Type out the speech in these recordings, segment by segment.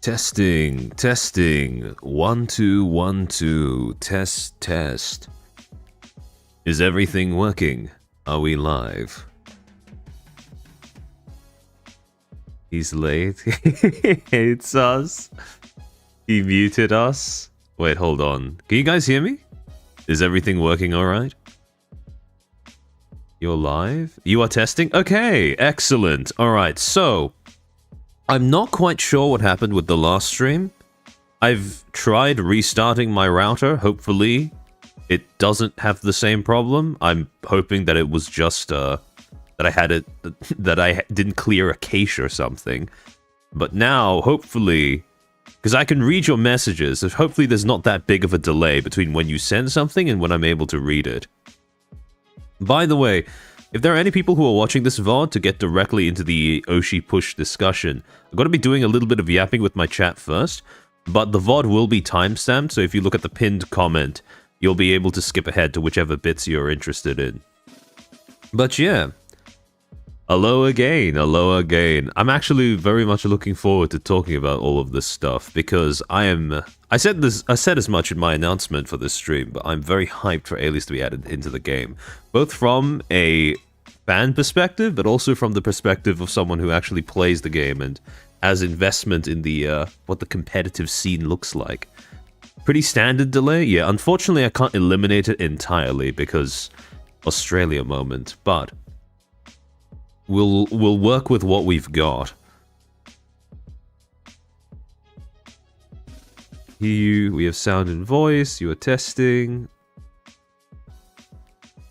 Testing, testing. 1 2 1 2. Test, test. Is everything working? Are we live? He's late. He hates us. He muted us. Wait, hold on. Can you guys hear me? Is everything working alright? You're live? You are testing? Okay, excellent. Alright, so I'm not quite sure what happened with the last stream. I've tried restarting my router. Hopefully it doesn't have the same problem. I'm hoping that it was just that I didn't clear a cache or something. But now, hopefully, because I can read your messages, so hopefully there's not that big of a delay between when you send something and when I'm able to read it. By the way, if there are any people who are watching this VOD to get directly into the Oshi push discussion, I'm going to be doing a little bit of yapping with my chat first, but the VOD will be timestamped, so if you look at the pinned comment, you'll be able to skip ahead to whichever bits you're interested in. But yeah, hello again, hello again. I'm actually very much looking forward to talking about all of this stuff, because I said as much in my announcement for this stream, but I'm very hyped for Alias to be added into the game, both from a fan perspective, but also from the perspective of someone who actually plays the game and has investment in the what the competitive scene looks like. Pretty standard delay, yeah. Unfortunately, I can't eliminate it entirely because Australia moment, but we'll work with what we've got. We have sound and voice. You are testing.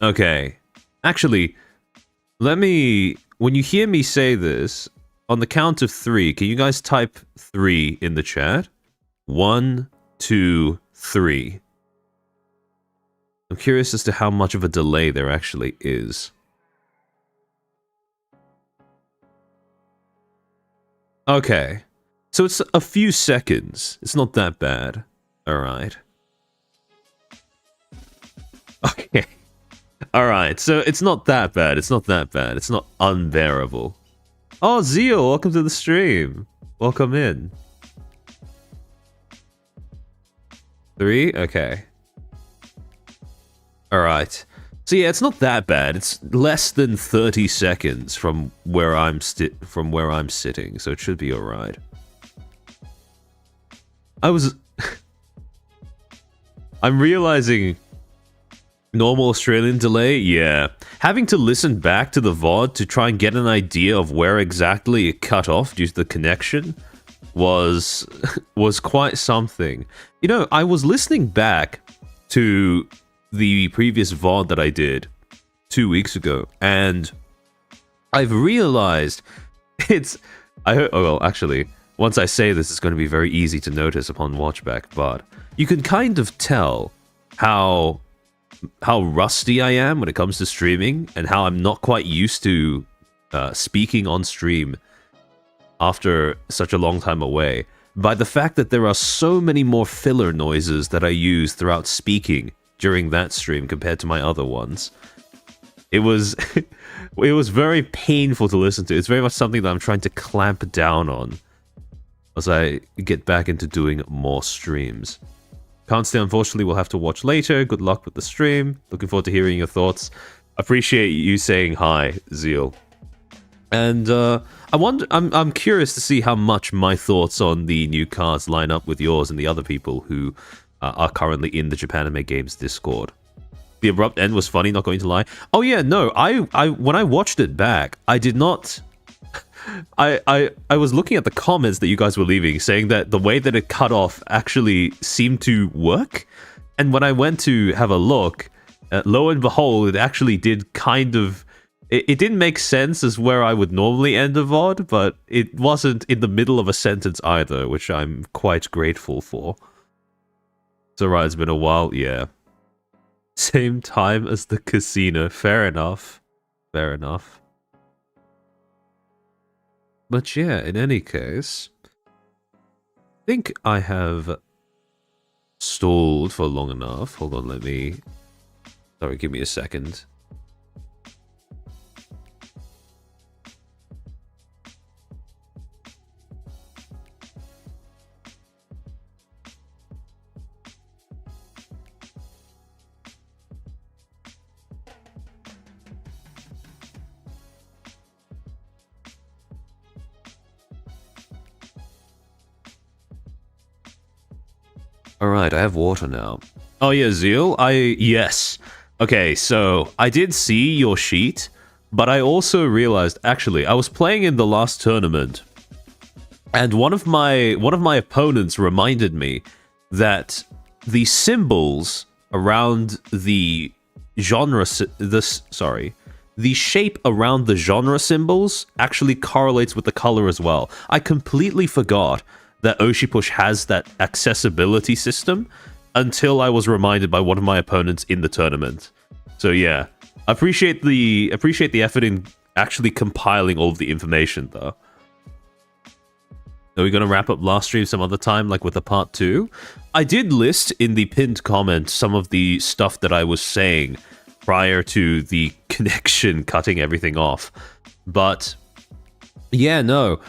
Okay. Actually, when you hear me say this, on the count of 3, can you guys type 3 in the chat? 1, 2, 3. I'm curious as to how much of a delay there actually is. Okay. So it's a few seconds. It's not that bad. Alright. Okay. Alright, so it's not that bad. It's not that bad. It's not unbearable. Oh, Zio, welcome to the stream. Welcome in. 3? Okay. Alright. So yeah, it's not that bad. It's less than 30 seconds from where I'm sitting, so it should be alright. I'm realizing normal Australian delay, yeah. Having to listen back to the VOD to try and get an idea of where exactly it cut off due to the connection was quite something. You know, I was listening back to the previous VOD that I did 2 weeks ago, and I've realized actually, once I say this, it's going to be very easy to notice upon watchback, but you can kind of tell how rusty I am when it comes to streaming, and how I'm not quite used to speaking on stream after such a long time away, by the fact that there are so many more filler noises that I use throughout speaking during that stream compared to my other ones. It was it was very painful to listen to. It's very much something that I'm trying to clamp down on as I get back into doing more streams. Can't stay, unfortunately. We'll have to watch later. Good luck with the stream. Looking forward to hearing your thoughts. Appreciate you saying hi, Zeal. And I'm curious to see how much my thoughts on the new cards line up with yours and the other people who are currently in the Japan Anime Games Discord. The abrupt end was funny, not going to lie. Oh yeah, no, I when I watched it back, I did not. I was looking at the comments that you guys were leaving, saying that the way that it cut off actually seemed to work. And when I went to have a look, lo and behold, it actually did kind of... It didn't make sense as where I would normally end a VOD, but it wasn't in the middle of a sentence either, which I'm quite grateful for. It's alright, it's been a while, yeah. Same time as the casino, fair enough. Fair enough. But yeah, in any case, I think I have stalled for long enough. Hold on, sorry, give me a second. Alright, I have water now. Oh yeah, Zeal, yes. Okay, so I did see your sheet, but I also realized, actually, I was playing in the last tournament, and one of my opponents reminded me that the symbols around the the shape around the genre symbols actually correlates with the color as well. I completely forgot that Oshi Push has that accessibility system until I was reminded by one of my opponents in the tournament. So yeah, appreciate the effort in actually compiling all of the information though. Are we going to wrap up last stream some other time, like with a part 2? I did list in the pinned comment some of the stuff that I was saying prior to the connection cutting everything off. But yeah, no.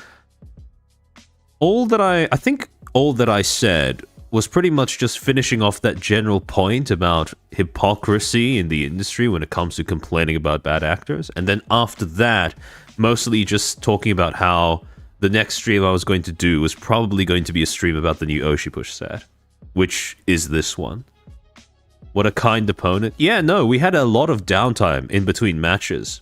I think all that I said was pretty much just finishing off that general point about hypocrisy in the industry when it comes to complaining about bad actors. And then after that, mostly just talking about how the next stream I was going to do was probably going to be a stream about the new Oshi Push set, which is this one. What a kind opponent. Yeah, no, we had a lot of downtime in between matches.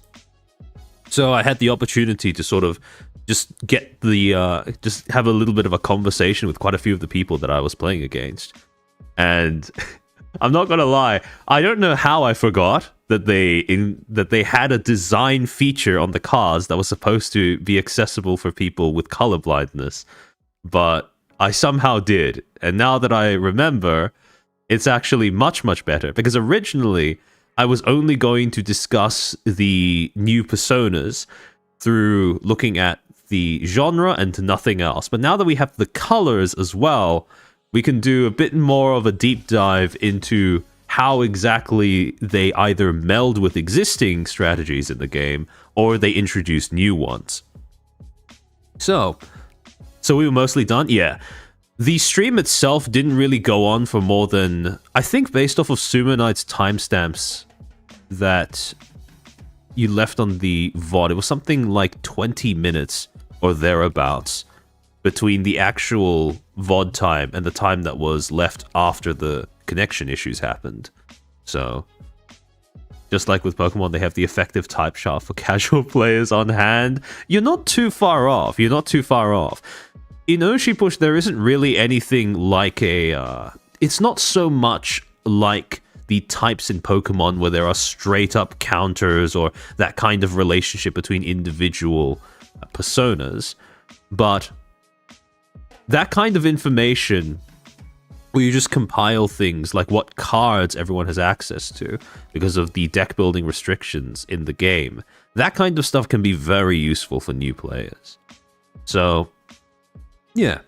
So I had the opportunity to sort of just get the, just have a little bit of a conversation with quite a few of the people that I was playing against. And I'm not gonna lie, I don't know how I forgot that they had a design feature on the cards that was supposed to be accessible for people with color blindness, but I somehow did. And now that I remember, it's actually much better, because originally I was only going to discuss the new personas through looking at the genre and nothing else. But now that we have the colors as well, we can do a bit more of a deep dive into how exactly they either meld with existing strategies in the game or they introduce new ones. So we were mostly done? Yeah. The stream itself didn't really go on for more than, I think based off of Sumo Knight's timestamps that you left on the VOD, it was something like 20 minutes or thereabouts between the actual VOD time and the time that was left after the connection issues happened. So, just like with Pokemon, they have the effective type chart for casual players on hand. You're not too far off. You're not too far off. In Oshi Push, there isn't really anything like a... it's not so much like the types in Pokemon where there are straight-up counters or that kind of relationship between individual personas, but that kind of information where you just compile things like what cards everyone has access to because of the deck building restrictions in the game, that kind of stuff can be very useful for new players. So yeah,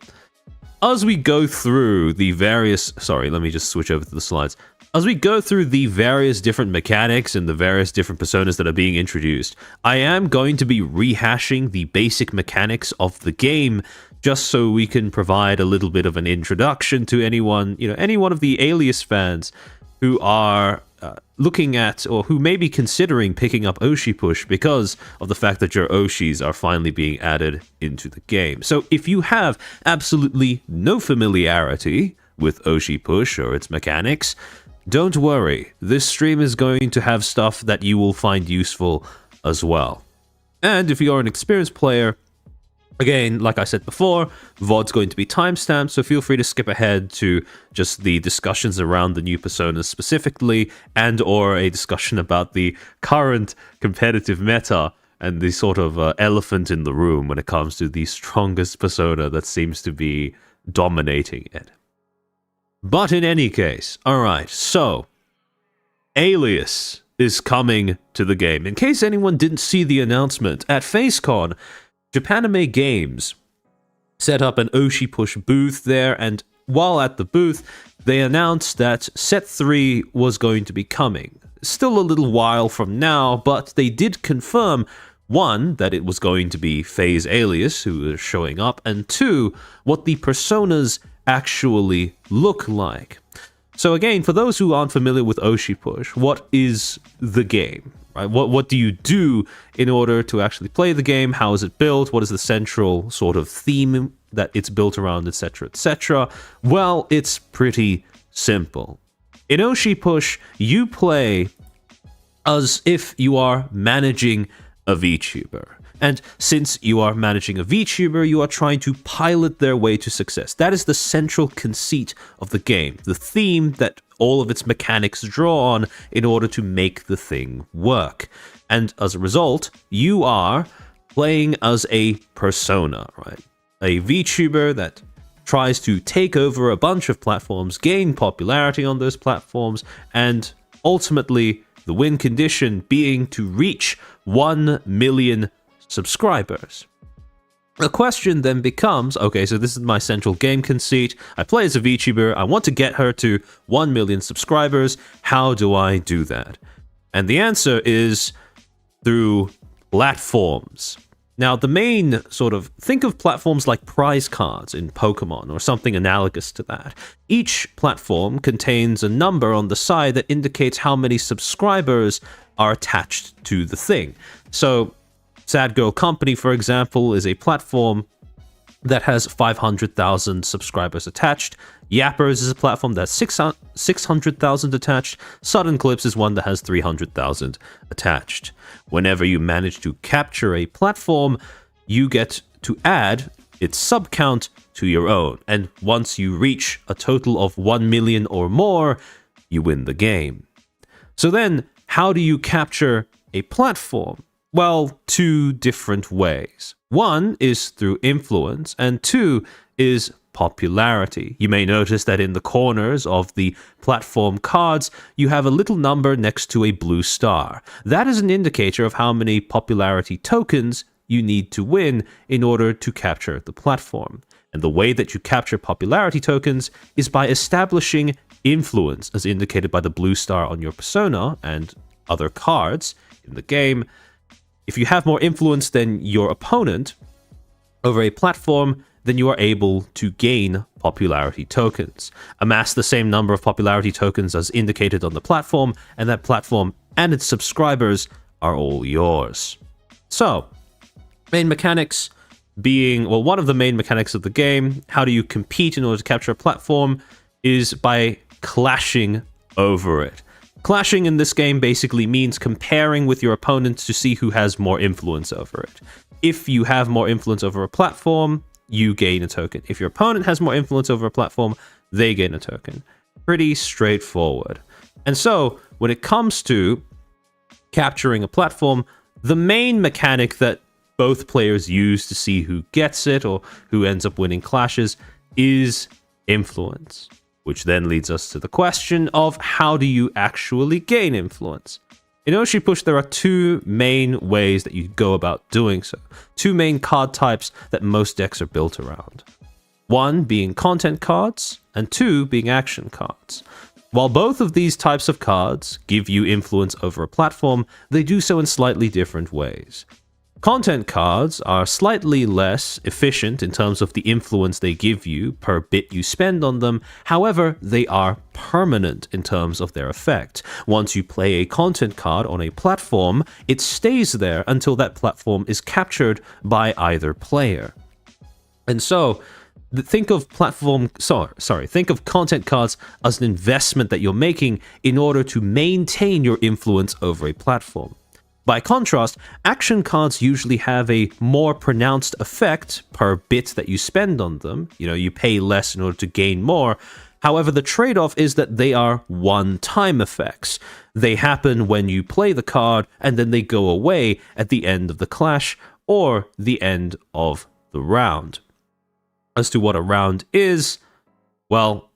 as we go through the various... Sorry, let me just switch over to the slides. As we go through the various different mechanics and the various different personas that are being introduced, I am going to be rehashing the basic mechanics of the game just so we can provide a little bit of an introduction to anyone, any one of the Alias fans who are looking at or who may be considering picking up Oshi Push because of the fact that your Oshis are finally being added into the game. So if you have absolutely no familiarity with Oshi Push or its mechanics, don't worry, this stream is going to have stuff that you will find useful as well. And if you're an experienced player, again, like I said before, VOD's going to be timestamped, so feel free to skip ahead to just the discussions around the new personas specifically, and or a discussion about the current competitive meta and the sort of elephant in the room when it comes to the strongest persona that seems to be dominating it. But in any case, alright, so Alias is coming to the game. In case anyone didn't see the announcement, at FaceCon, Japanime Games set up an Oshi Push booth there, and while at the booth, they announced that Set 3 was going to be coming. Still a little while from now, but they did confirm, one, that it was going to be FaZe Alias who is showing up, and two, what the personas actually look like. So again, for those who aren't familiar with Oshi Push, what is the game? Right? What do you do in order to actually play the game? How is it built? What is the central sort of theme that it's built around, etc., etc.? Well, it's pretty simple. In Oshi Push, you play as if you are managing a VTuber. And since you are managing a VTuber, you are trying to pilot their way to success. That is the central conceit of the game, the theme that all of its mechanics draw on in order to make the thing work. And as a result, you are playing as a persona, right? A VTuber that tries to take over a bunch of platforms, gain popularity on those platforms, and ultimately the win condition being to reach 1 million subscribers. The question then becomes, okay, so this is my central game conceit. I play as a VTuber. I want to get her to 1 million subscribers. How do I do that? And the answer is through platforms. Now, the main think of platforms like prize cards in Pokemon or something analogous to that. Each platform contains a number on the side that indicates how many subscribers are attached to the thing. So, Sad Girl Company, for example, is a platform that has 500,000 subscribers attached. Yappers is a platform that's 600,000 attached. Sudden Clips is one that has 300,000 attached. Whenever you manage to capture a platform, you get to add its sub count to your own. And once you reach a total of 1 million or more, you win the game. So then, how do you capture a platform? Well, two different ways. One is through influence, and two is popularity. You may notice that in the corners of the platform cards, you have a little number next to a blue star. That is an indicator of how many popularity tokens you need to win in order to capture the platform. And the way that you capture popularity tokens is by establishing influence, as indicated by the blue star on your persona and other cards in the game. If you have more influence than your opponent over a platform, then you are able to gain popularity tokens. Amass the same number of popularity tokens as indicated on the platform, and that platform and its subscribers are all yours. So, main mechanics being, well, one of the main mechanics of the game, how do you compete in order to capture a platform, is by clashing over it. Clashing in this game basically means comparing with your opponent to see who has more influence over it. If you have more influence over a platform, you gain a token. If your opponent has more influence over a platform, they gain a token. Pretty straightforward. And so, when it comes to capturing a platform, the main mechanic that both players use to see who gets it or who ends up winning clashes is influence. Which then leads us to the question of how do you actually gain influence? In Oshi Push, there are two main ways that you go about doing so. Two main card types that most decks are built around. One being content cards, and two being action cards. While both of these types of cards give you influence over a platform, they do so in slightly different ways. Content cards are slightly less efficient in terms of the influence they give you per bit you spend on them. However, they are permanent in terms of their effect. Once you play a content card on a platform, it stays there until that platform is captured by either player. And so, think of think of content cards as an investment that you're making in order to maintain your influence over a platform. By contrast, action cards usually have a more pronounced effect per bit that you spend on them. You pay less in order to gain more. However, the trade-off is that they are one-time effects. They happen when you play the card, and then they go away at the end of the clash or the end of the round. As to what a round is, well,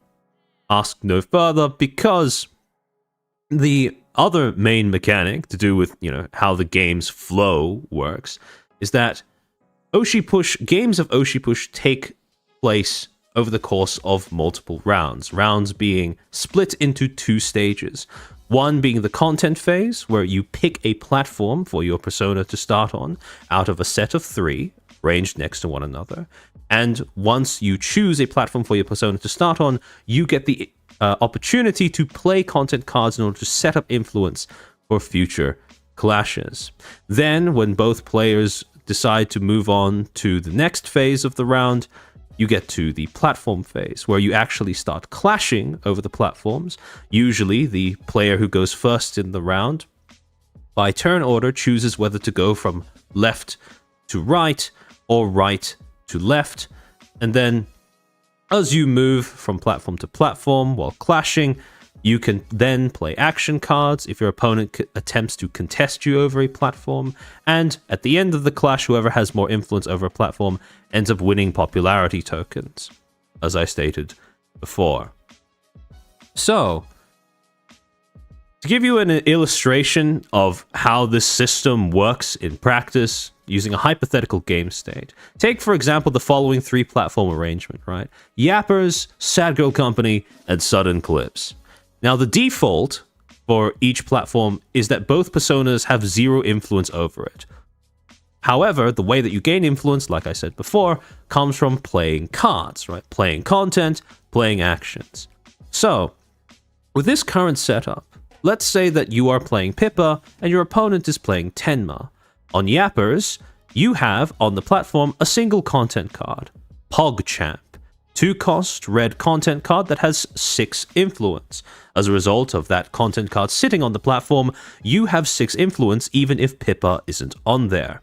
ask no further, because the other main mechanic to do with, how the game's flow works is that games of Oshi Push take place over the course of multiple rounds. Rounds being split into two stages. One being the content phase, where you pick a platform for your persona to start on out of a set of 3, ranged next to one another. And once you choose a platform for your persona to start on, you get the opportunity to play content cards in order to set up influence for future clashes. Then, when both players decide to move on to the next phase of the round, you get to the platform phase, where you actually start clashing over the platforms. Usually, the player who goes first in the round, by turn order, chooses whether to go from left to right or right to left. And then, as you move from platform to platform while clashing, you can then play action cards if your opponent attempts to contest you over a platform. And at the end of the clash, whoever has more influence over a platform ends up winning popularity tokens, as I stated before. So, to give you an illustration of how this system works in practice, using a hypothetical game state, take, for example, the following 3 platform arrangement, right? Yappers, Sad Girl Company, and Sudden Clips. Now, the default for each platform is that both personas have 0 influence over it. However, the way that you gain influence, like I said before, comes from playing cards, right? Playing content, playing actions. So, with this current setup, let's say that you are playing Pippa and your opponent is playing Tenma. On Yappers, you have on the platform a single content card, PogChamp. 2-cost red content card that has 6 influence. As a result of that content card sitting on the platform, you have 6 influence even if Pippa isn't on there.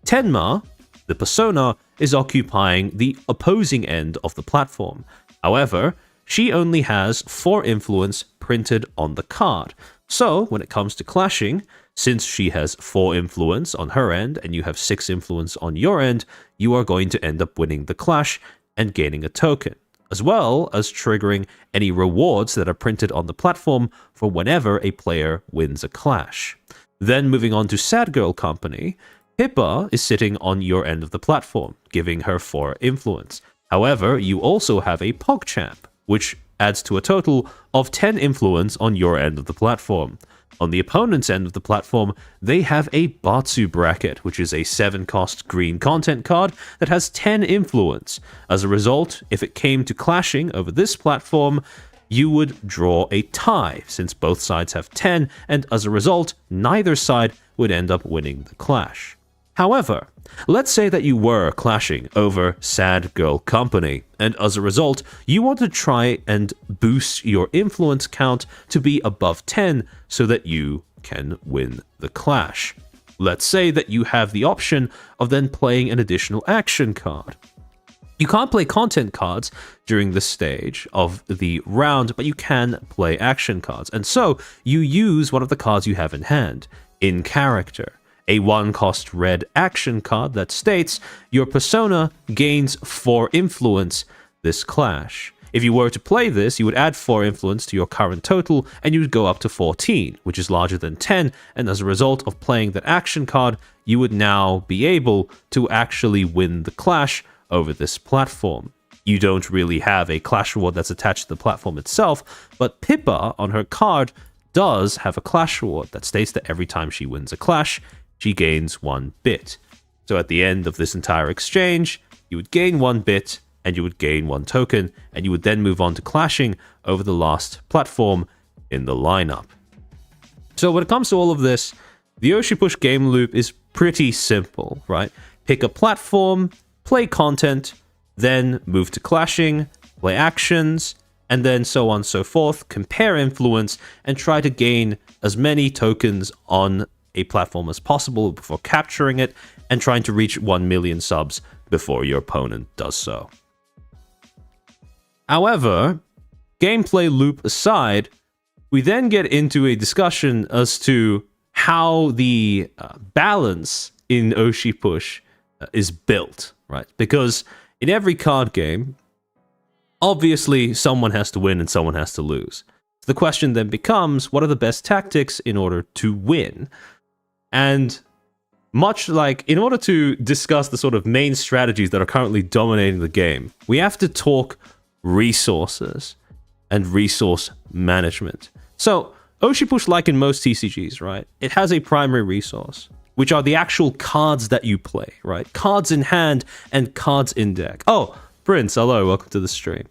Tenma, the persona, is occupying the opposing end of the platform. However, she only has 4 influence printed on the card. So, when it comes to clashing, since she has 4 influence on her end and you have 6 influence on your end, you are going to end up winning the clash and gaining a token, as well as triggering any rewards that are printed on the platform for whenever a player wins a clash. Then moving on to Sad Girl Company, Pippa is sitting on your end of the platform, giving her 4 influence. However, you also have a PogChamp, which adds to a total of 10 influence on your end of the platform. On the opponent's end of the platform, they have a Batsu Bracket, which is a 7-cost green content card that has 10 influence. As a result, if it came to clashing over this platform, you would draw a tie, since both sides have 10, and as a result, neither side would end up winning the clash. However, let's say that you were clashing over Sad Girl Company, and as a result, you want to try and boost your influence count to be above 10 so that you can win the clash. Let's say that you have the option of then playing an additional action card. You can't play content cards during this stage of the round, but you can play action cards, and so you use one of the cards you have in hand, in character. A 1-cost red action card that states your persona gains 4 influence this clash. If you were to play this, you would add 4 influence to your current total and you would go up to 14, which is larger than 10, and as a result of playing that action card, you would now be able to actually win the clash over this platform. You don't really have a clash reward that's attached to the platform itself, but Pippa on her card does have a clash reward that states that every time she wins a clash, she gains 1 bit. So at the end of this entire exchange, you would gain 1 bit, and you would gain 1 token, and you would then move on to clashing over the last platform in the lineup. So when it comes to all of this, the Oshi Push game loop is pretty simple, right? Pick a platform, play content, then move to clashing, play actions, and then so on and so forth, compare influence, and try to gain as many tokens on a platform as possible before capturing it and trying to reach 1 million subs before your opponent does so. However, gameplay loop aside, we then get into a discussion as to how the balance in Oshi Push is built, right? Because in every card game, obviously someone has to win and someone has to lose. The question then becomes, what are the best tactics in order to win? And much like, in order to discuss the sort of main strategies that are currently dominating the game, we have to talk resources and resource management. So, Oshi Push, like in most TCGs, right, it has a primary resource, which are the actual cards that you play, right? Cards in hand and cards in deck. Oh, Prince, hello, welcome to the stream.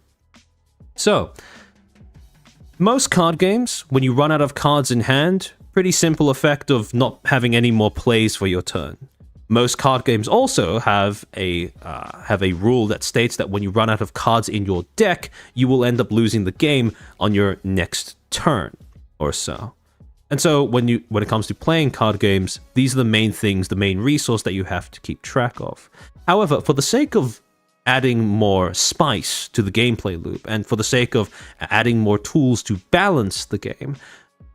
So, most card games, when you run out of cards in hand, pretty simple effect of not having any more plays for your turn. Most card games also have a rule that states that when you run out of cards in your deck, you will end up losing the game on your next turn or so. And so when it comes to playing card games, these are the main things, the main resource that you have to keep track of. However, for the sake of adding more spice to the gameplay loop, and for the sake of adding more tools to balance the game,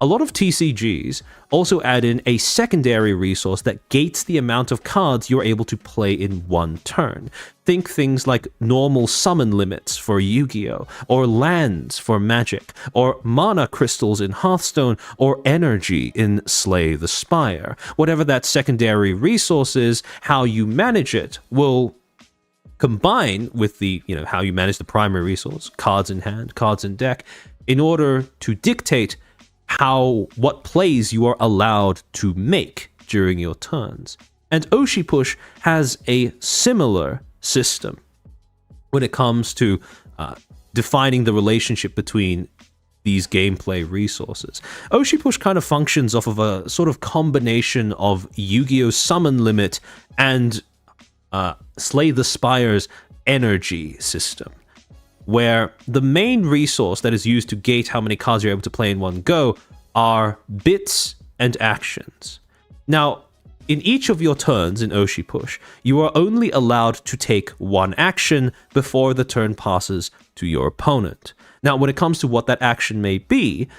a lot of TCGs also add in a secondary resource that gates the amount of cards you're able to play in one turn. Think things like normal summon limits for Yu-Gi-Oh!, or lands for Magic, or mana crystals in Hearthstone, or energy in Slay the Spire. Whatever that secondary resource is, how you manage it will combine with the, how you manage the primary resource, cards in hand, cards in deck, in order to dictate what plays you are allowed to make during your turns. And Oshi Push has a similar system when it comes to defining the relationship between these gameplay resources. Oshi Push kind of functions off of a sort of combination of Yu-Gi-Oh! Summon Limit and Slay the Spire's energy system, where the main resource that is used to gate how many cards you're able to play in one go are bits and actions. Now, in each of your turns in Oshi Push, you are only allowed to take one action before the turn passes to your opponent. Now, when it comes to what that action may be,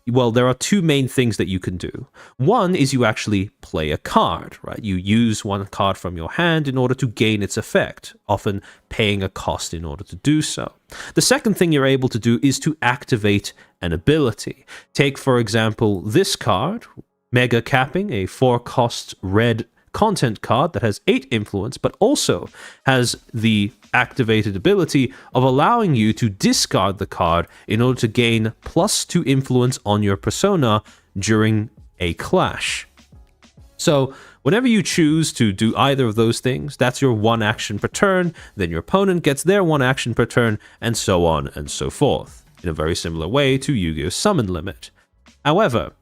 well, there are two main things that you can do. One is you actually play a card, right? You use one card from your hand in order to gain its effect, often paying a cost in order to do so. The second thing you're able to do is to activate an ability. Take, for example, this card, Mega Capping, a 4-cost red content card that has 8 influence, but also has the activated ability of allowing you to discard the card in order to gain +2 influence on your persona during a clash. So whenever you choose to do either of those things, that's your 1 action per turn, then your opponent gets their 1 action per turn, and so on and so forth, in a very similar way to Yu-Gi-Oh! Summon Limit. However,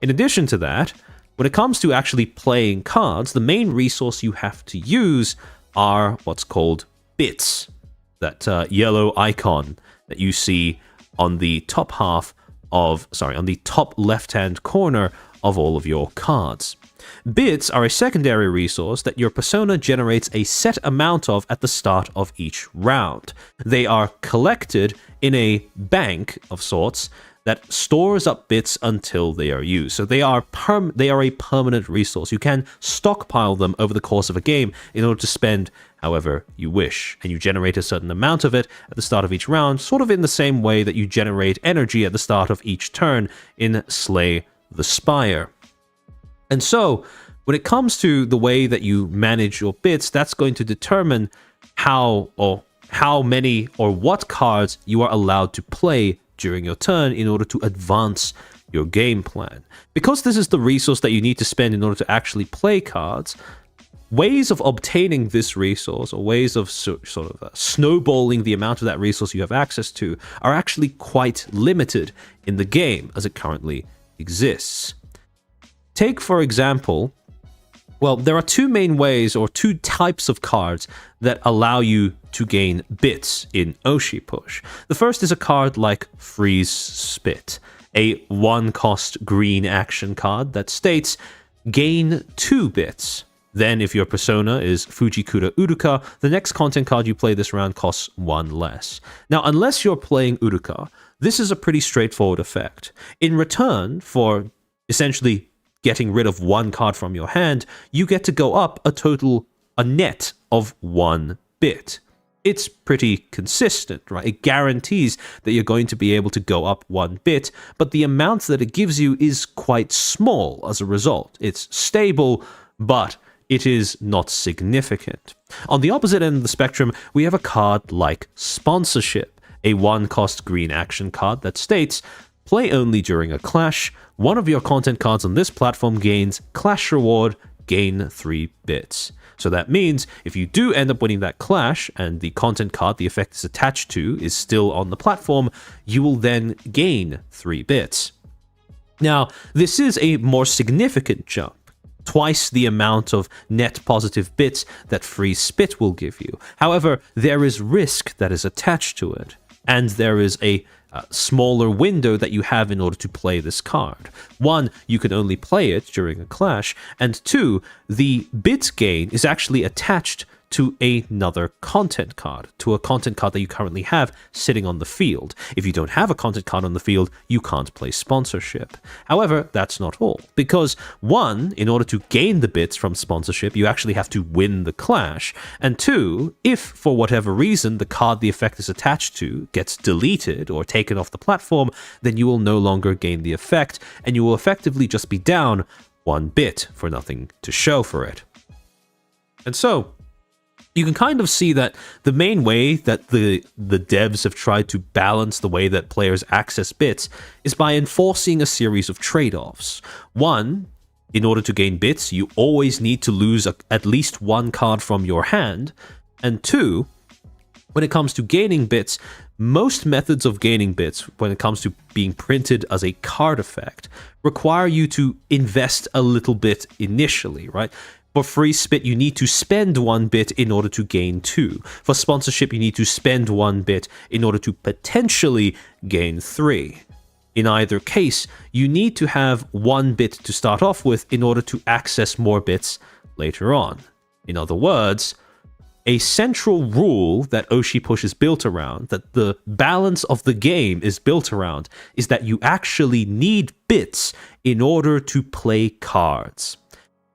in addition to that, when it comes to actually playing cards, the main resource you have to use are what's called bits. That yellow icon that you see on the top on the top left-hand corner of all of your cards. Bits are a secondary resource that your persona generates a set amount of at the start of each round. They are collected in a bank of sorts that stores up bits until they are used. So they are a permanent resource. You can stockpile them over the course of a game in order to spend however you wish, and you generate a certain amount of it at the start of each round, sort of in the same way that you generate energy at the start of each turn in Slay the Spire. And so, when it comes to the way that you manage your bits, that's going to determine how many or what cards you are allowed to play during your turn in order to advance your game plan. Because this is the resource that you need to spend in order to actually play cards, ways of obtaining this resource, or ways of snowballing the amount of that resource you have access to, are actually quite limited in the game as it currently exists. Take, for example, well, there are two main ways or two types of cards that allow you to gain bits in Oshi Push. The first is a card like Freeze Spit, a 1-cost green action card that states gain 2 bits. Then, if your persona is Fujikura Uruka, the next content card you play this round costs 1 less. Now, unless you're playing Uruka, this is a pretty straightforward effect. In return for essentially getting rid of 1 card from your hand, you get to go up a net of 1 bit. It's pretty consistent, right? It guarantees that you're going to be able to go up 1 bit, but the amount that it gives you is quite small as a result. It's stable, but it is not significant. On the opposite end of the spectrum, we have a card like Sponsorship, a 1-cost green action card that states, play only during a clash. One of your content cards on this platform gains clash reward, gain 3 bits. So that means if you do end up winning that clash and the content card the effect is attached to is still on the platform, you will then gain 3 bits. Now, this is a more significant jump twice the amount of net positive bits that free spit will give you. However, there is risk that is attached to it, and there is a smaller window that you have in order to play this card. One, you can only play it during a clash, and two, the bit gain is actually attached to another content card, to a content card that you currently have sitting on the field. If you don't have a content card on the field, you can't play sponsorship. However, that's not all, because one, in order to gain the bits from sponsorship, you actually have to win the clash, and two, if for whatever reason the card the effect is attached to gets deleted or taken off the platform, then you will no longer gain the effect, and you will effectively just be down 1 bit for nothing to show for it. And so, you can kind of see that the main way that the devs have tried to balance the way that players access bits is by enforcing a series of trade-offs. One, in order to gain bits, you always need to lose at least one card from your hand. And two, when it comes to gaining bits, most methods of gaining bits, when it comes to being printed as a card effect, require you to invest a little bit initially, right? For free spit, you need to spend 1 bit in order to gain 2. For sponsorship, you need to spend 1 bit in order to potentially gain 3. In either case, you need to have 1 bit to start off with in order to access more bits later on. In other words, a central rule that Oshi Push is built around, that the balance of the game is built around, is that you actually need bits in order to play cards.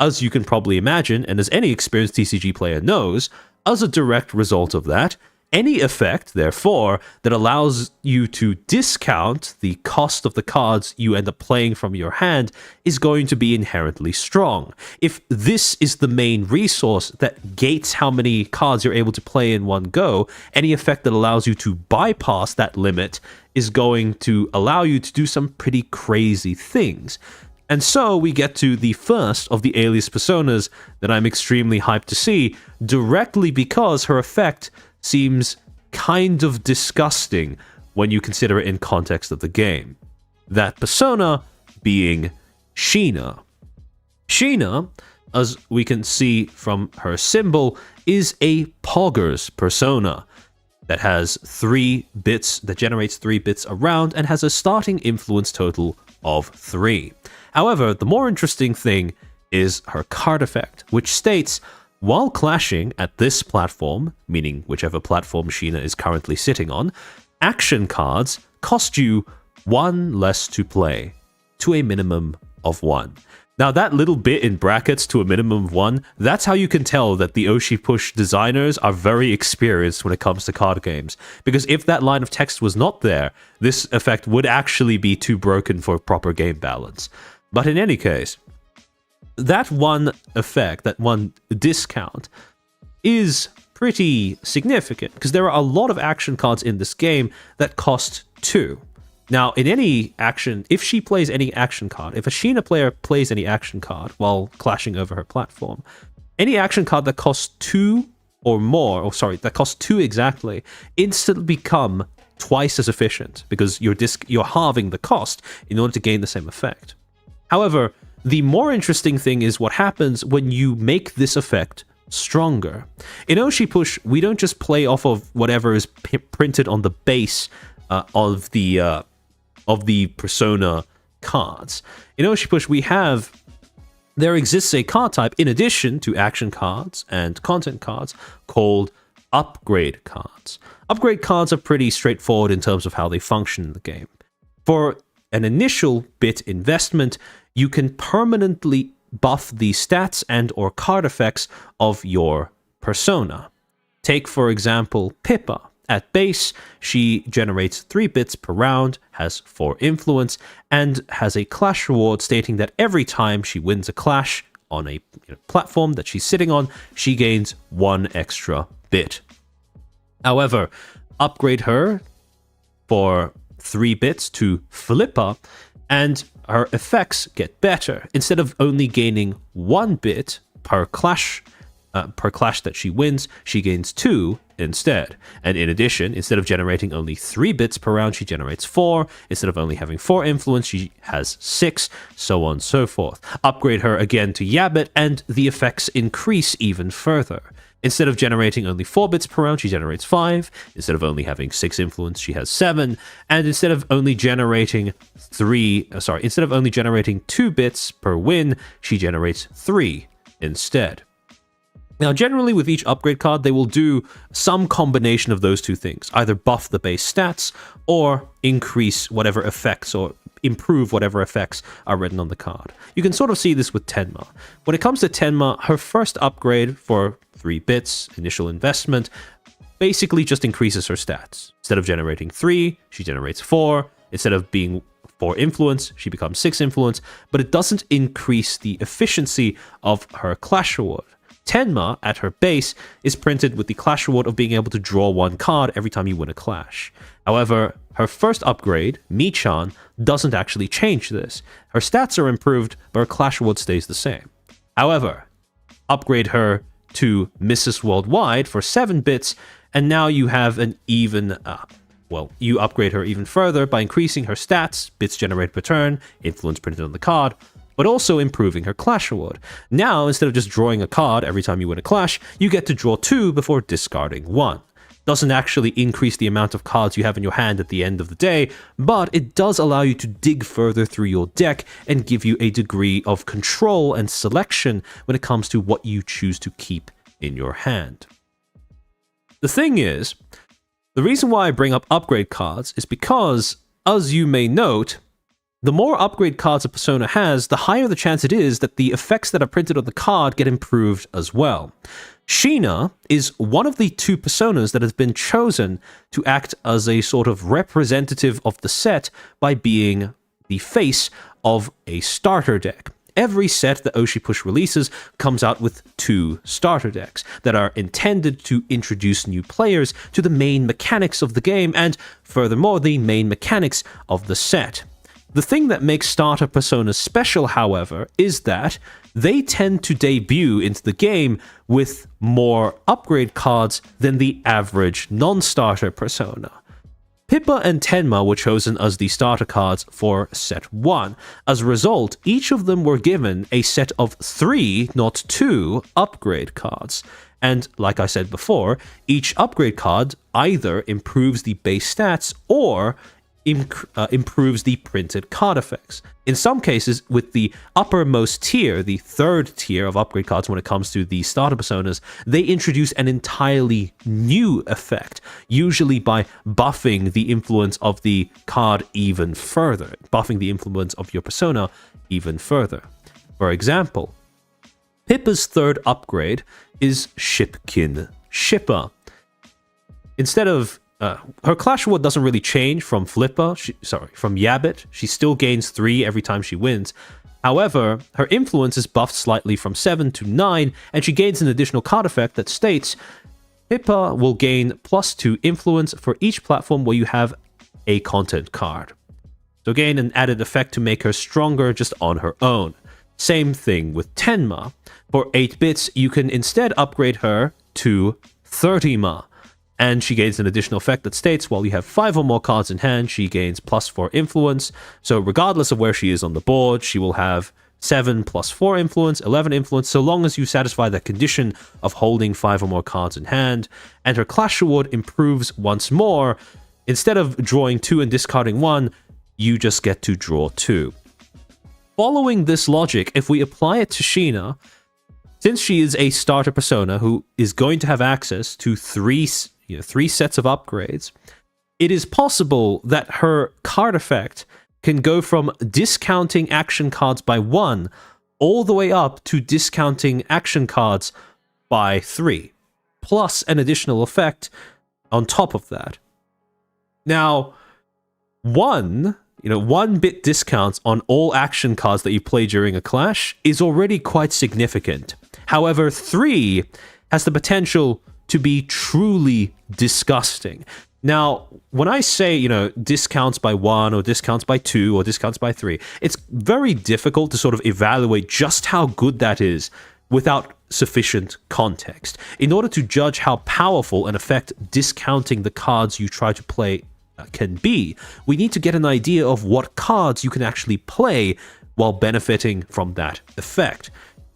As you can probably imagine, and as any experienced TCG player knows, as a direct result of that, any effect, therefore, that allows you to discount the cost of the cards you end up playing from your hand is going to be inherently strong. If this is the main resource that gates how many cards you're able to play in one go, any effect that allows you to bypass that limit is going to allow you to do some pretty crazy things. And so we get to the first of the Alias personas that I'm extremely hyped to see, directly because her effect seems kind of disgusting when you consider it in context of the game. That persona being Sheena. Sheena, as we can see from her symbol, is a Poggers persona that has 3 bits, that generates 3 bits around, and has a starting influence total of 3. However, the more interesting thing is her card effect, which states, while clashing at this platform, meaning whichever platform Sheena is currently sitting on, action cards cost you 1 less to play, to a minimum of 1. Now that little bit in brackets, to a minimum of 1, that's how you can tell that the Oshi Push designers are very experienced when it comes to card games. Because if that line of text was not there, this effect would actually be too broken for proper game balance. But in any case, that one effect, that one discount, is pretty significant, because there are a lot of action cards in this game that cost 2. Now, in any action, if she plays any action card, if a Sheena player plays any action card while clashing over her platform, any action card that costs 2 or more, that costs 2 exactly, instantly become twice as efficient, because you're halving the cost in order to gain the same effect. However, the more interesting thing is what happens when you make this effect stronger. In Oshi Push, we don't just play off of whatever is printed on the base of the persona cards. In Oshi Push, there exists a card type in addition to action cards and content cards called upgrade cards. Upgrade cards are pretty straightforward in terms of how they function in the game. For an initial bit investment, you can permanently buff the stats and or card effects of your persona. Take, for example, Pippa. At base, she generates 3 bits per round, has 4 influence, and has a clash reward stating that every time she wins a clash on a platform that she's sitting on, she gains 1 extra bit. However, upgrade her for 3 bits to Flippa, and her effects get better. Instead of only gaining 1 bit per clash, per clash that she wins, she gains 2 instead. And in addition, instead of generating only 3 bits per round, she generates 4. Instead of only having 4 influence, she has 6, so on and so forth. Upgrade her again to Yabbit, and the effects increase even further. Instead of generating only 4 bits per round, she generates 5. Instead of only having 6 influence, she has 7. And instead of only generating 2 bits per win, she generates 3 instead. Now, generally with each upgrade card, they will do some combination of those two things, either buff the base stats or increase whatever effects or improve whatever effects are written on the card. You can sort of see this with Tenma. When it comes to Tenma, her first upgrade for 3 bits, initial investment, basically just increases her stats. Instead of generating 3, she generates 4. Instead of being 4 influence, she becomes 6 influence, but it doesn't increase the efficiency of her Clash Reward. Tenma, at her base, is printed with the Clash Reward of being able to draw 1 card every time you win a clash. However, her first upgrade, Michan, doesn't actually change this. Her stats are improved, but her Clash Reward stays the same. However, upgrade her to Mrs. Worldwide for 7 bits, and now you have an even... you upgrade her even further by increasing her stats, bits generated per turn, influence printed on the card, but also improving her Clash Reward. Now, instead of just drawing a card every time you win a clash, you get to draw 2 before discarding 1. Doesn't actually increase the amount of cards you have in your hand at the end of the day, but it does allow you to dig further through your deck and give you a degree of control and selection when it comes to what you choose to keep in your hand. The thing is, the reason why I bring up upgrade cards is because, as you may note, the more upgrade cards a persona has, the higher the chance it is that the effects that are printed on the card get improved as well. Sheena is one of the 2 personas that has been chosen to act as a sort of representative of the set by being the face of a starter deck. Every set that Oshi Push releases comes out with 2 starter decks that are intended to introduce new players to the main mechanics of the game and, furthermore, the main mechanics of the set. The thing that makes starter personas special, however, is that they tend to debut into the game with more upgrade cards than the average non-starter persona. Pippa and Tenma were chosen as the starter cards for set 1. As a result, each of them were given a set of 3, not 2, upgrade cards. And like I said before, each upgrade card either improves the base stats or improves the printed card effects. In some cases, with the uppermost tier, the 3rd tier of upgrade cards when it comes to the starter personas, they introduce an entirely new effect, usually by buffing the influence of the card even further, buffing the influence of your persona even further. For example, Pippa's 3rd upgrade is Shipkin Shipper. Instead of her Clash Reward doesn't really change from from Yabbit. She still gains 3 every time she wins. However, her influence is buffed slightly from 7 to 9, and she gains an additional card effect that states, Pippa will gain +2 influence for each platform where you have a content card. So gain an added effect to make her stronger just on her own. Same thing with Tenma. For 8 bits, you can instead upgrade her to 30ma. And she gains an additional effect that states, while you have 5 or more cards in hand, she gains +4 influence. So regardless of where she is on the board, she will have 7 + 4 influence, 11 influence, so long as you satisfy the condition of holding 5 or more cards in hand. And her Clash Reward improves once more. Instead of drawing 2 and discarding 1, you just get to draw 2. Following this logic, if we apply it to Sheena, since she is a starter persona who is going to have access to 3 sets of upgrades, it is possible that her card effect can go from discounting action cards by 1 all the way up to discounting action cards by 3, plus an additional effect on top of that. Now, 1-bit discounts on all action cards that you play during a clash is already quite significant. However, 3 has the potential to be truly disgusting. Now, when I say, discounts by 1 or discounts by 2 or discounts by 3, it's very difficult to sort of evaluate just how good that is without sufficient context. In order to judge how powerful an effect discounting the cards you try to play can be, we need to get an idea of what cards you can actually play while benefiting from that effect.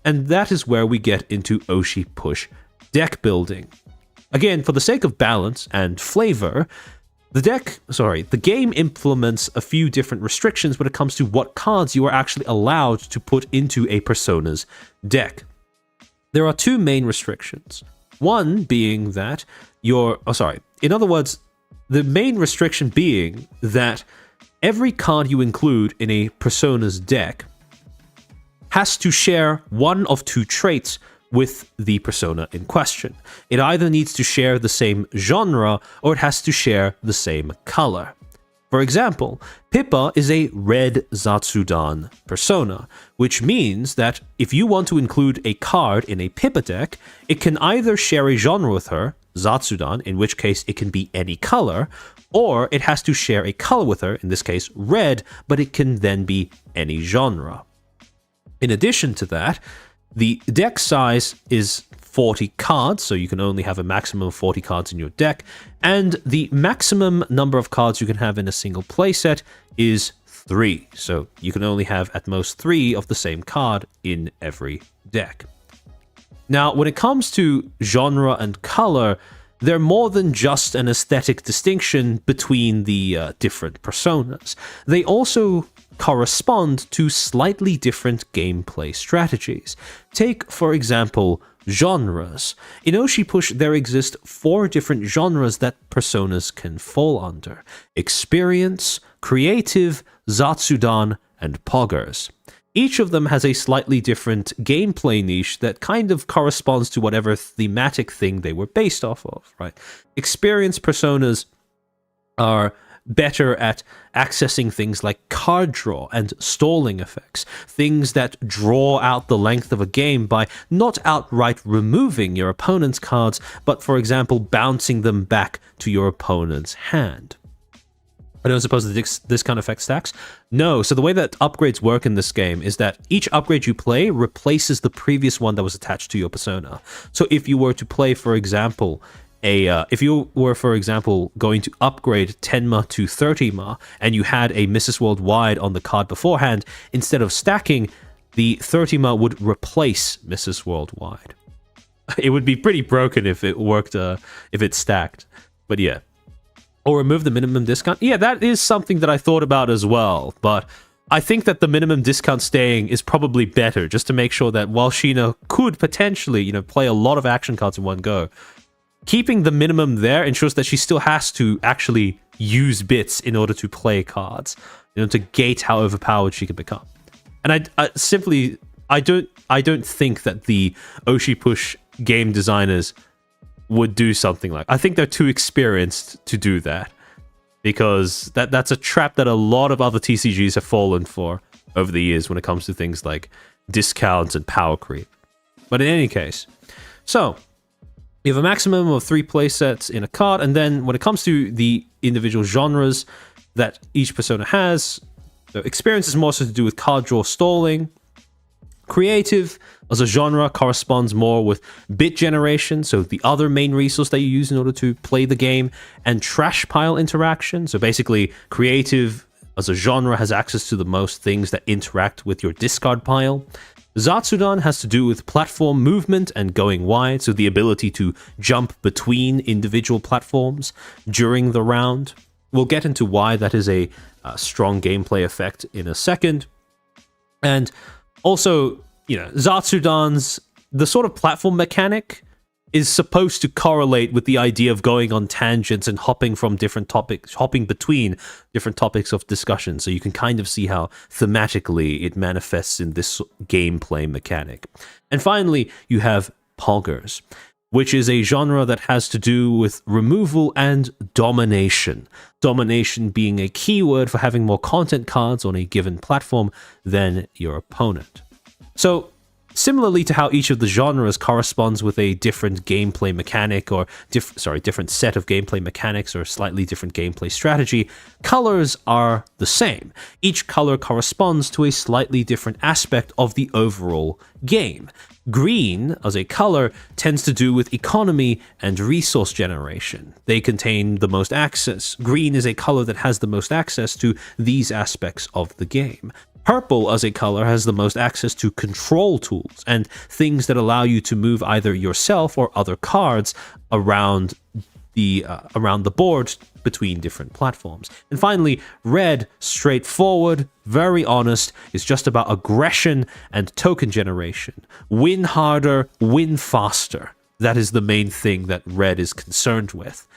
And that is where we get into Oshi push deck building. Again, for the sake of balance and flavor, the game implements a few different restrictions when it comes to what cards you are actually allowed to put into a persona's deck. There are two main restrictions. One being that in other words, the main restriction being that every card you include in a persona's deck has to share one of two traits with the persona in question. It either needs to share the same genre or it has to share the same color. For example, Pippa is a red Zatsudan persona, which means that if you want to include a card in a Pippa deck, it can either share a genre with her, Zatsudan, in which case it can be any color, or it has to share a color with her, in this case red, but it can then be any genre. In addition to that, the deck size is 40 cards, so you can only have a maximum of 40 cards in your deck, and the maximum number of cards you can have in a single playset is 3, so you can only have at most 3 of the same card in every deck. Now, when it comes to genre and color, they're more than just an aesthetic distinction between the different personas. They also correspond to slightly different gameplay strategies. Take, for example, genres. In Oshi Push, there exist 4 different genres that personas can fall under: experience, creative, Zatsudan, and poggers. Each of them has a slightly different gameplay niche that kind of corresponds to whatever thematic thing they were based off of, right? Experience personas are better at accessing things like card draw and stalling effects, things that draw out the length of a game by not outright removing your opponent's cards, but for example, bouncing them back to your opponent's hand. I don't suppose this kind of effect stacks? No, so the way that upgrades work in this game is that each upgrade you play replaces the previous one that was attached to your persona. So if you were to play, for example, if you were, for example, going to upgrade Tenma to 30Ma, and you had a Mrs. Worldwide on the card beforehand, instead of stacking, the 30Ma would replace Mrs. Worldwide. It would be pretty broken if it worked, if it stacked. But yeah. Or remove the minimum discount. Yeah, that is something that I thought about as well, but I think that the minimum discount staying is probably better, just to make sure that while Sheena could potentially, play a lot of action cards in one go, keeping the minimum there ensures that she still has to actually use bits in order to play cards, to gate how overpowered she can become. And I don't think that the Oshi Push game designers would do something like. I think they're too experienced to do that, because that's a trap that a lot of other TCGs have fallen for over the years when it comes to things like discounts and power creep. But in any case, so you have a maximum of 3 playsets in a card, and then when it comes to the individual genres that each persona has, the experience is more so to do with card draw stalling. Creative as a genre corresponds more with bit generation, so the other main resource that you use in order to play the game, and trash pile interaction. So basically, creative as a genre has access to the most things that interact with your discard pile. Zatsudan has to do with platform movement and going wide, so the ability to jump between individual platforms during the round. We'll get into why that is a strong gameplay effect in a second. And also, Zatsudan's, the sort of platform mechanic is supposed to correlate with the idea of going on tangents and hopping between different topics of discussion. So you can kind of see how thematically it manifests in this gameplay mechanic. And finally, you have poggers, which is a genre that has to do with removal and domination. Domination being a keyword for having more content cards on a given platform than your opponent. So Similarly to how each of the genres corresponds with a different gameplay mechanic or different set of gameplay mechanics or slightly different gameplay strategy, colors are the same. Each color corresponds to a slightly different aspect of the overall game. Green, as a color, tends to do with economy and resource generation. They contain the most access. Green is a color that has the most access to these aspects of the game. Purple, as a color, has the most access to control tools and things that allow you to move either yourself or other cards around the board between different platforms. And finally, red, straightforward, very honest, is just about aggression and token generation. Win harder, win faster. That is the main thing that red is concerned with.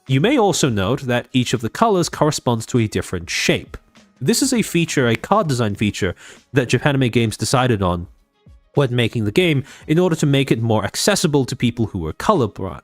You may also note that each of the colors corresponds to a different shape. This is a feature, a card design feature, that Japanime Games decided on when making the game in order to make it more accessible to people who are colorblind.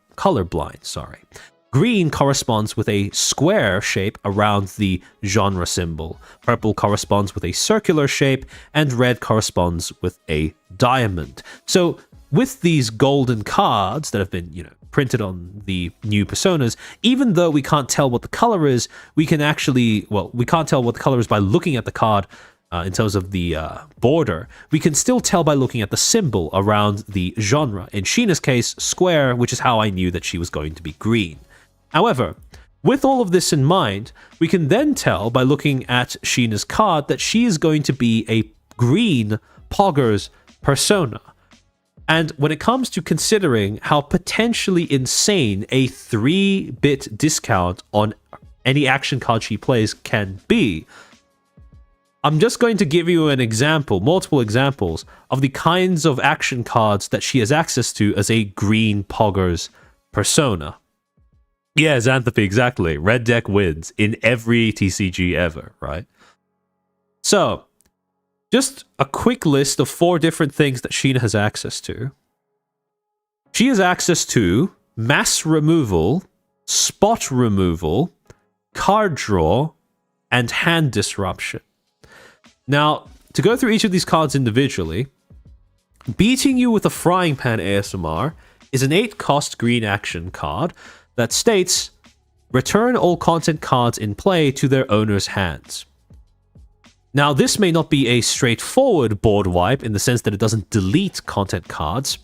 Green corresponds with a square shape around the genre symbol. Purple corresponds with a circular shape, and red corresponds with a diamond. So with these golden cards that have been, printed on the new personas, even though we can't tell what the color is, we can actually, we can't tell what the color is by looking at the card in terms of the border. We can still tell by looking at the symbol around the genre. In Sheena's case, square, which is how I knew that she was going to be green. However, with all of this in mind, we can then tell by looking at Sheena's card that she is going to be a green Poggers persona. And when it comes to considering how potentially insane a 3-bit discount on any action card she plays can be, I'm just going to give you an example, multiple examples, of the kinds of action cards that she has access to as a green Poggers persona. Yeah, Xanthopy, exactly. Red deck wins in every TCG ever, right? So, just a quick list of 4 different things that Sheena has access to. She has access to mass removal, spot removal, card draw, and hand disruption. Now, to go through each of these cards individually, Beating You with a Frying Pan ASMR is an 8-cost green action card that states, return all content cards in play to their owner's hands. Now, this may not be a straightforward board wipe in the sense that it doesn't delete content cards,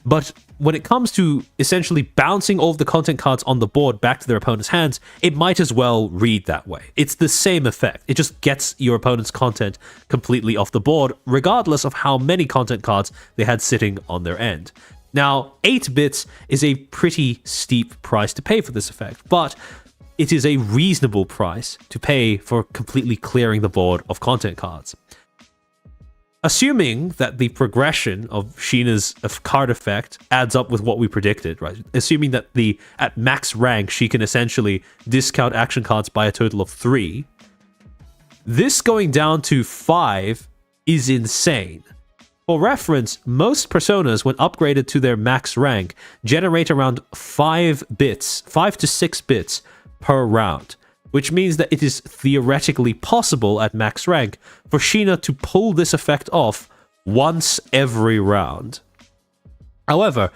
but when it comes to essentially bouncing all of the content cards on the board back to their opponent's hands, it might as well read that way. It's the same effect. It just gets your opponent's content completely off the board, regardless of how many content cards they had sitting on their end. Now, 8 bits is a pretty steep price to pay for this effect, but it is a reasonable price to pay for completely clearing the board of content cards. Assuming that the progression of Sheena's card effect adds up with what we predicted, right? Assuming that at max rank, she can essentially discount action cards by a total of 3, this going down to 5 is insane. For reference, most personas, when upgraded to their max rank, generate around 5 to 6 bits per round, which means that it is theoretically possible at max rank for Sheena to pull this effect off once every round. However,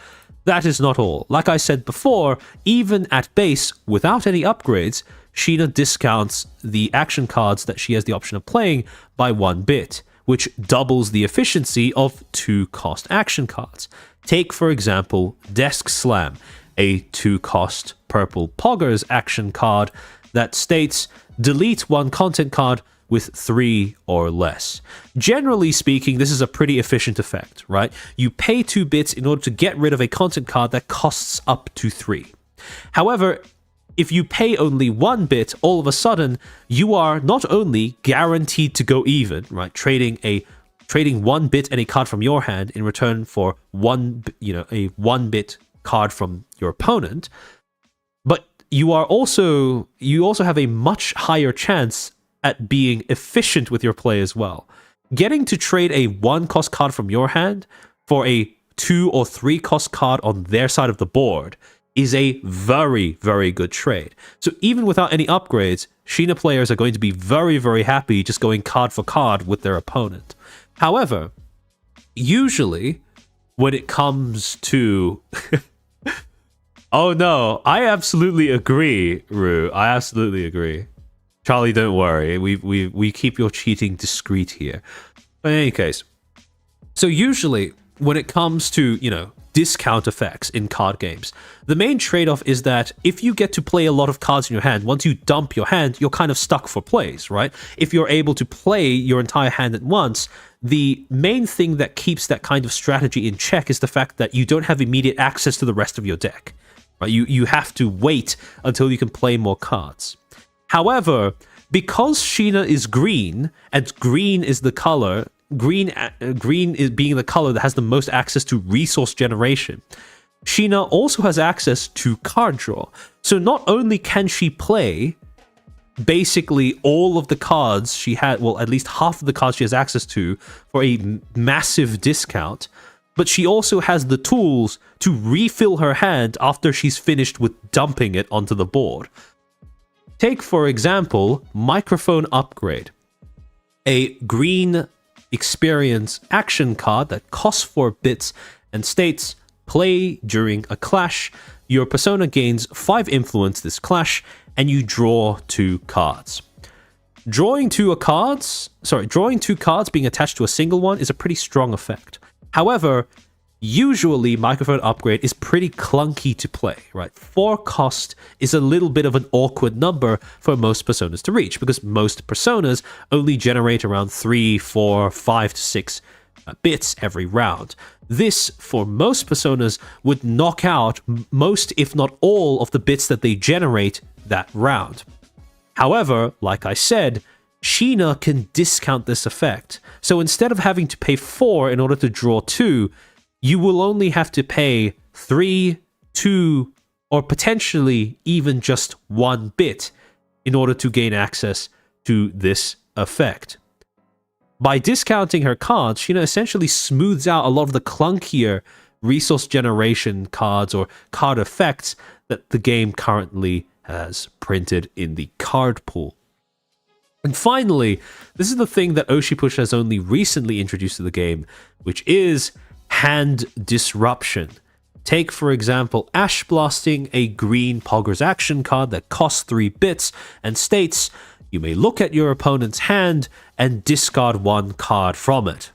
that is not all. Like I said before, even at base, without any upgrades, Sheena discounts the action cards that she has the option of playing by 1 bit, which doubles the efficiency of 2-cost action cards. Take, for example, Desk Slam, a 2-cost purple Poggers action card that states, delete 1 content card with 3 or less. Generally speaking, this is a pretty efficient effect, right? You pay 2 bits in order to get rid of a content card that costs up to 3. However, if you pay only 1 bit, all of a sudden, you are not only guaranteed to go even, right? Trading 1 bit and a card from your hand in return for a 1 bit card from your opponent, but you also have a much higher chance at being efficient with your play as well. Getting to trade a 1-cost card from your hand for a 2 or 3-cost card on their side of the board is a very, very good trade. So even without any upgrades, Sheena players are going to be very, very happy just going card for card with their opponent. However, Usually, when it comes to oh no, I absolutely agree, Rue. I absolutely agree. Charlie, don't worry. We keep your cheating discreet here. But in any case, so usually when it comes to, discount effects in card games, the main trade-off is that if you get to play a lot of cards in your hand, once you dump your hand, you're kind of stuck for plays, right? If you're able to play your entire hand at once, the main thing that keeps that kind of strategy in check is the fact that you don't have immediate access to the rest of your deck. Right? You have to wait until you can play more cards. However, because Sheena is green, and green is the color, green is being the color that has the most access to resource generation, Sheena also has access to card draw. So not only can she play basically all of the cards she had, well, at least half of the cards she has access to for a massive discount, but she also has the tools to refill her hand after she's finished with dumping it onto the board. Take, for example, Microphone Upgrade, a green experience action card that costs 4 bits and states, play during a clash, your persona gains 5 influence this clash, and you draw 2 cards. Drawing two cards being attached to a single one is a pretty strong effect. However, usually Microphone Upgrade is pretty clunky to play, right? 4 cost is a little bit of an awkward number for most personas to reach, because most personas only generate around 3, 4, 5 to 6 bits every round. This, for most personas, would knock out most, if not all, of the bits that they generate that round. However, like I said, Sheena can discount this effect. So instead of having to pay 4 in order to draw 2, you will only have to pay 3, 2, or potentially even just 1 bit in order to gain access to this effect. By discounting her cards, Sheena essentially smooths out a lot of the clunkier resource generation cards or card effects that the game currently has printed in the card pool. And finally, this is the thing that Oshi Push has only recently introduced to the game, which is hand disruption. Take, for example, Ash Blasting, a green Poggers action card that costs 3 bits and states, you may look at your opponent's hand and discard 1 card from it.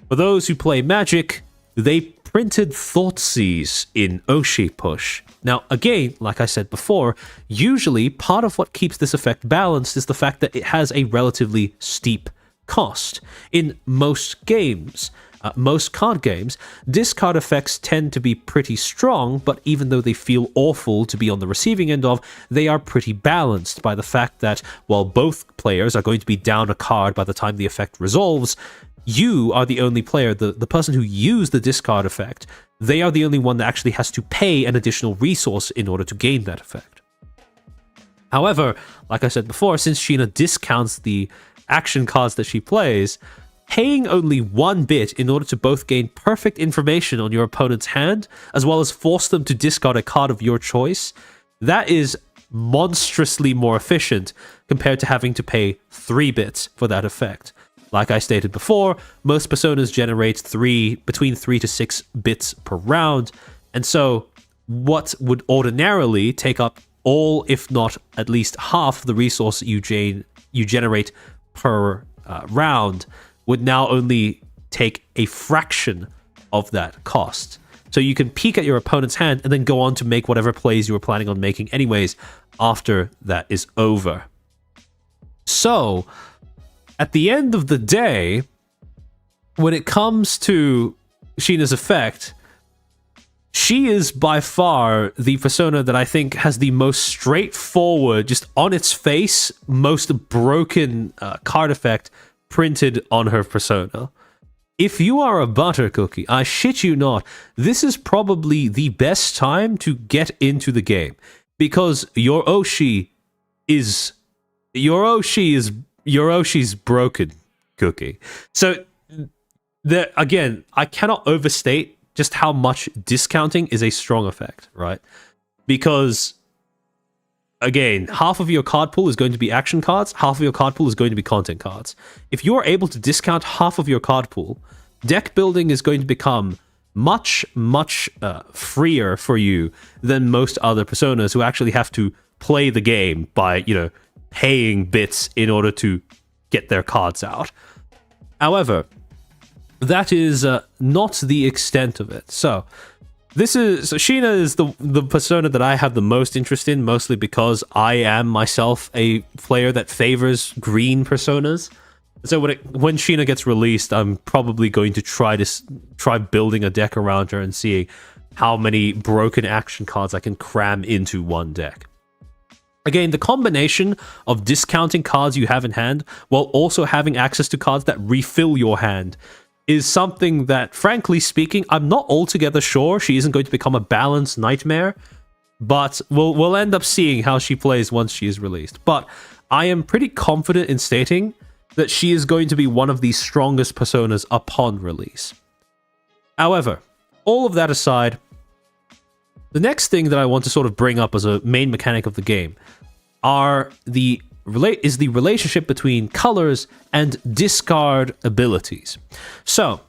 For those who play Magic, they printed Thoughtseize in Oshi Push. Now, again, like I said before, usually part of what keeps this effect balanced is the fact that it has a relatively steep cost. In most games, most card games, discard effects tend to be pretty strong, but even though they feel awful to be on the receiving end of, they are pretty balanced by the fact that while both players are going to be down a card by the time the effect resolves, you are the only player, the person who used the discard effect, they are the only one that actually has to pay an additional resource in order to gain that effect. However, like I said before, since Sheena discounts the action cards that she plays, paying only 1 bit in order to both gain perfect information on your opponent's hand, as well as force them to discard a card of your choice, that is monstrously more efficient compared to having to pay 3 bits for that effect. Like I stated before, most personas generate between 3 to 6 bits per round, and so what would ordinarily take up all, if not at least half, the resource you generate per round would now only take a fraction of that cost. So you can peek at your opponent's hand and then go on to make whatever plays you were planning on making anyways after that is over. So, at the end of the day, when it comes to Sheena's effect, she is by far the persona that I think has the most straightforward, just on its face, most broken card effect printed on her persona. If you are a butter cookie, I shit you not, this is probably the best time to get into the game, because your Oshi's broken cookie. So again, I cannot overstate just how much discounting is a strong effect, right? Because again, half of your card pool is going to be action cards, half of your card pool is going to be content cards. If you're able to discount half of your card pool, deck building is going to become much, much freer for you than most other personas who actually have to play the game by, paying bits in order to get their cards out. However, that is not the extent of it. So Sheena is the persona that I have the most interest in, mostly because I am myself a player that favors green personas. So when Sheena gets released, I'm probably going to try building a deck around her and seeing how many broken action cards I can cram into one deck. Again, the combination of discounting cards you have in hand while also having access to cards that refill your hand is something that, frankly speaking, I'm not altogether sure she isn't going to become a balanced nightmare, but we'll end up seeing how she plays once she is released. But I am pretty confident in stating that she is going to be one of the strongest personas upon release. However, all of that aside, the next thing that I want to sort of bring up as a main mechanic of the game is the relationship between colors and discard abilities. So,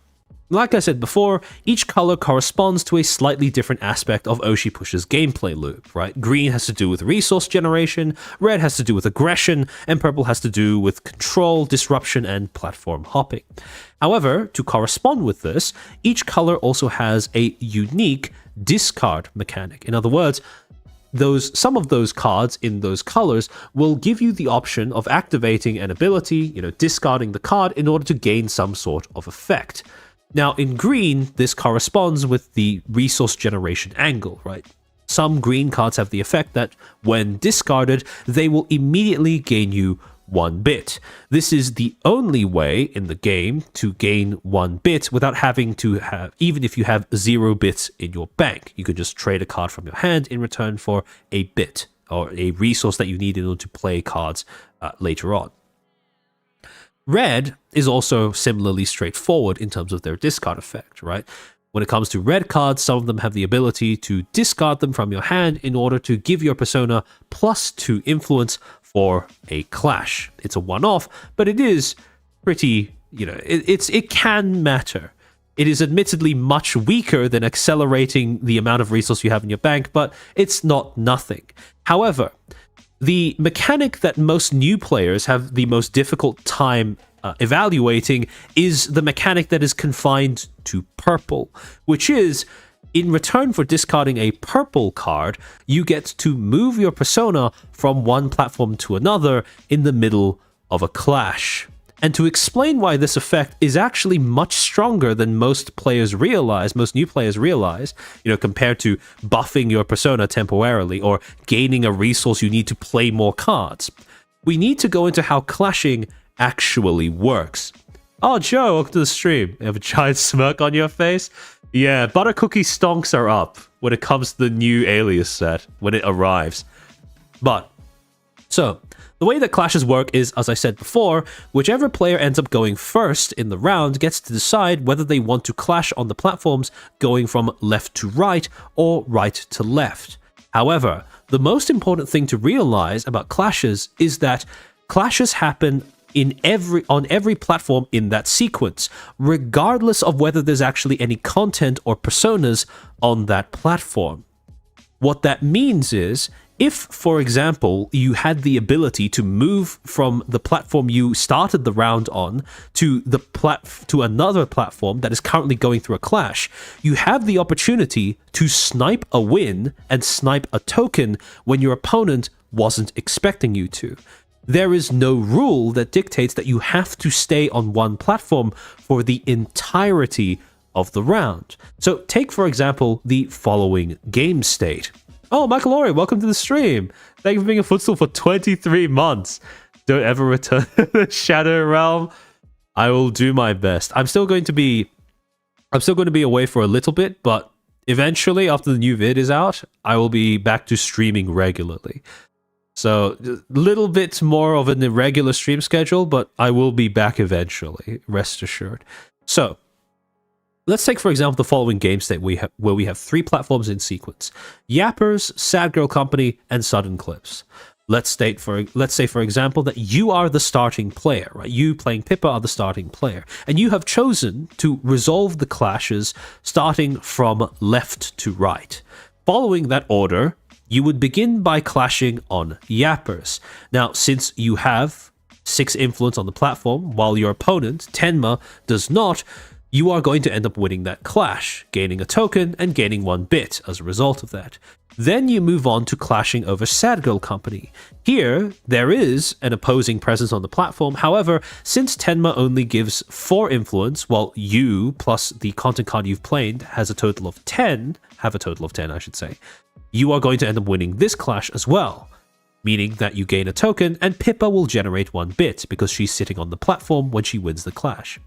like I said before, each color corresponds to a slightly different aspect of Oshi Push's gameplay loop, right? Green has to do with resource generation, red has to do with aggression, and purple has to do with control, disruption, and platform hopping. However, to correspond with this, each color also has a unique discard mechanic. In other words, some of those cards in those colors will give you the option of activating an ability, discarding the card in order to gain some sort of effect. Now, in green, this corresponds with the resource generation angle, right? Some green cards have the effect that when discarded, they will immediately gain you 1 bit. This is the only way in the game to gain 1 bit without having to have, even if you have 0 bits in your bank. You could just trade a card from your hand in return for a bit or a resource that you need in order to play cards later on. Red is also similarly straightforward in terms of their discard effect, right? When it comes to red cards, some of them have the ability to discard them from your hand in order to give your persona +2 influence for a clash. It's a one-off, but it is pretty, it can matter. It is admittedly much weaker than accelerating the amount of resource you have in your bank, but it's not nothing. However, the mechanic that most new players have the most difficult time evaluating is the mechanic that is confined to purple, which is, in return for discarding a purple card, you get to move your persona from one platform to another in the middle of a clash. And to explain why this effect is actually much stronger than most new players realize, compared to buffing your persona temporarily or gaining a resource you need to play more cards, we need to go into how clashing actually works. Oh, Joe, welcome to the stream. You have a giant smirk on your face? Yeah, Butter Cookie stonks are up when it comes to the new Alias set, when it arrives. So, the way that clashes work is, as I said before, whichever player ends up going first in the round gets to decide whether they want to clash on the platforms going from left to right or right to left. However, the most important thing to realize about clashes is that clashes happen on every platform in that sequence, regardless of whether there's actually any content or personas on that platform. What that means is, if, for example, you had the ability to move from the platform you started the round on to another platform that is currently going through a clash, you have the opportunity to snipe a win and snipe a token when your opponent wasn't expecting you to. There is no rule that dictates that you have to stay on one platform for the entirety of the round. So take, for example, the following game state. Oh, Michael Ori, welcome to the stream. Thank you for being a Footstool for 23 months. Don't ever return to the Shadow Realm. I will do my best. I'm still going to be away for a little bit, but eventually, after the new vid is out, I will be back to streaming regularly. So, a little bit more of an irregular stream schedule, but I will be back eventually, rest assured. So, let's take, for example, the following game state where we have 3 platforms in sequence: Yappers, Sad Girl Company, and Sudden Clips. let's say for example that you are the starting player, right? You playing Pippa are the starting player, and you have chosen to resolve the clashes starting from left to right. Following that order, you would begin by clashing on Yappers. Now, since you have 6 influence on the platform, while your opponent, Tenma, does not, you are going to end up winning that clash, gaining a token and gaining 1 bit as a result of that. Then you move on to clashing over Sad Girl Company. Here, there is an opposing presence on the platform. However, since Tenma only gives 4 influence, while you plus the content card you've played have a total of 10, I should say, you are going to end up winning this clash as well, meaning that you gain a token and Pippa will generate 1 bit because she's sitting on the platform when she wins the clash.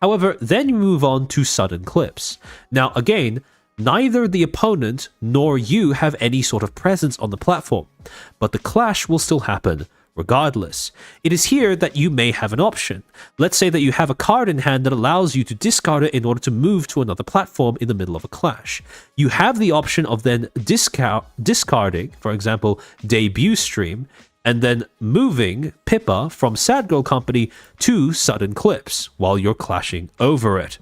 However, then you move on to sudden clips. Now again, neither the opponent nor you have any sort of presence on the platform, but the clash will still happen regardless. It is here that you may have an option. Let's say that you have a card in hand that allows you to discard it in order to move to another platform in the middle of a clash. You have the option of then discarding, for example, Debut Stream, and then moving Pippa from Sad Girl Company to Sudden Clips while you're clashing over it.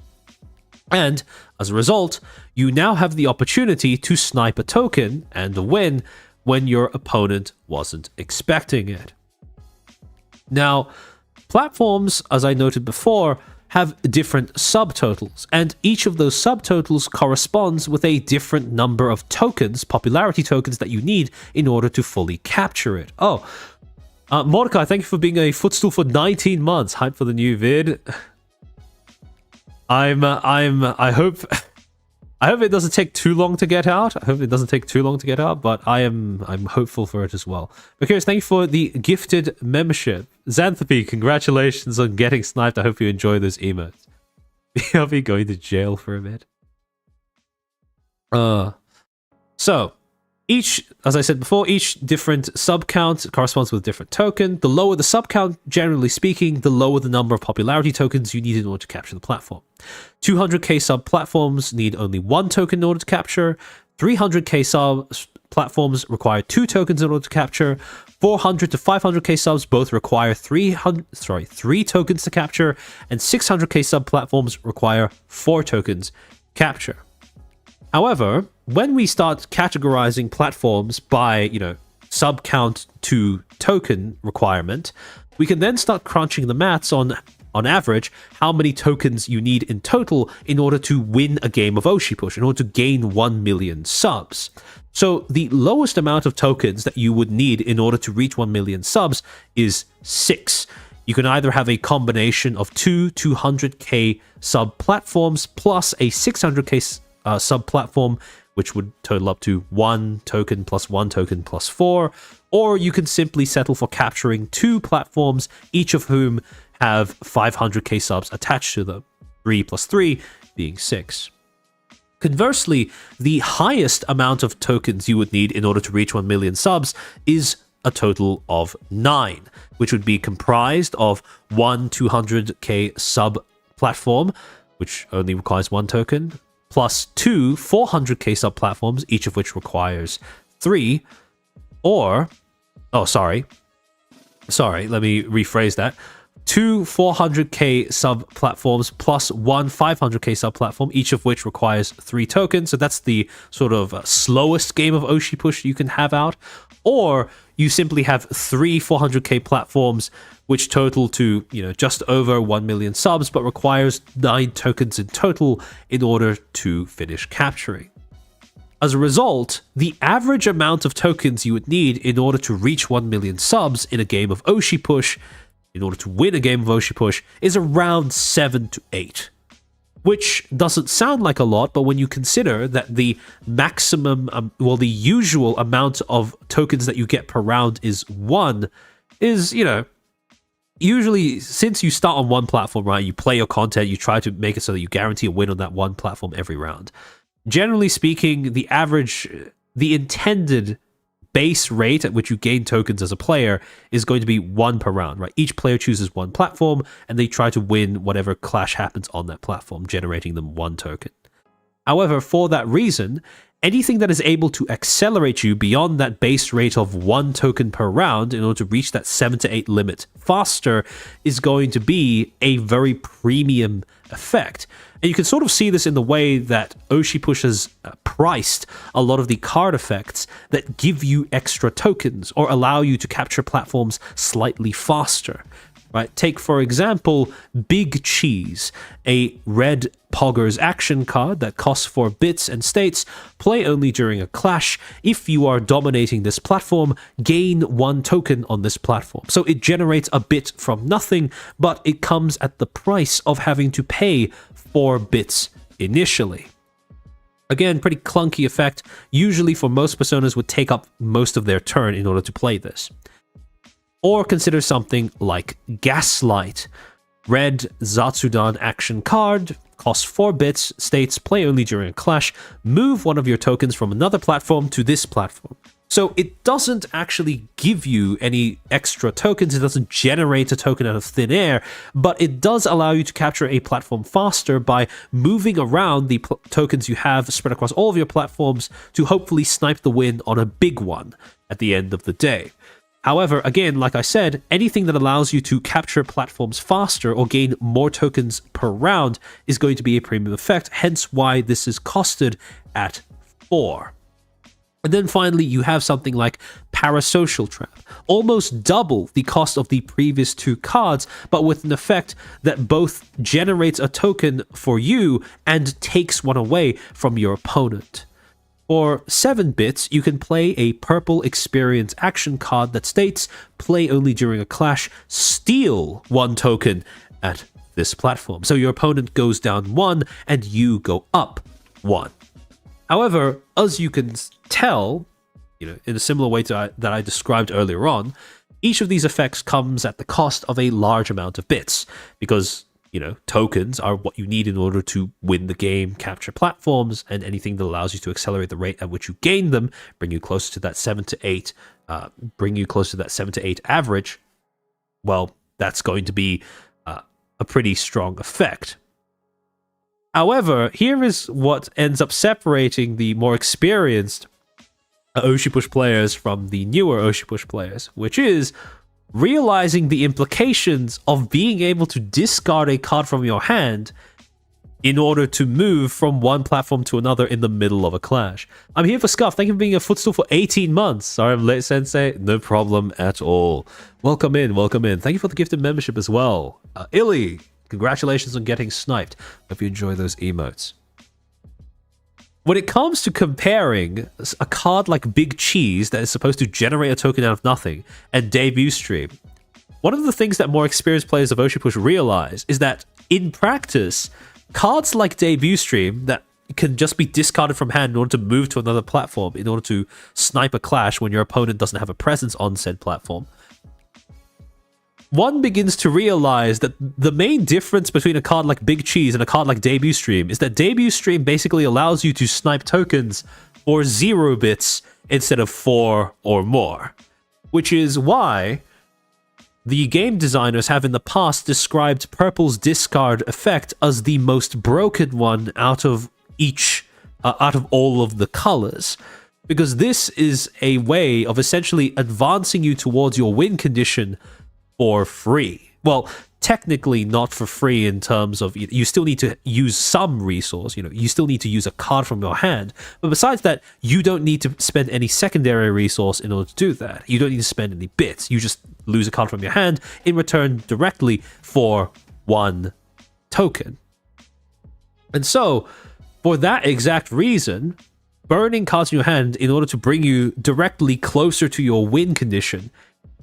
And as a result, you now have the opportunity to snipe a token and a win when your opponent wasn't expecting it. Now, platforms, as I noted before, have different subtotals, and each of those subtotals corresponds with a different number of tokens, popularity tokens, that you need in order to fully capture it. Mordecai, thank you for being a Footstool for 19 months. Hype for the new vid. I hope it doesn't take too long to get out. But I'm hopeful for it as well. But Curious, thank you for the gifted membership. Xanthropy, congratulations on getting sniped. I hope you enjoy those emotes. I'll be going to jail for a bit. So, as I said before, each different sub count corresponds with a different token. The lower the sub count, generally speaking, the lower the number of popularity tokens you need in order to capture the platform. 200k sub platforms need only 1 token in order to capture. 300k sub platforms require 2 tokens in order to capture. 400 to 500k subs both require 3 tokens to capture, and 600k sub platforms require 4 tokens capture. However, when we start categorizing platforms by, sub count to token requirement, we can then start crunching the maths on average how many tokens you need in total in order to win a game of Oshi Push, in order to gain 1 million subs. So the lowest amount of tokens that you would need in order to reach 1 million subs is 6. You can either have a combination of 2 200k sub platforms plus a 600k sub platform, which would total up to 1 token plus 1 token plus 4, or you can simply settle for capturing 2 platforms, each of whom have 500k subs attached to them, 3 plus 3 being 6. Conversely, the highest amount of tokens you would need in order to reach 1 million subs is a total of 9, which would be comprised of 1 200k sub platform, which only requires 1 token, plus 2 400k sub platforms, each of which requires 3, or, sorry, let me rephrase that. 2 400k sub platforms plus 1 500k sub platform, each of which requires 3 tokens. So that's the sort of slowest game of Oshi Push you can have out. Or you simply have 3 400k platforms, which total to, just over 1 million subs, but requires 9 tokens in total in order to finish capturing. As a result, the average amount of tokens you would need in order to reach 1 million subs in a game of Oshi Push, in order to win a game of Oshi Push, is around 7 to 8. Which doesn't sound like a lot, but when you consider that the maximum, the usual amount of tokens that you get per round is 1, is, usually, since you start on one platform, right, you play your content, you try to make it so that you guarantee a win on that one platform every round. Generally speaking, the intended base rate at which you gain tokens as a player is going to be 1 per round, right? Each player chooses 1 platform, and they try to win whatever clash happens on that platform, generating them 1 token. However, for that reason, anything that is able to accelerate you beyond that base rate of 1 token per round in order to reach that 7 to 8 limit faster is going to be a very premium effect. And you can sort of see this in the way that Oshi Push has priced a lot of the card effects that give you extra tokens or allow you to capture platforms slightly faster. Right? Take, for example, Big Cheese, a red Poggers action card that costs 4 bits and states, play only during a clash. If you are dominating this platform, gain 1 token on this platform. So it generates a bit from nothing, but it comes at the price of having to pay 4 bits initially. Again, pretty clunky effect. Usually for most personas would take up most of their turn in order to play this. Or consider something like Gaslight. Red Zatsudan action card, costs 4 bits, states play only during a clash, move one of your tokens from another platform to this platform. So it doesn't actually give you any extra tokens, it doesn't generate a token out of thin air, but it does allow you to capture a platform faster by moving around the tokens you have spread across all of your platforms to hopefully snipe the win on a big one at the end of the day. However, again, like I said, anything that allows you to capture platforms faster or gain more tokens per round is going to be a premium effect, hence why this is costed at 4. And then finally, you have something like Parasocial Trap, almost double the cost of the previous 2 cards, but with an effect that both generates a token for you and takes one away from your opponent. For 7 bits, you can play a purple experience action card that states, play only during a clash, steal 1 token at this platform. So your opponent goes down 1 and you go up 1. However, as you can tell, in a similar way to that I described earlier on, each of these effects comes at the cost of a large amount of bits, because tokens are what you need in order to win the game, capture platforms, and anything that allows you to accelerate the rate at which you gain them, bring you closer to that 7 to 8, average. Well, that's going to be a pretty strong effect. However, here is what ends up separating the more experienced Oshi Push players from the newer Oshi Push players, which is realizing the implications of being able to discard a card from your hand in order to move from one platform to another in the middle of a clash. I'm here for Scuff. Thank you for being a Footstool for 18 months. Sorry I'm late, Sensei. No problem at all. Welcome in, welcome in. Thank you for the gifted membership as well. Illy, congratulations on getting sniped. Hope you enjoy those emotes. When it comes to comparing a card like Big Cheese that is supposed to generate a token out of nothing and Debut Stream, one of the things that more experienced players of Oshi Push realize is that in practice, cards like Debut Stream that can just be discarded from hand in order to move to another platform in order to snipe a clash when your opponent doesn't have a presence on said platform, one begins to realize that the main difference between a card like Big Cheese and a card like Debut Stream is that Debut Stream basically allows you to snipe tokens for 0 bits instead of 4 or more, which is why the game designers have in the past described Purple's discard effect as the most broken one out of all of the colors, because this is a way of essentially advancing you towards your win condition for free. Well, technically not for free in terms of you still need to use some resource, you still need to use a card from your hand, but besides that, you don't need to spend any secondary resource in order to do that. You don't need to spend any bits. You just lose a card from your hand in return directly for 1 token. And so, for that exact reason, burning cards in your hand in order to bring you directly closer to your win condition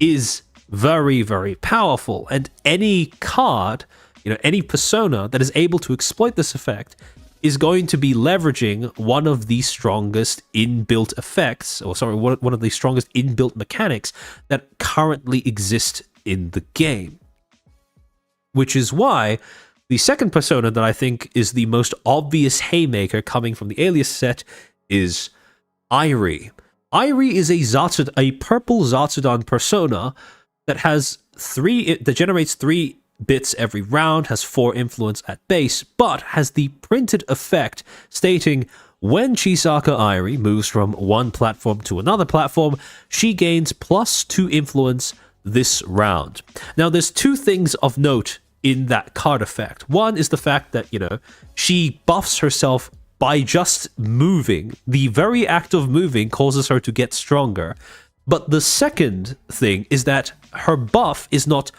is very, very powerful, and any card, any persona that is able to exploit this effect is going to be leveraging one of the strongest inbuilt effects, one of the strongest inbuilt mechanics that currently exist in the game. Which is why the second persona that I think is the most obvious haymaker coming from the Alias set is Irie. Irie is a purple Zatsudan persona that generates 3 bits every round, has 4 influence at base, but has the printed effect stating when Chisaka Airi moves from one platform to another platform, she gains +2 influence this round. Now, there's 2 things of note in that card effect. One is the fact that, she buffs herself by just moving. The very act of moving causes her to get stronger. But the second thing is that her buff is not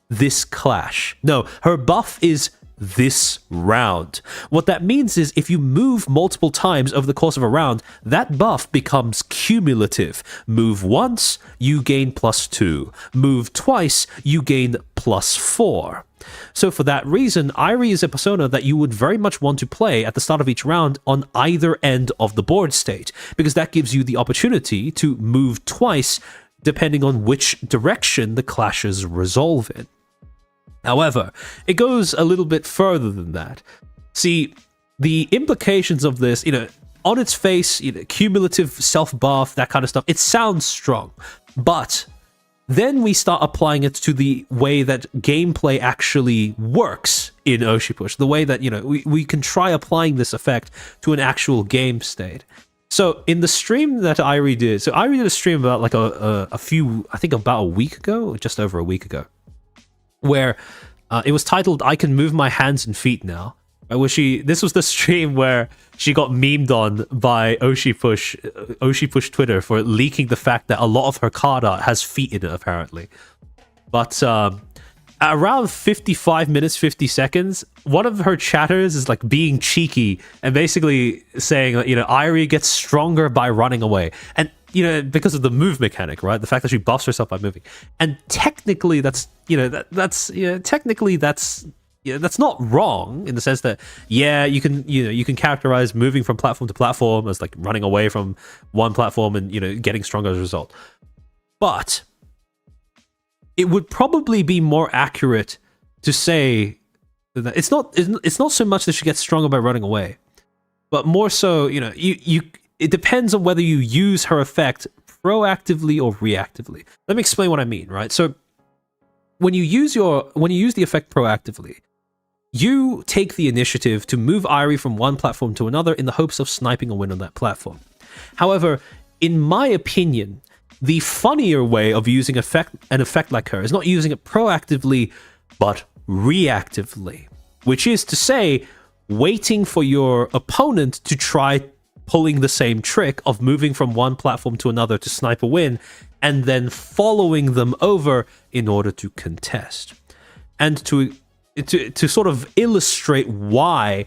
this clash. No, her buff is this round. What that means is if you move multiple times over the course of a round, that buff becomes cumulative. Move once, you gain +2. Move twice, you gain +4. So for that reason, Airi is a persona that you would very much want to play at the start of each round on either end of the board state, because that gives you the opportunity to move twice depending on which direction the clashes resolve in. However, it goes a little bit further than that. See, the implications of this, on its face, cumulative self-buff, that kind of stuff, it sounds strong. But then we start applying it to the way that gameplay actually works in Oshi Push, the way that, we can try applying this effect to an actual game state. So in the stream that Airi did, Airi did a stream about like about a week ago, or just over a week ago, where it was titled "I Can Move My Hands and Feet Now." This was the stream where she got memed on by Oshi Push Twitter for leaking the fact that a lot of her card art has feet in it, apparently. But at around 55 minutes 50 seconds, one of her chatters is like being cheeky and basically saying that Airi gets stronger by running away, and because of the move mechanic, right? The fact that she buffs herself by moving. And technically that's not wrong in the sense that, you can characterize moving from platform to platform as like running away from one platform and, getting stronger as a result. But it would probably be more accurate to say that it's not so much that she gets stronger by running away, but more so, it depends on whether you use her effect proactively or reactively. Let me explain what I mean, right? So when you use the effect proactively, you take the initiative to move Airi from one platform to another in the hopes of sniping a win on that platform. However, in my opinion, the funnier way of using an effect like her is not using it proactively, but reactively, which is to say, waiting for your opponent to try pulling the same trick of moving from one platform to another to snipe a win, and then following them over in order to contest. And to sort of illustrate why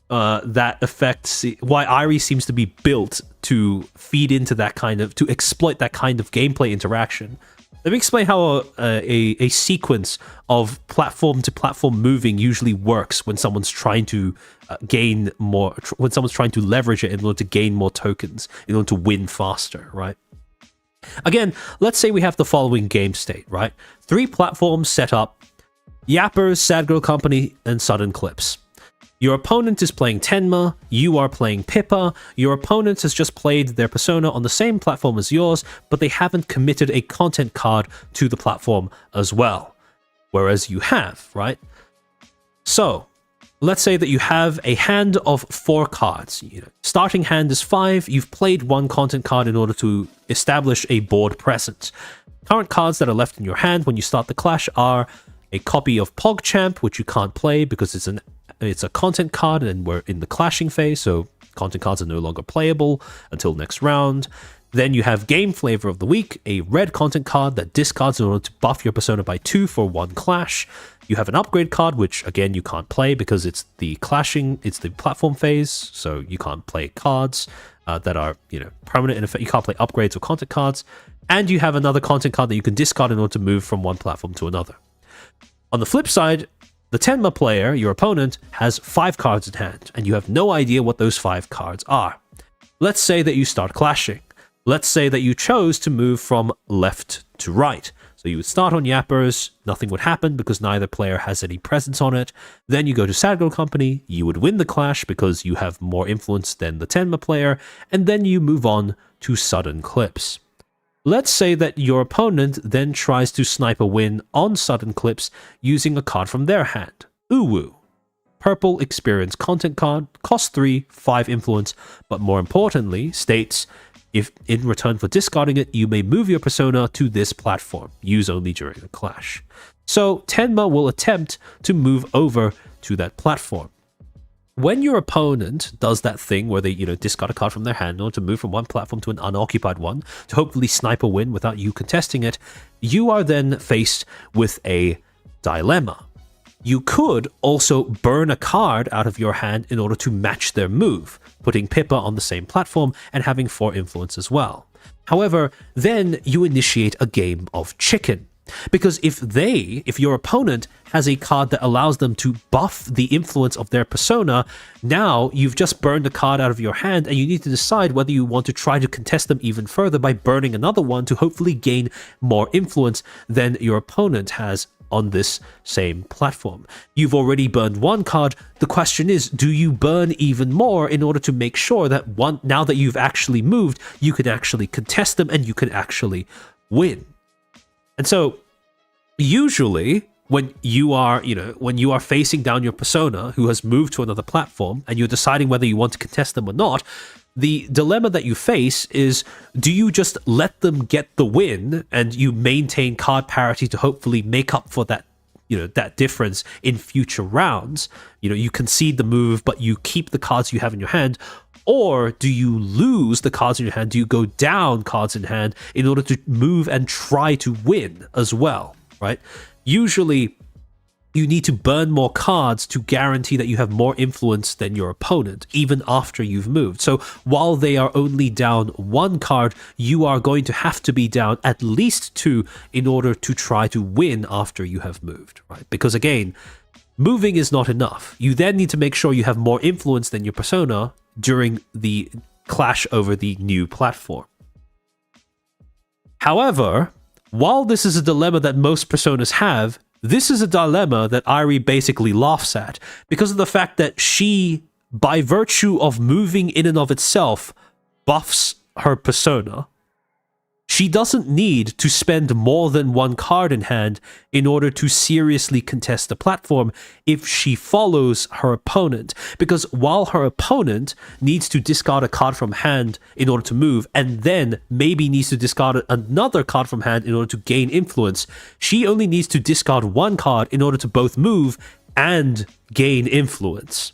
that affects, why Airi seems to be built to feed into to exploit that kind of gameplay interaction. Let me explain how a sequence of platform to platform moving usually works when someone's trying to when someone's trying to leverage it in order to gain more tokens, in order to win faster, right? Again, let's say we have the following game state, right? 3 platforms set up: Yappers, Sad Girl Company, and Sudden Clips. Your opponent is playing Tenma, you are playing Pippa, your opponent has just played their persona on the same platform as yours, but they haven't committed a content card to the platform as well. Whereas you have, right? So, let's say that you have a hand of 4 cards. Starting hand is 5, you've played 1 content card in order to establish a board presence. Current cards that are left in your hand when you start the clash are a copy of PogChamp, which you can't play because it's a content card and we're in the clashing phase, so content cards are no longer playable until next round. Then you have Game Flavor of the Week, a red content card that discards in order to buff your persona by 2 for 1 clash. You have an upgrade card, which again you can't play because it's the platform phase, so you can't play cards that are permanent in effect. You can't play upgrades or content cards. And you have another content card that you can discard in order to move from one platform to another. On the flip side, the Tenma player, your opponent, has 5 cards in hand, and you have no idea what those 5 cards are. Let's say that you start clashing. Let's say that you chose to move from left to right. So you would start on Yappers, nothing would happen because neither player has any presence on it. Then you go to Sad Girl Company, you would win the clash because you have more influence than the Tenma player, and then you move on to Sudden Clips. Let's say that your opponent then tries to snipe a win on sudden clips using a card from their hand. Uwu. Purple experience content card, cost 3, 5 influence, but more importantly, states, if in return for discarding it, you may move your persona to this platform. Use only during a clash. So Tenma will attempt to move over to that platform. When your opponent does that thing where they, discard a card from their hand or to move from one platform to an unoccupied one to hopefully snipe a win without you contesting it, you are then faced with a dilemma. You could also burn a card out of your hand in order to match their move, putting Pippa on the same platform and having 4 influence as well. However, then you initiate a game of chicken. Because if your opponent has a card that allows them to buff the influence of their persona, now you've just burned a card out of your hand and you need to decide whether you want to try to contest them even further by burning another one to hopefully gain more influence than your opponent has on this same platform. You've already burned one card. The question is, do you burn even more in order to make sure that now that you've actually moved, you can actually contest them and you can actually win? And so, usually, when you are facing down your persona who has moved to another platform and you're deciding whether you want to contest them or not, the dilemma that you face is, do you just let them get the win and you maintain card parity to hopefully make up for that, that difference in future rounds? You concede the move, but you keep the cards you have in your hand. Or do you lose the cards in your hand? Do you go down cards in hand in order to move and try to win as well, right? Usually, you need to burn more cards to guarantee that you have more influence than your opponent, even after you've moved. So while they are only down 1 card, you are going to have to be down at least 2 in order to try to win after you have moved, right? Because again, moving is not enough. You then need to make sure you have more influence than your persona during the clash over the new platform. However, while this is a dilemma that most personas have, this is a dilemma that Irie basically laughs at because of the fact that she, by virtue of moving in and of itself, buffs her persona. She doesn't need to spend more than 1 card in hand in order to seriously contest the platform if she follows her opponent. Because while her opponent needs to discard a card from hand in order to move, and then maybe needs to discard another card from hand in order to gain influence, she only needs to discard 1 card in order to both move and gain influence.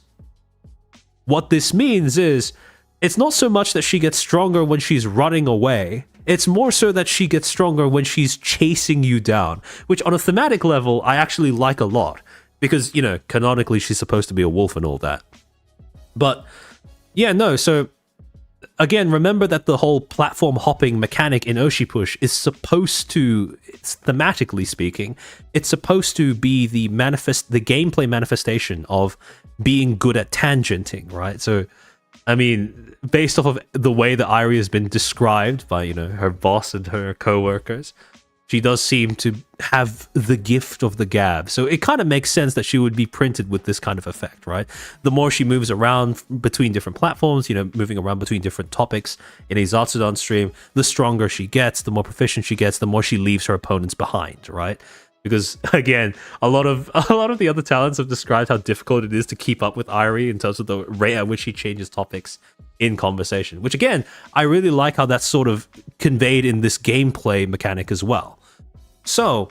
What this means is, it's not so much that she gets stronger when she's running away. It's more so that she gets stronger when she's chasing you down, which on a thematic level, I actually like a lot. Because, canonically, she's supposed to be a wolf and all that. But, yeah, no, so, again, remember that the whole platform hopping mechanic in Oshi Push is supposed to, thematically speaking, it's supposed to be the gameplay manifestation of being good at tangenting, right? So, I mean, based off of the way that Irie has been described by, her boss and her co-workers, she does seem to have the gift of the gab. So it kind of makes sense that she would be printed with this kind of effect, right? The more she moves around between different platforms, moving around between different topics in a Zatsudan stream, the stronger she gets, the more proficient she gets, the more she leaves her opponents behind, right? Because again, a lot of the other talents have described how difficult it is to keep up with Irie in terms of the rate at which she changes topics in conversation. Which again, I really like how that's sort of conveyed in this gameplay mechanic as well. So,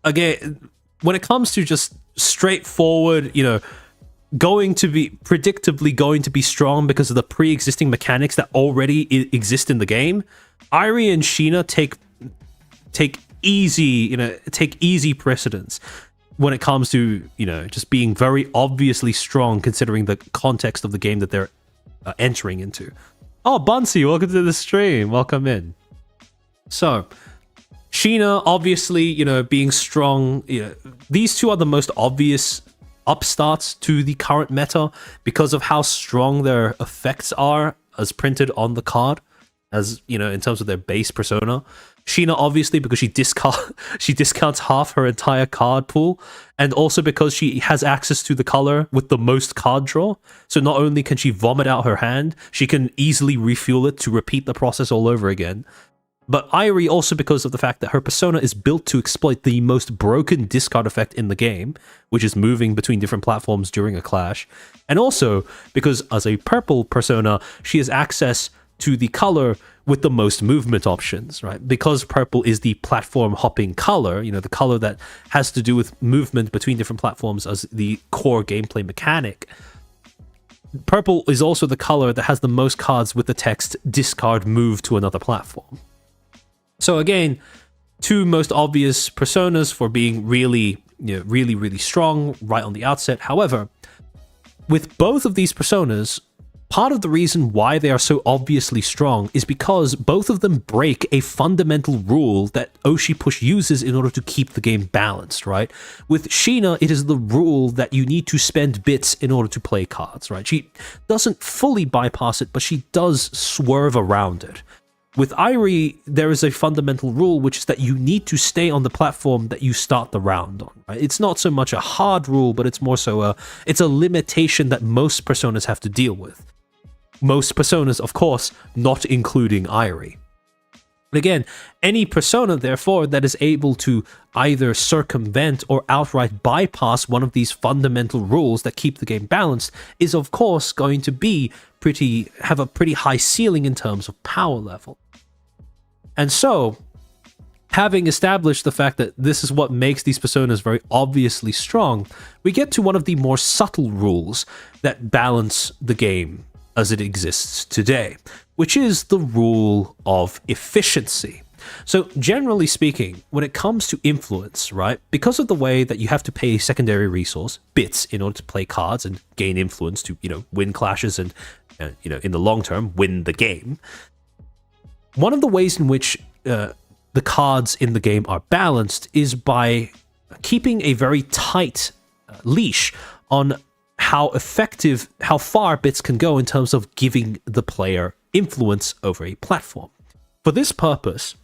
again, when it comes to just straightforward, predictably going to be strong because of the pre-existing mechanics that already exist in the game, Irie and Sheena take easy precedence when it comes to, just being very obviously strong considering the context of the game that they're entering into. Oh, Bunsey, welcome to the stream. Welcome in. So, Sheena, obviously, being strong, these two are the most obvious upstarts to the current meta because of how strong their effects are as printed on the card, as, in terms of their base persona. Sheena, obviously, because she discounts half her entire card pool, and also because she has access to the color with the most card draw. So not only can she vomit out her hand, she can easily refuel it to repeat the process all over again. But Irie also because of the fact that her persona is built to exploit the most broken discard effect in the game, which is moving between different platforms during a clash. And also because as a purple persona, she has access to the color with the most movement options, right? Because purple is the platform hopping color, the color that has to do with movement between different platforms as the core gameplay mechanic. Purple is also the color that has the most cards with the text discard move to another platform. So again, two most obvious personas for being really, really strong right on the outset. However, with both of these personas, part of the reason why they are so obviously strong is because both of them break a fundamental rule that Oshi Push uses in order to keep the game balanced, right? With Sheena, it is the rule that you need to spend bits in order to play cards, right? She doesn't fully bypass it, but she does swerve around it. With Irie, there is a fundamental rule, which is that you need to stay on the platform that you start the round on. Right? It's not so much a hard rule, but it's more so it's a limitation that most personas have to deal with. Most personas, of course, not including Irie. But again, any persona, therefore, that is able to either circumvent or outright bypass one of these fundamental rules that keep the game balanced is, of course, going to be have a pretty high ceiling in terms of power level. And so, having established the fact that this is what makes these personas very obviously strong, we get to one of the more subtle rules that balance the game as it exists today, which is the rule of efficiency. So generally speaking, when it comes to influence, right, because of the way that you have to pay a secondary resource, bits, in order to play cards and gain influence to, win clashes and, in the long term, win the game, one of the ways in which the cards in the game are balanced is by keeping a very tight leash on how far bits can go in terms of giving the player influence over a platform. For this purpose,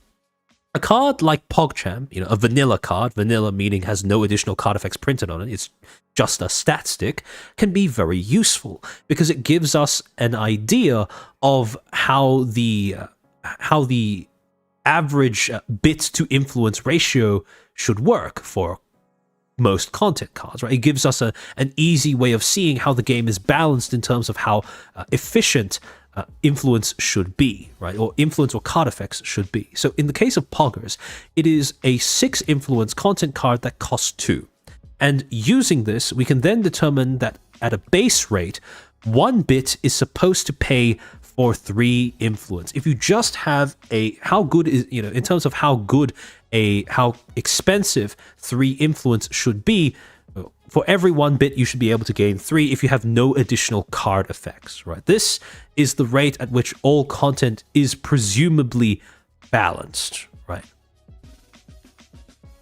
a card like PogChamp, a vanilla card, vanilla meaning has no additional card effects printed on it, it's just a stat stick, can be very useful because it gives us an idea of how the average bits to influence ratio should work for most content cards, right? It gives us an easy way of seeing how the game is balanced in terms of how efficient influence should be, right? Or influence or card effects should be. So in the case of Poggers, it is a 6 influence content card that costs 2. And using this, we can then determine that at a base rate, 1 bit is supposed to pay for 3 influence. If you just have how good is, in terms of how expensive 3 influence should be, for every 1 bit you should be able to gain 3 if you have no additional card effects, right? This is the rate at which all content is presumably balanced, right?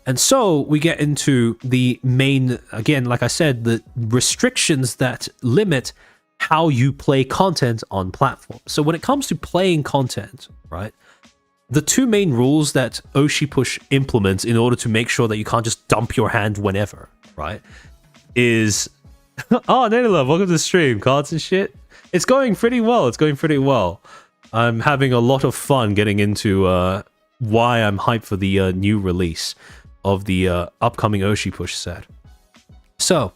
And so we get into the main, again, like I said, the restrictions that limit how you play content on platforms. So when it comes to playing content, right, the 2 main rules that Oshi Push implements in order to make sure that you can't just dump your hand whenever, right, is... Oh, Nanolove, welcome to the stream. Cards and shit. It's going pretty well. I'm having a lot of fun getting into why I'm hyped for the new release of the upcoming Oshi Push set. So,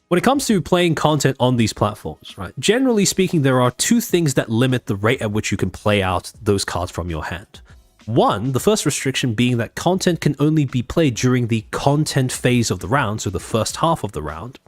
when it comes to playing content on these platforms, right, generally speaking, there are 2 things that limit the rate at which you can play out those cards from your hand. One, the first restriction being that content can only be played during the content phase of the round, so the first half of the round.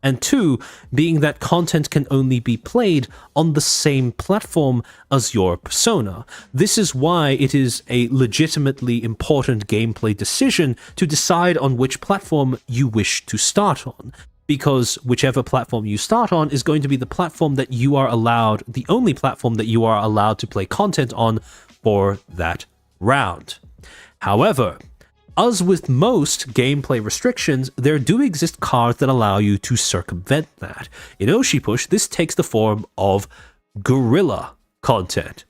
And 2, being that content can only be played on the same platform as your persona. This is why it is a legitimately important gameplay decision to decide on which platform you wish to start on. Because whichever platform you start on is going to be the platform that you are allowed, the only platform that you are allowed to play content on for that round. However, as with most gameplay restrictions, there do exist cards that allow you to circumvent that. In Oshi Push, this takes the form of guerrilla content.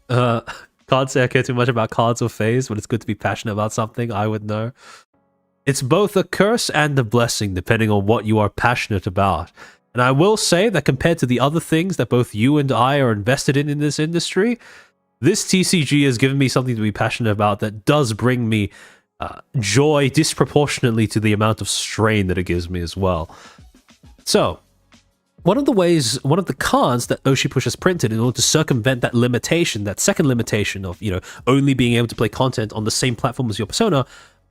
Can't say I care too much about cards or phase, but it's good to be passionate about something, I would know. It's both a curse and a blessing, depending on what you are passionate about. And I will say that compared to the other things that both you and I are invested in this industry, this TCG has given me something to be passionate about that does bring me joy disproportionately to the amount of strain that it gives me as well. So, one of the cards that Oshi Push has printed in order to circumvent that limitation, that second limitation of, only being able to play content on the same platform as your persona,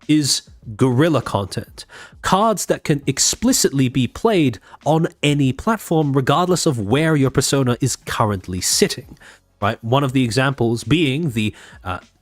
is guerrilla content. Cards that can explicitly be played on any platform, regardless of where your persona is currently sitting. Right? One of the examples being the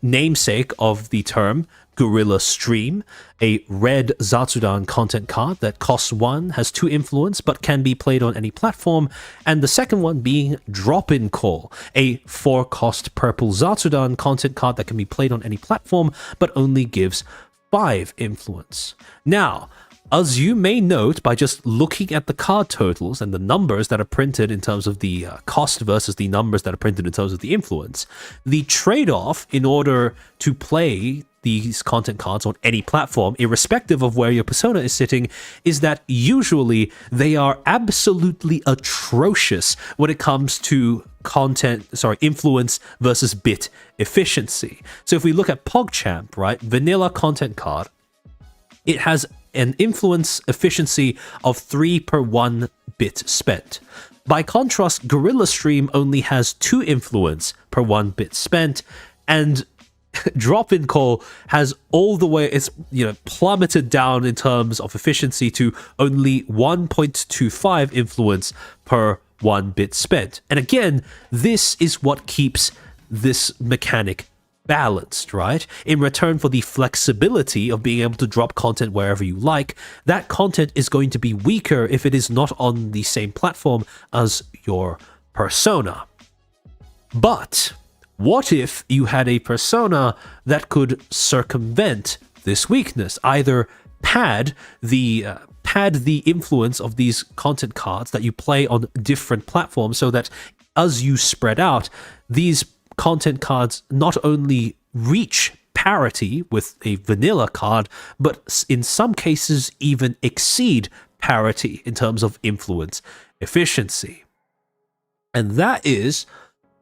namesake of the term Guerrilla Stream, a red Zatsudan content card that costs 1, has 2 influence, but can be played on any platform, and the second one being Drop-In Call, a 4-cost purple Zatsudan content card that can be played on any platform, but only gives 5 influence. Now, as you may note by just looking at the card totals and the numbers that are printed in terms of the cost versus the numbers that are printed in terms of the influence, the trade-off in order to play these content cards on any platform, irrespective of where your persona is sitting, is that usually they are absolutely atrocious when it comes to influence versus bit efficiency. So if we look at PogChamp, right, vanilla content card, it has an influence efficiency of 3 per 1 bit spent. By contrast, Guerrilla Stream only has 2 influence per 1 bit spent, and Drop-In Call has all the way, it's plummeted down in terms of efficiency to only 1.25 influence per 1 bit spent. And again, this is what keeps this mechanic balanced, right? In return for the flexibility of being able to drop content wherever you like, that content is going to be weaker if it is not on the same platform as your persona. But what if you had a persona that could circumvent this weakness, either pad the influence of these content cards that you play on different platforms, so that as you spread out, these content cards not only reach parity with a vanilla card, but in some cases even exceed parity in terms of influence efficiency. And that is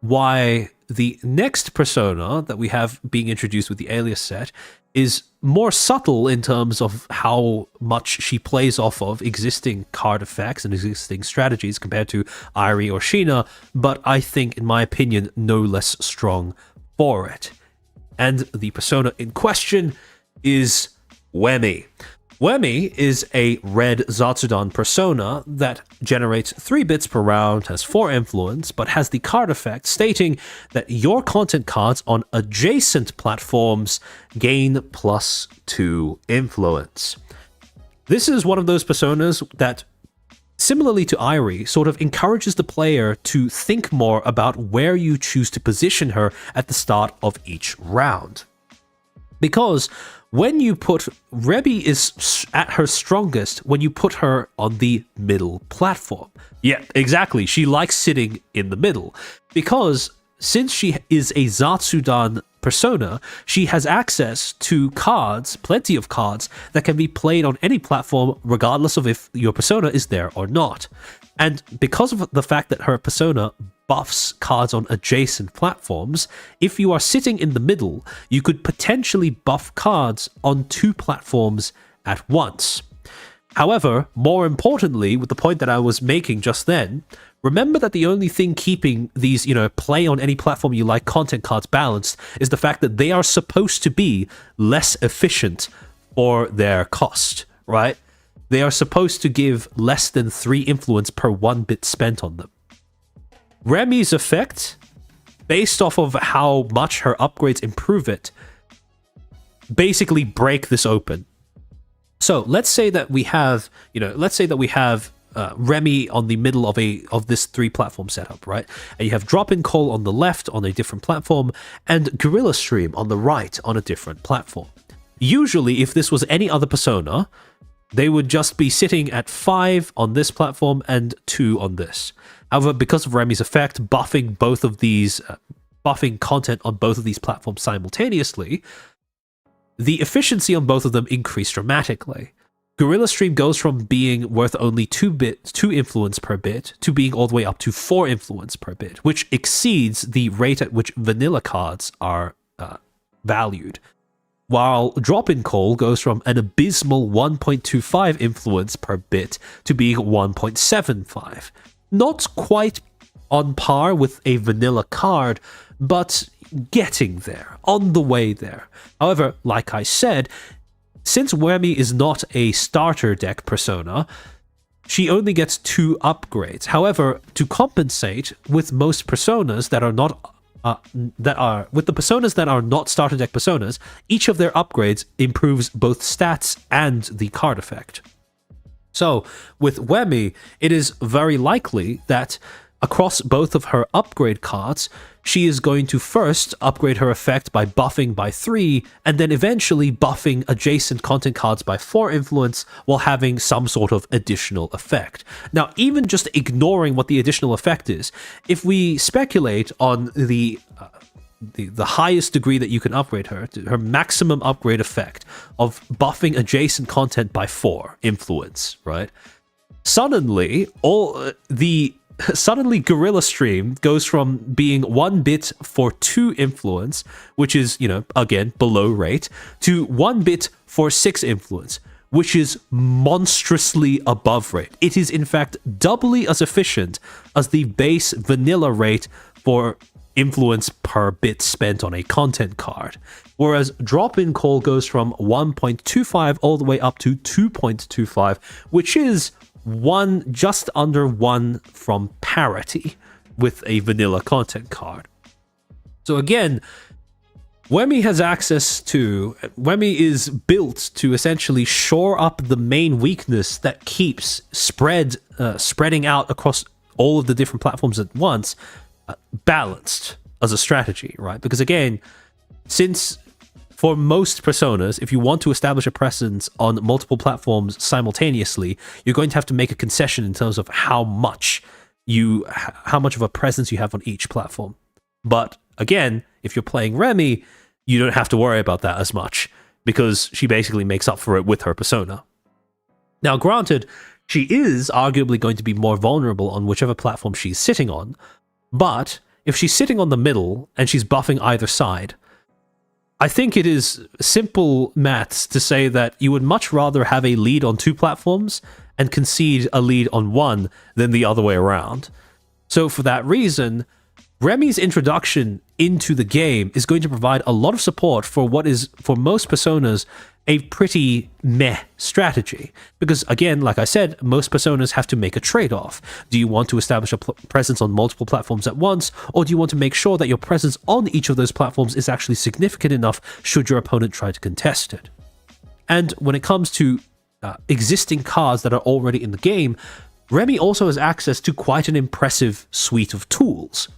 why the next persona that we have being introduced with the Alias set is more subtle in terms of how much she plays off of existing card effects and existing strategies compared to Airi or Sheena, but I think, in my opinion, no less strong for it. And the persona in question is Wemi. Wemi is a red Zatsudan persona that generates 3 bits per round, has 4 influence, but has the card effect stating that your content cards on adjacent platforms gain +2 influence. This is one of those personas that, similarly to Airi, sort of encourages the player to think more about where you choose to position her at the start of each round. Because when you put Rebi is at her strongest when you put her on the middle platform. Yeah, exactly. She likes sitting in the middle because since she is a Zatsudan persona, she has access to cards, plenty of cards, that can be played on any platform regardless of if your persona is there or not. And because of the fact that her persona buffs cards on adjacent platforms, if you are sitting in the middle, you could potentially buff cards on 2 platforms at once. However, more importantly, with the point that I was making just then, remember that the only thing keeping these, play on any platform you like content cards balanced is the fact that they are supposed to be less efficient for their cost, right? They are supposed to give less than 3 influence per 1 bit spent on them. Remi's effect, based off of how much her upgrades improve it, basically break this open. So let's say that we have, Remi on the middle of this 3-platform setup, right? And you have Drop-In Call on the left on a different platform, and Guerrilla Stream on the right on a different platform. Usually, if this was any other persona, they would just be sitting at 5 on this platform and 2 on this. However, because of Remi's effect, buffing content on both of these platforms simultaneously, the efficiency on both of them increased dramatically. Gorilla Stream goes from being worth only 2 influence per bit to being all the way up to 4 influence per bit, which exceeds the rate at which vanilla cards are valued. While Drop-In Call goes from an abysmal 1.25 influence per bit to being 1.75. Not quite on par with a vanilla card, but getting there, on the way there. However, like I said, since Whammy is not a starter deck persona, she only gets 2 upgrades. However, to compensate with most personas that are not with the personas that are not starter deck personas, each of their upgrades improves both stats and the card effect. So, with Whammy, it is very likely that across both of her upgrade cards, she is going to first upgrade her effect by buffing by 3, and then eventually buffing adjacent content cards by 4 influence while having some sort of additional effect. Now, even just ignoring what the additional effect is, if we speculate on the highest degree that you can upgrade her, to her maximum upgrade effect of buffing adjacent content by 4 influence, right? Suddenly, Gorilla Stream goes from being 1 bit for 2 influence, which is, again, below rate, to 1 bit for 6 influence, which is monstrously above rate. It is, in fact, doubly as efficient as the base vanilla rate for influence per bit spent on a content card. Whereas Drop-In Call goes from 1.25 all the way up to 2.25, which is just under 1 from parity with a vanilla content card. So again, Whammy is built to essentially shore up the main weakness that keeps spreading out across all of the different platforms at once, balanced as a strategy, right? Because again, since for most personas, if you want to establish a presence on multiple platforms simultaneously, you're going to have to make a concession in terms of how much of a presence you have on each platform. But again, if you're playing Remy, you don't have to worry about that as much, because she basically makes up for it with her persona. Now, granted, she is arguably going to be more vulnerable on whichever platform she's sitting on, but if she's sitting on the middle and she's buffing either side, I think it is simple maths to say that you would much rather have a lead on 2 platforms and concede a lead on 1 than the other way around. So for that reason, Remy's introduction into the game is going to provide a lot of support for what is, for most personas, a pretty meh strategy. Because again, like I said, most personas have to make a trade-off. Do you want to establish a presence on multiple platforms at once, or do you want to make sure that your presence on each of those platforms is actually significant enough should your opponent try to contest it? And when it comes to existing cards that are already in the game, Remy also has access to quite an impressive suite of tools.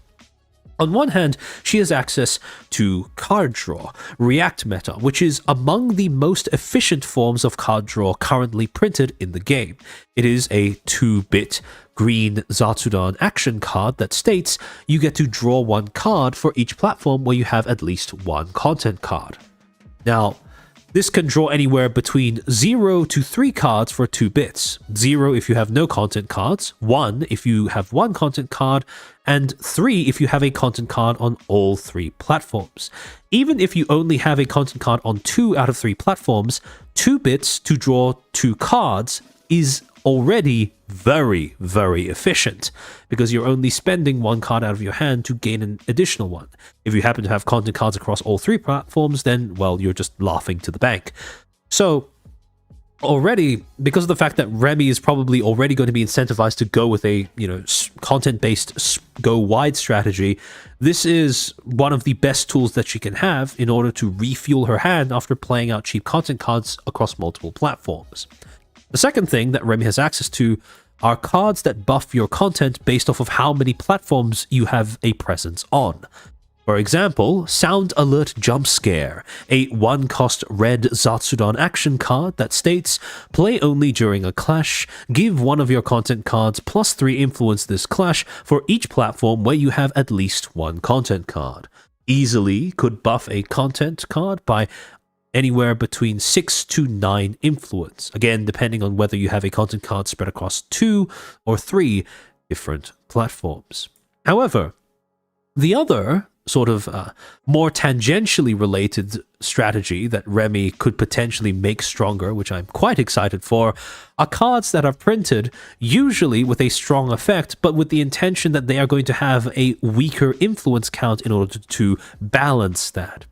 On one hand, she has access to card draw, React meta, which is among the most efficient forms of card draw currently printed in the game. It is a 2-bit green Zatsudan action card that states you get to draw 1 card for each platform where you have at least 1 content card. Now, this can draw anywhere between 0 to 3 cards for 2 bits. 0 if you have no content cards, 1 if you have 1 content card, and 3 if you have a content card on all 3 platforms. Even if you only have a content card on 2 out of 3 platforms, 2 bits to draw 2 cards is already very, very efficient, because you're only spending 1 card out of your hand to gain an additional one. If you happen to have content cards across all 3 platforms, then, well, you're just laughing to the bank. So, already, because of the fact that Remy is probably already going to be incentivized to go with a, content-based go-wide strategy, this is one of the best tools that she can have in order to refuel her hand after playing out cheap content cards across multiple platforms. The second thing that Remy has access to are cards that buff your content based off of how many platforms you have a presence on. For example, Sound Alert Jump Scare, a 1-cost red Zatsudan action card that states, play only during a clash, give one of your content cards plus 3 influence this clash for each platform where you have at least 1 content card. Easily could buff a content card by anywhere between 6 to 9 influence. Again, depending on whether you have a content card spread across 2 or 3 different platforms. However, the other sort of more tangentially related strategy that Remy could potentially make stronger, which I'm quite excited for, are cards that are printed usually with a strong effect, but with the intention that they are going to have a weaker influence count in order to balance that.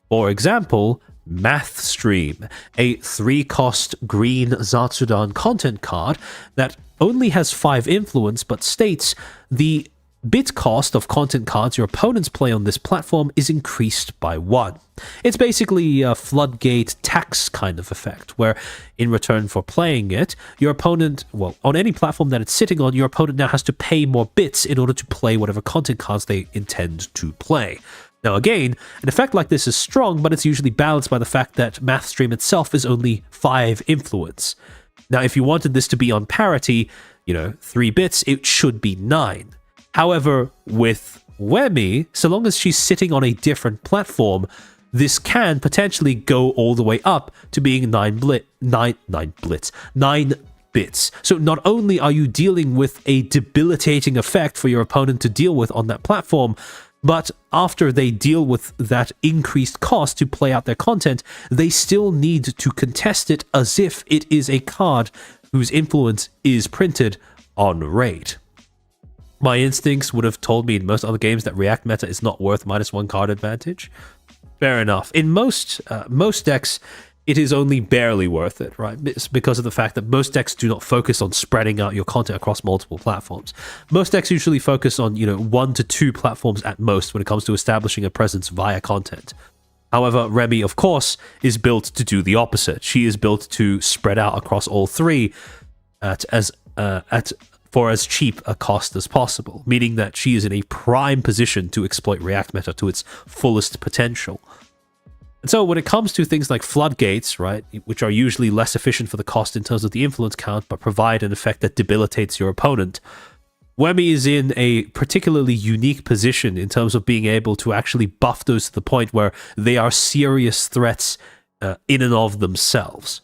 For example, Math Stream, a 3-cost green Zatsudan content card that only has 5 influence but states the bit cost of content cards your opponents play on this platform is increased by 1. It's basically a floodgate tax kind of effect, where in return for playing it, your opponent, well, on any platform that it's sitting on, your opponent now has to pay more bits in order to play whatever content cards they intend to play. Now again, an effect like this is strong, but it's usually balanced by the fact that Math Stream itself is only 5 influence. Now if you wanted this to be on parity, 3 bits, it should be 9. However, with Wemi, so long as she's sitting on a different platform, this can potentially go all the way up to being 9 bits. So not only are you dealing with a debilitating effect for your opponent to deal with on that platform, but after they deal with that increased cost to play out their content, they still need to contest it as if it is a card whose influence is printed on rate. My instincts would have told me in most other games that React meta is not worth -1 card advantage. Fair enough. In most decks, it is only barely worth it, right? It's because of the fact that most decks do not focus on spreading out your content across multiple platforms. Most decks usually focus on, 1 to 2 platforms at most when it comes to establishing a presence via content. However, Remy, of course, is built to do the opposite. She is built to spread out across all 3 for as cheap a cost as possible, meaning that she is in a prime position to exploit React meta to its fullest potential. And so when it comes to things like floodgates, right, which are usually less efficient for the cost in terms of the influence count, but provide an effect that debilitates your opponent, Wemi is in a particularly unique position in terms of being able to actually buff those to the point where they are serious threats in and of themselves.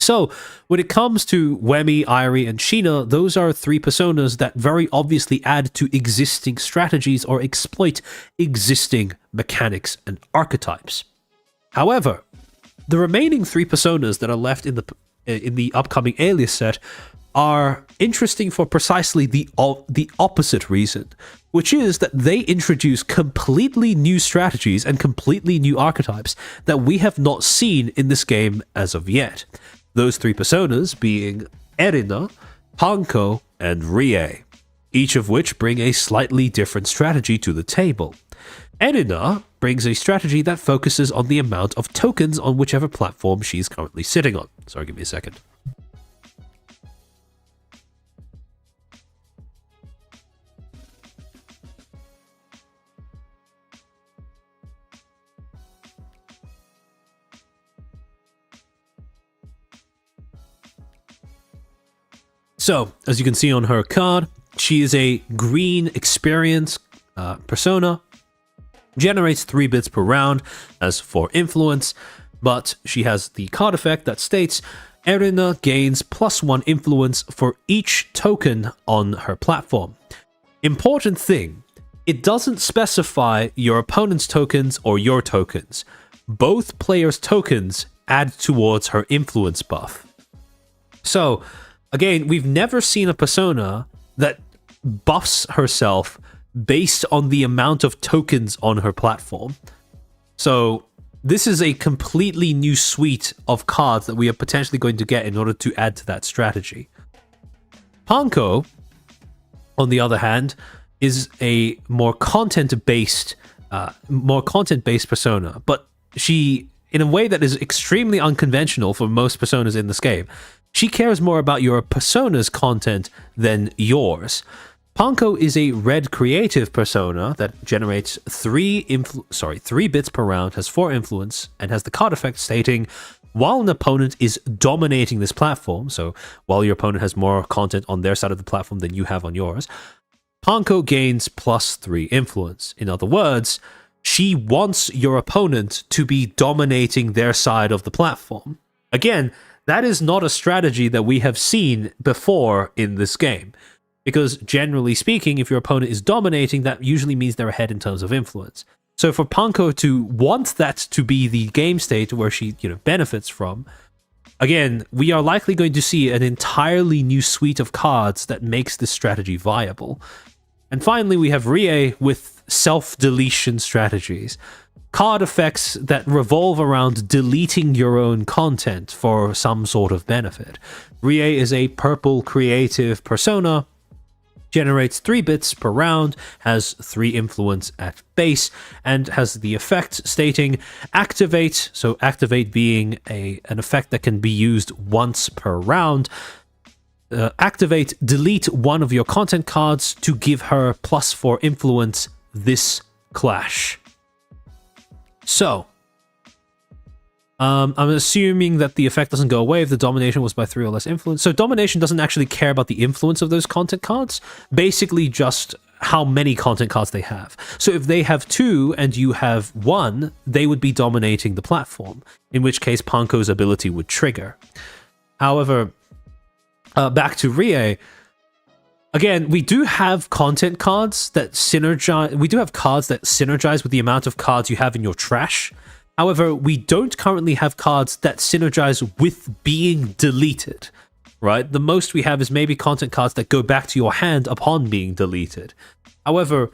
So, when it comes to Wemi, Irie, and Sheena, those are 3 personas that very obviously add to existing strategies or exploit existing mechanics and archetypes. However, the remaining 3 personas that are left in the upcoming Alias set are interesting for precisely the opposite reason, which is that they introduce completely new strategies and completely new archetypes that we have not seen in this game as of yet. Those 3 personas being Erina, Hanko, and Rie, each of which bring a slightly different strategy to the table. Erina brings a strategy that focuses on the amount of tokens on whichever platform she's currently sitting on. Sorry, give me a second. So, as you can see on her card, she is a green experience persona, generates 3 bits per round as 4 influence, but she has the card effect that states Erina gains +1 influence for each token on her platform. Important thing, it doesn't specify your opponent's tokens or your tokens. Both players' tokens add towards her influence buff. So, again, we've never seen a persona that buffs herself based on the amount of tokens on her platform. So this is a completely new suite of cards that we are potentially going to get in order to add to that strategy. Hanko, on the other hand, is a more content-based persona, but she, in a way that is extremely unconventional for most personas in this game, she cares more about your persona's content than yours. Hanko is a red creative persona that generates 3 bits per round, has 4 influence, and has the card effect stating, while an opponent is dominating this platform, so while your opponent has more content on their side of the platform than you have on yours, Hanko gains +3 influence. In other words, she wants your opponent to be dominating their side of the platform. Again, that is not a strategy that we have seen before in this game. Because generally speaking, if your opponent is dominating, that usually means they're ahead in terms of influence. So for Panko to want that to be the game state where she, benefits from, again, we are likely going to see an entirely new suite of cards that makes this strategy viable. And finally, we have Rie with self-deletion strategies. Card effects that revolve around deleting your own content for some sort of benefit. Rie is a purple creative persona, generates 3 bits per round, has 3 influence at base, and has the effect stating activate, so activate being an effect that can be used once per round. Activate, delete one of your content cards to give her +4 influence this clash. So, I'm assuming that the effect doesn't go away if the domination was by 3 or less influence. So domination doesn't actually care about the influence of those content cards, basically just how many content cards they have. So if they have 2 and you have 1, they would be dominating the platform, in which case Panko's ability would trigger. However, back to Rie, again, we do have content cards that synergize. We do have cards that synergize with the amount of cards you have in your trash. However, we don't currently have cards that synergize with being deleted, right? The most we have is maybe content cards that go back to your hand upon being deleted. However,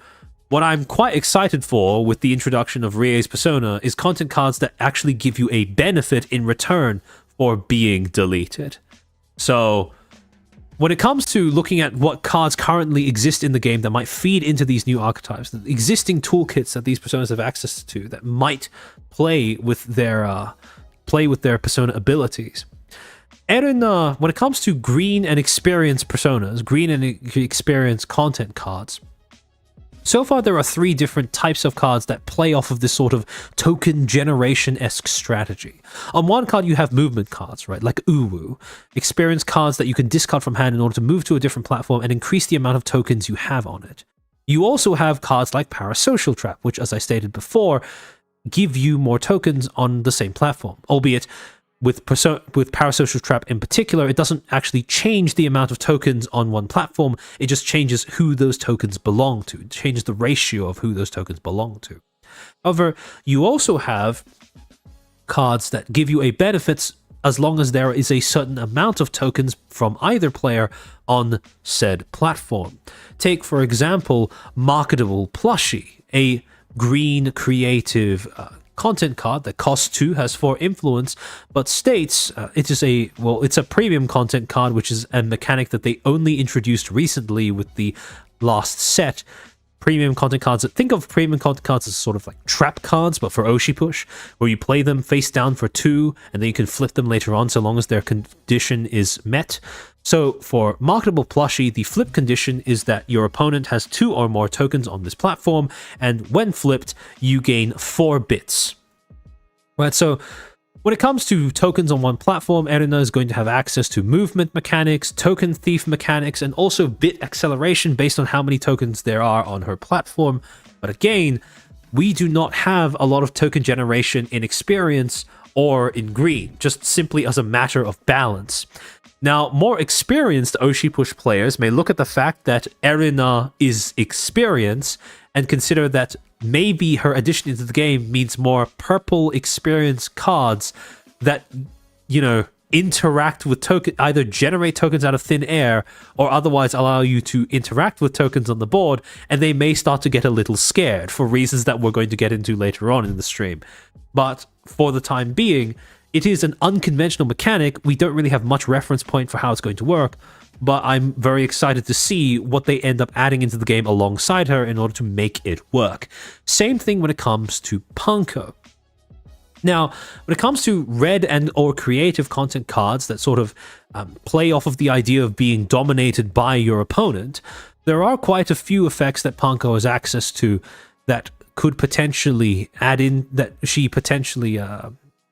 what I'm quite excited for with the introduction of Rie's persona is content cards that actually give you a benefit in return for being deleted. So, when it comes to looking at what cards currently exist in the game that might feed into these new archetypes, the existing toolkits that these personas have access to that might play with their persona abilities. Erina, when it comes to green and experience personas, green and experience content cards, so far there are 3 different types of cards that play off of this sort of token generation-esque strategy. On one card you have movement cards, right, like Uwu, experience cards that you can discard from hand in order to move to a different platform and increase the amount of tokens you have on it. You also have cards like Parasocial Trap, which, as I stated before, give you more tokens on the same platform, albeit with Parasocial Trap in particular, it doesn't actually change the amount of tokens on one platform, it just changes who those tokens belong to. It changes the ratio of who those tokens belong to. However, you also have cards that give you a benefit as long as there is a certain amount of tokens from either player on said platform. Take, for example, Marketable Plushie, a green creative content card that costs 2, has 4 influence, but states it's a premium content card, which is a mechanic that they only introduced recently with the last set. Premium content cards, think of premium content cards as sort of like trap cards, but for Oshi push, where you play them face down for 2, and then you can flip them later on so long as their condition is met. So for Marketable Plushie, the flip condition is that your opponent has 2 or more tokens on this platform, and when flipped, you gain 4 bits. Right, so when it comes to tokens on one platform, Erina is going to have access to movement mechanics, token thief mechanics, and also bit acceleration based on how many tokens there are on her platform. But again, we do not have a lot of token generation in experience or in green, just simply as a matter of balance. Now, more experienced Oshi push players may look at the fact that Erina is experience and consider that maybe her addition into the game means more purple experience cards that, interact with token, either generate tokens out of thin air or otherwise allow you to interact with tokens on the board, and they may start to get a little scared for reasons that we're going to get into later on in the stream. But for the time being, it is an unconventional mechanic. We don't really have much reference point for how it's going to work, but I'm very excited to see what they end up adding into the game alongside her in order to make it work. Same thing when it comes to Panko. Now, when it comes to red and or creative content cards that sort of play off of the idea of being dominated by your opponent, there are quite a few effects that Panko has access to that could potentially add in, that she potentially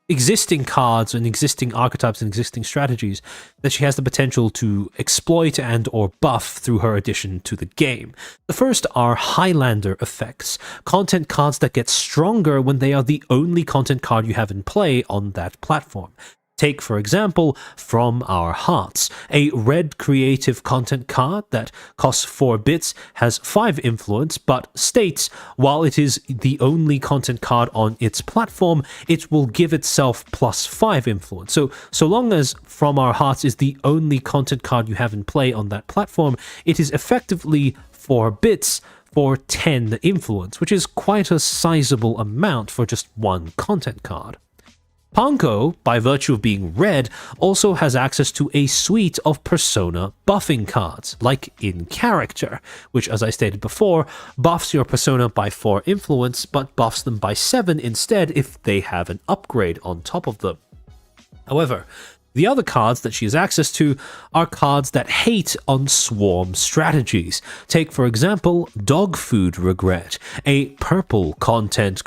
existing cards and existing archetypes and existing strategies that she has the potential to exploit and or buff through her addition to the game. The first are Highlander effects, content cards that get stronger when they are the only content card you have in play on that platform. Take, for example, From Our Hearts, a red creative content card that costs 4 bits, has 5 influence, but states while it is the only content card on its platform, it will give itself plus 5 influence. So long as From Our Hearts is the only content card you have in play on that platform, it is effectively 4 bits for 10 influence, which is quite a sizable amount for just one content card. Panko, by virtue of being red, also has access to a suite of persona buffing cards, like In Character, which, as I stated before, buffs your persona by 4 influence, but buffs them by 7 instead if they have an upgrade on top of them. However, the other cards that she has access to are cards that hate on swarm strategies. Take, for example, Dog Food Regret, a purple creative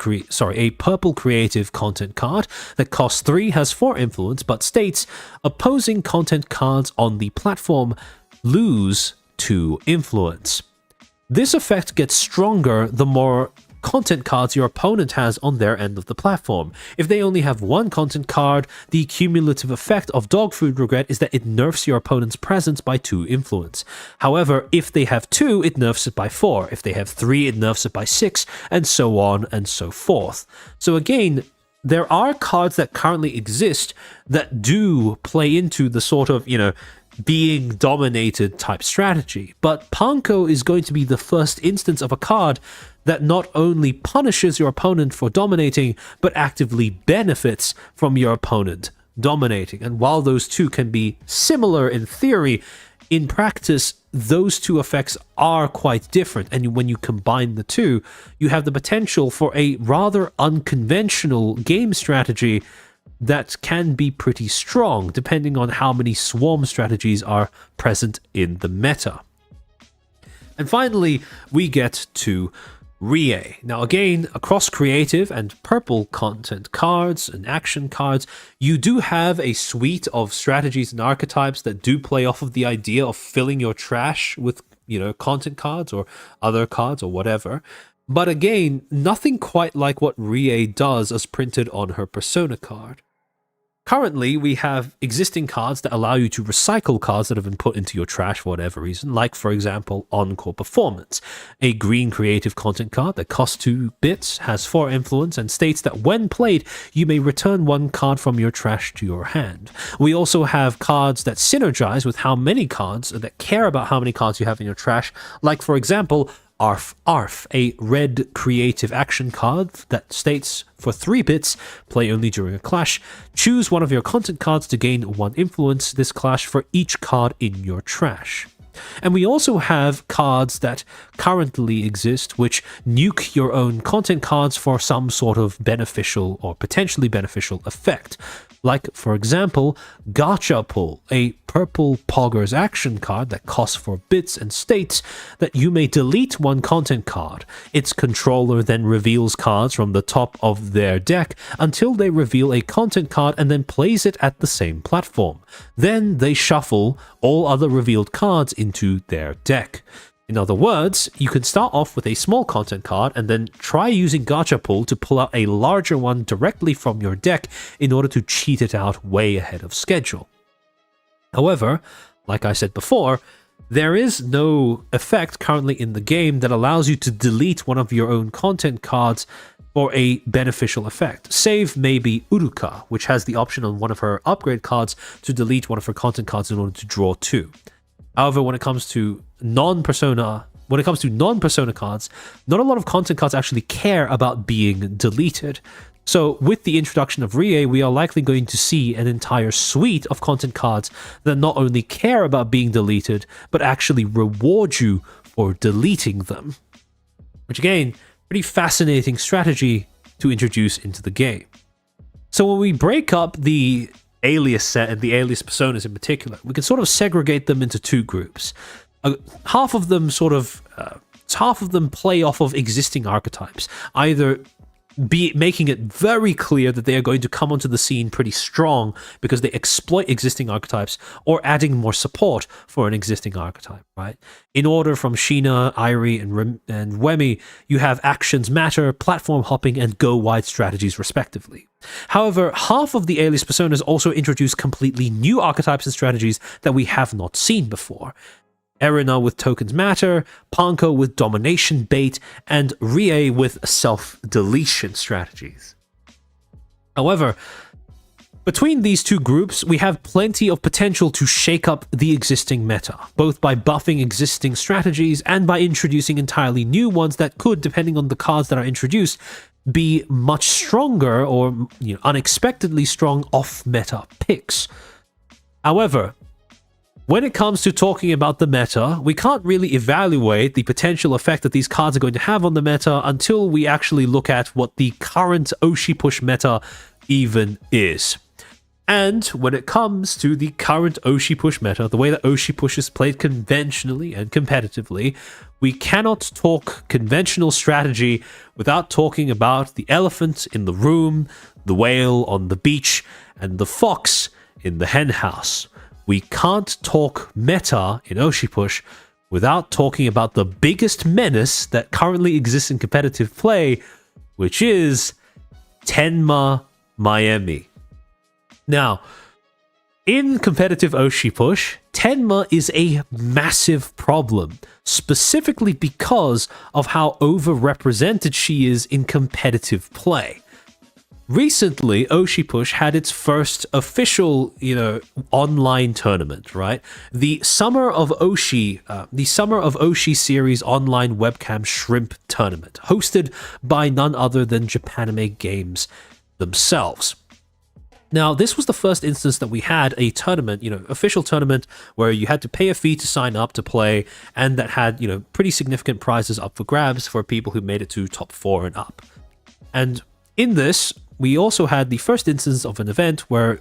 content card that costs 3, has 4 influence, but states opposing content cards on the platform lose 2 influence. This effect gets stronger the more content cards your opponent has on their end of the platform. If they only have 1 content card, the cumulative effect of Dog Food Regret is that it nerfs your opponent's presence by 2 influence. However, if they have 2, it nerfs it by 4. If they have 3, it nerfs it by 6, and so on and so forth. So again, there are cards that currently exist that do play into the sort of, being dominated type strategy. But Panko is going to be the first instance of a card that not only punishes your opponent for dominating, but actively benefits from your opponent dominating. And while those two can be similar in theory, in practice, those two effects are quite different. And when you combine the two, you have the potential for a rather unconventional game strategy that can be pretty strong, depending on how many swarm strategies are present in the meta. And finally, we get to Rie. Now again, across creative and purple content cards and action cards, you do have a suite of strategies and archetypes that do play off of the idea of filling your trash with, content cards or other cards or whatever. But again, nothing quite like what Rie does as printed on her persona card. Currently, we have existing cards that allow you to recycle cards that have been put into your trash for whatever reason, like, for example, Encore Performance, a green creative content card that costs 2 bits, has 4 influence, and states that when played, you may return 1 card from your trash to your hand. We also have cards that synergize with how many cards, that care about how many cards you have in your trash, like, for example, Arf Arf, a red creative action card that states for 3 bits, play only during a clash. Choose one of your content cards to gain 1 influence this clash for each card in your trash. And we also have cards that currently exist which nuke your own content cards for some sort of beneficial or potentially beneficial effect. Like, for example, Gacha Pull, a purple Poggers action card that costs 4 bits and states that you may delete 1 content card. Its controller then reveals cards from the top of their deck until they reveal a content card and then plays it at the same platform. Then they shuffle all other revealed cards into their deck. In other words, you can start off with a small content card and then try using Gacha Pull to pull out a larger one directly from your deck in order to cheat it out way ahead of schedule. However, like I said before, there is no effect currently in the game that allows you to delete one of your own content cards for a beneficial effect, save maybe Uruka, which has the option on one of her upgrade cards to delete one of her content cards in order to draw 2. However, when it comes to non-persona cards, not a lot of content cards actually care about being deleted. So with the introduction of Rie, we are likely going to see an entire suite of content cards that not only care about being deleted, but actually reward you for deleting them. Which again, pretty fascinating strategy to introduce into the game. So when we break up the Alias set and the Alias personas in particular, we can sort of segregate them into 2 groups. Half of them play off of existing archetypes, either making it very clear that they are going to come onto the scene pretty strong because they exploit existing archetypes or adding more support for an existing archetype, right? In order from Sheena, Irie, and Wemi, you have actions matter, platform hopping, and go wide strategies respectively. However, half of the Alias personas also introduce completely new archetypes and strategies that we have not seen before. Erina with Tokens Matter, Panko with Domination Bait, and Rie with self-deletion strategies. However, between these two groups, we have plenty of potential to shake up the existing meta, both by buffing existing strategies and by introducing entirely new ones that could, depending on the cards that are introduced, be much stronger or unexpectedly strong off-meta picks. However, when it comes to talking about the meta, we can't really evaluate the potential effect that these cards are going to have on the meta until we actually look at what the current Oshi push meta even is. And when it comes to the current Oshi push meta, the way that Oshi push is played conventionally and competitively, we cannot talk conventional strategy without talking about the elephant in the room, the whale on the beach, and the fox in the henhouse. We can't talk meta in Oshi push without talking about the biggest menace that currently exists in competitive play, which is Tenma Miami. Now, in competitive Oshi push, Tenma is a massive problem, specifically because of how overrepresented she is in competitive play. Recently, Oshi Push had its first official, online tournament, right? The Summer of Oshi series online webcam shrimp tournament, hosted by none other than Japanime Games themselves. Now, this was the first instance that we had a tournament, official tournament, where you had to pay a fee to sign up to play, and that had, pretty significant prizes up for grabs for people who made it to top 4 and up. And in this, we also had the first instance of an event where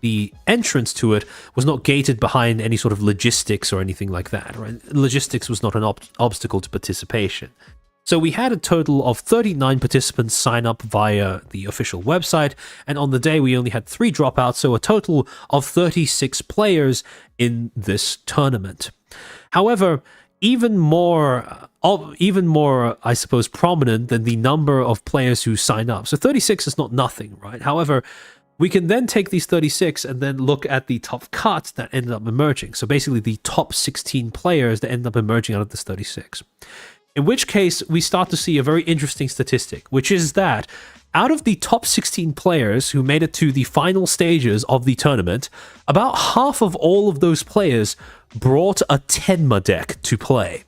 the entrance to it was not gated behind any sort of logistics or anything like that, right? Logistics was not an obstacle to participation. So we had a total of 39 participants sign up via the official website, and on the day we only had 3 dropouts, so a total of 36 players in this tournament. However, even more, I suppose, prominent than the number of players who signed up. So 36 is not nothing, right? However, we can then take these 36 and then look at the top cuts that ended up emerging. So basically the top 16 players that ended up emerging out of this 36. In which case, we start to see a very interesting statistic, which is that out of the top 16 players who made it to the final stages of the tournament, about half of all of those players brought a Tenma deck to play.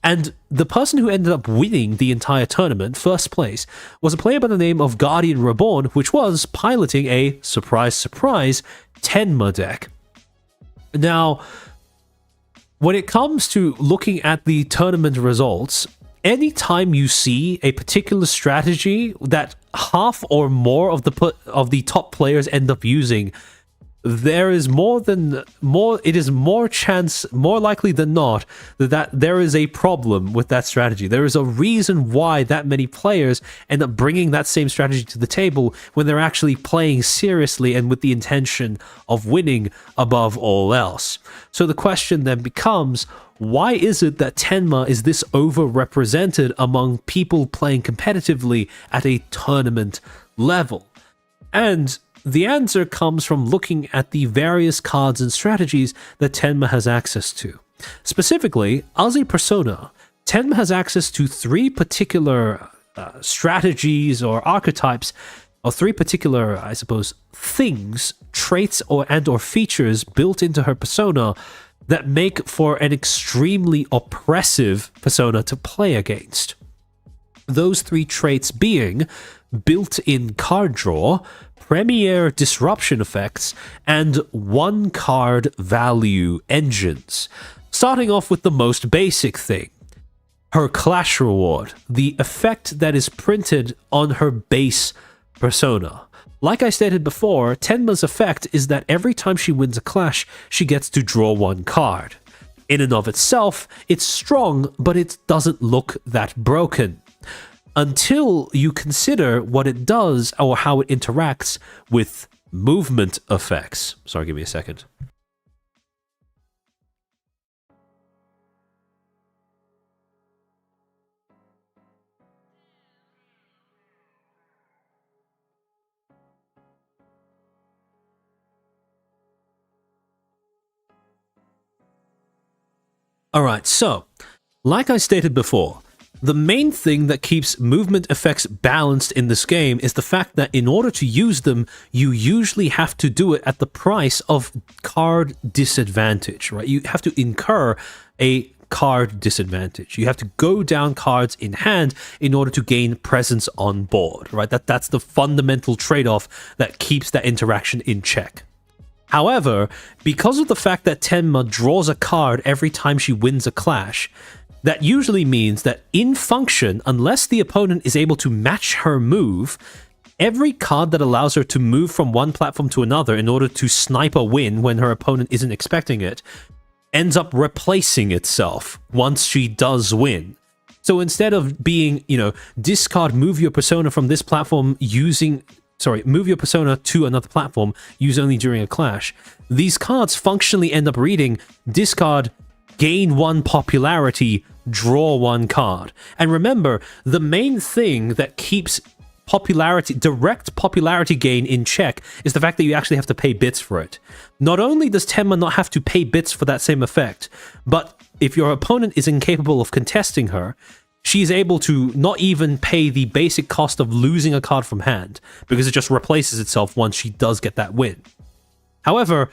And the person who ended up winning the entire tournament, first place, was a player by the name of Guardian Reborn, which was piloting a, surprise, surprise, Tenma deck. Now, when it comes to looking at the tournament results, anytime you see a particular strategy that half or more of the top players end up using, there is more likely than not that there is a problem with that strategy. There is a reason why that many players end up bringing that same strategy to the table when they're actually playing seriously and with the intention of winning above all else. So the question then becomes, why is it that Tenma is this overrepresented among people playing competitively at a tournament level? And the answer comes from looking at the various cards and strategies that Tenma has access to. Specifically, as a persona, Tenma has access to 3 particular strategies or archetypes, or 3 particular, I suppose, things, traits, or features built into her persona that make for an extremely oppressive persona to play against. Those 3 traits being built-in card draw, premier disruption effects, and 1-card value engines. Starting off with the most basic thing, her Clash reward, the effect that is printed on her base persona. Like I stated before, Tenma's effect is that every time she wins a clash, she gets to draw 1 card. In and of itself, it's strong, but it doesn't look that broken. until you consider what it does or how it interacts with movement effects. Sorry, give me a second. Alright, so, like I stated before, the main thing that keeps movement effects balanced in this game is the fact that in order to use them, you usually have to do it at the price of card disadvantage, right? You have to incur a card disadvantage. You have to go down cards in hand in order to gain presence on board, right? That's the fundamental trade-off that keeps that interaction in check. However, because of the fact that Tenma draws a card every time she wins a clash, that usually means that in function, unless the opponent is able to match her move, every card that allows her to move from one platform to another in order to snipe a win when her opponent isn't expecting it, ends up replacing itself once she does win. So instead of being, discard move your persona from this platform move your persona to another platform, use only during a clash. These cards functionally end up reading discard, gain 1 popularity, draw 1 card. And remember, the main thing that keeps direct popularity gain in check is the fact that you actually have to pay bits for it. Not only does Tenma not have to pay bits for that same effect, but if your opponent is incapable of contesting her, she's able to not even pay the basic cost of losing a card from hand, because it just replaces itself once she does get that win. However,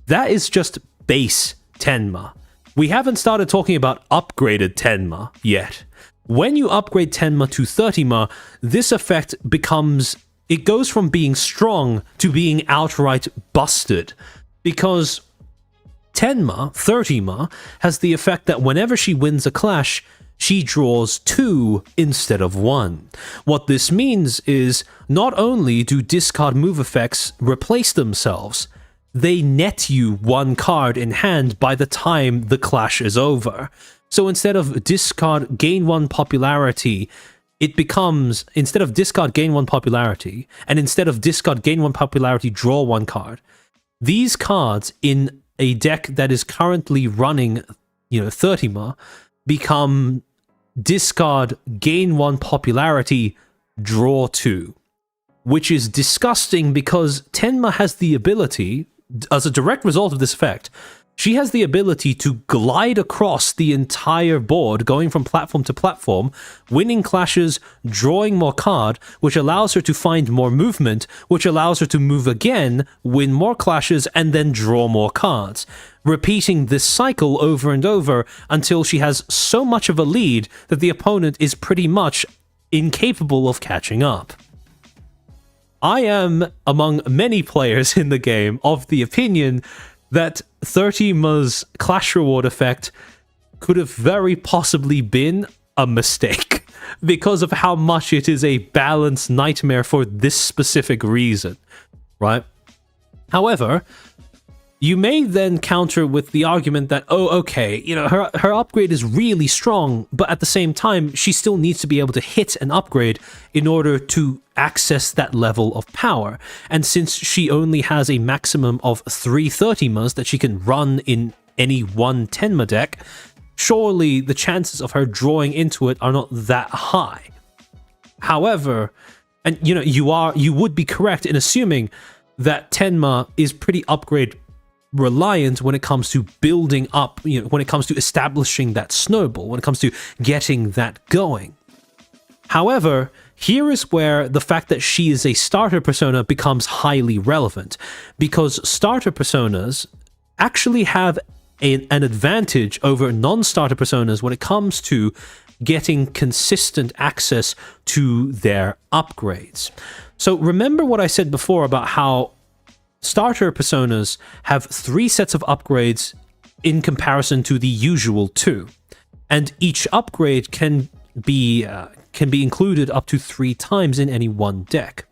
that is just base Tenma. We haven't started talking about upgraded Tenma yet. When you upgrade Tenma to 30ma, this effect goes from being strong to being outright busted, because 30ma, has the effect that whenever she wins a clash, she draws 2 instead of 1. What this means is not only do discard move effects replace themselves, they net you 1 card in hand by the time the clash is over. So instead of discard gain 1 popularity, it becomes, instead of discard gain 1 popularity, and instead of discard gain 1 popularity, draw 1 card. These cards in a deck that is currently running, 30ma, become discard, gain 1 popularity, draw 2. Which is disgusting because Tenma has the ability, as a direct result of this effect, she has the ability to glide across the entire board, going from platform to platform, winning clashes, drawing more card, which allows her to find more movement, which allows her to move again, win more clashes, and then draw more cards, repeating this cycle over and over until she has so much of a lead that the opponent is pretty much incapable of catching up. I am, among many players in the game, of the opinion that 30ma's Clash Reward effect could have very possibly been a mistake because of how much it is a balanced nightmare for this specific reason, right? However, you may then counter with the argument that, her upgrade is really strong, but at the same time, she still needs to be able to hit an upgrade in order to access that level of power. And since she only has a maximum of 3 30mas that she can run in any one Tenma deck, surely the chances of her drawing into it are not that high. However, and you would be correct in assuming that Tenma is pretty upgrade reliant when it comes to building up, when it comes to establishing that snowball, when it comes to getting that going. However, here is where the fact that she is a starter persona becomes highly relevant, because starter personas actually have an advantage over non-starter personas when it comes to getting consistent access to their upgrades. So remember what I said before about how starter personas have 3 sets of upgrades in comparison to the usual 2, and each upgrade can be included up to 3 times in any one deck.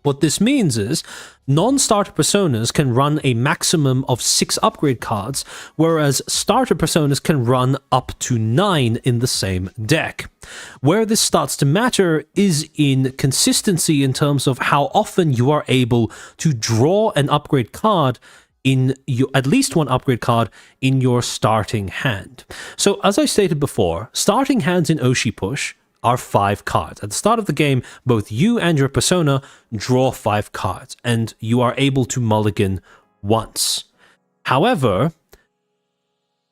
What this means is non-starter personas can run a maximum of 6 upgrade cards, whereas starter personas can run up to 9 in the same deck. Where this starts to matter is in consistency in terms of how often you are able to draw an upgrade card in your, at least one upgrade card in your starting hand. So as I stated before, starting hands in Oshi Push are 5 cards. At the start of the game, both you and your persona draw 5 cards, and you are able to mulligan once. However,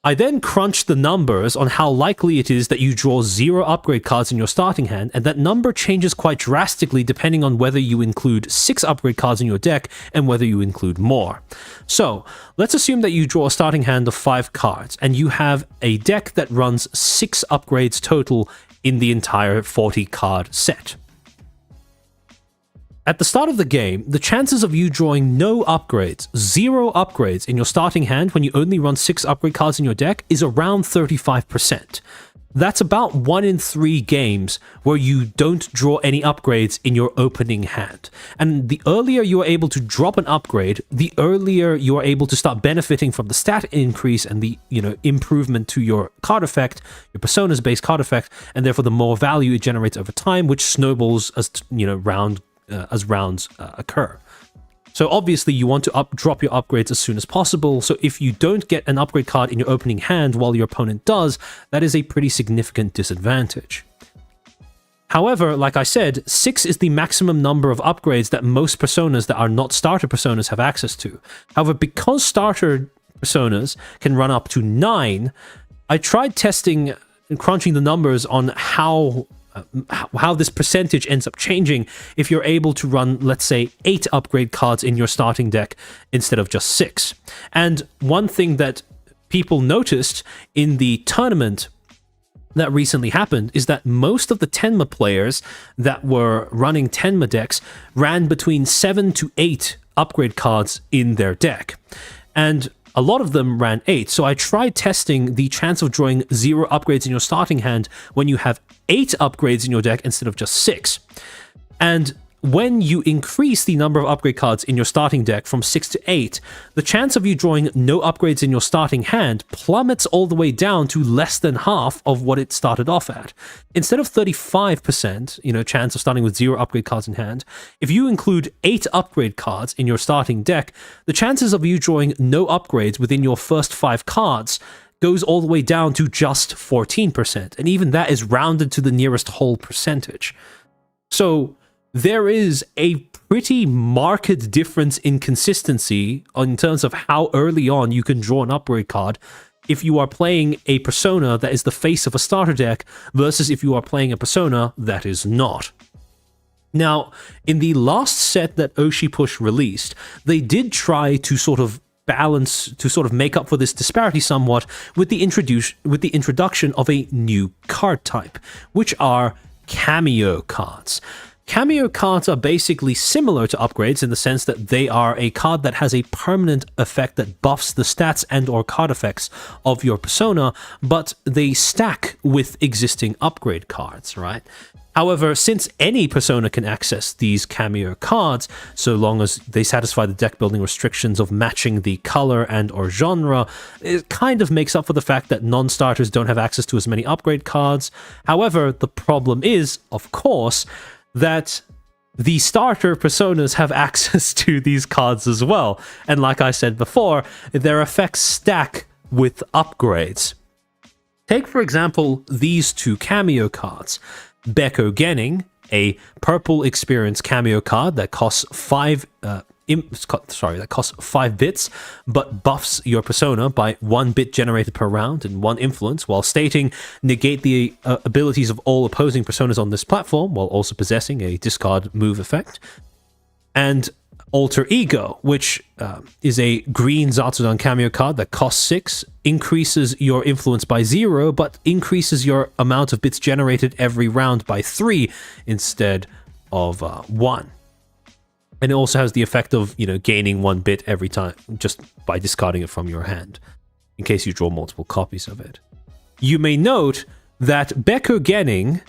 I then crunched the numbers on how likely it is that you draw 0 upgrade cards in your starting hand, and that number changes quite drastically depending on whether you include 6 upgrade cards in your deck and whether you include more. So, let's assume that you draw a starting hand of 5 cards, and you have a deck that runs 6 upgrades total in the entire 40 card set. At the start of the game, the chances of you drawing no upgrades, 0 upgrades in your starting hand when you only run 6 upgrade cards in your deck is around 35%. That's about 1 in 3 games where you don't draw any upgrades in your opening hand. And the earlier you are able to drop an upgrade, the earlier you are able to start benefiting from the stat increase and the, improvement to your card effect, your persona's base card effect, and therefore the more value it generates over time, which snowballs as rounds occur. So obviously you want to drop your upgrades as soon as possible, so if you don't get an upgrade card in your opening hand while your opponent does, that is a pretty significant disadvantage. However, like I said, 6 is the maximum number of upgrades that most personas that are not starter personas have access to. However, because starter personas can run up to 9, I tried testing and crunching the numbers on how this percentage ends up changing if you're able to run, let's say, 8 upgrade cards in your starting deck instead of just 6. And one thing that people noticed in the tournament that recently happened is that most of the Tenma players that were running Tenma decks ran between 7 to 8 upgrade cards in their deck. And a lot of them ran 8, so I tried testing the chance of drawing 0 upgrades in your starting hand when you have 8 upgrades in your deck instead of just 6. And when you increase the number of upgrade cards in your starting deck from 6 to 8, the chance of you drawing no upgrades in your starting hand plummets all the way down to less than half of what it started off at. Instead of 35%, chance of starting with 0 upgrade cards in hand, if you include 8 upgrade cards in your starting deck, the chances of you drawing no upgrades within your first 5 cards goes all the way down to just 14%, and even that is rounded to the nearest whole percentage. So there is a pretty marked difference in consistency in terms of how early on you can draw an upgrade card if you are playing a persona that is the face of a starter deck versus if you are playing a persona that is not. Now, in the last set that Oshi Push released, they did try to sort of make up for this disparity somewhat with the introduction of a new card type, which are cameo cards. Cameo cards are basically similar to upgrades in the sense that they are a card that has a permanent effect that buffs the stats and or card effects of your persona, but they stack with existing upgrade cards, right? However, since any persona can access these cameo cards, so long as they satisfy the deck building restrictions of matching the color and or genre, it kind of makes up for the fact that non-starters don't have access to as many upgrade cards. However, the problem is, of course, that the starter personas have access to these cards as well. And like I said before, their effects stack with upgrades. Take, for example, these 2 cameo cards. Beko Genning, a purple experience cameo card that costs 5 bits, but buffs your persona by 1 bit generated per round and 1 influence, while stating negate the abilities of all opposing personas on this platform, while also possessing a discard move effect. And Alter Ego, which is a green Zatsudan cameo card that costs 6, increases your influence by 0, but increases your amount of bits generated every round by 3 instead of 1. And it also has the effect of, gaining 1 bit every time just by discarding it from your hand, in case you draw multiple copies of it. You may note that Beko Genning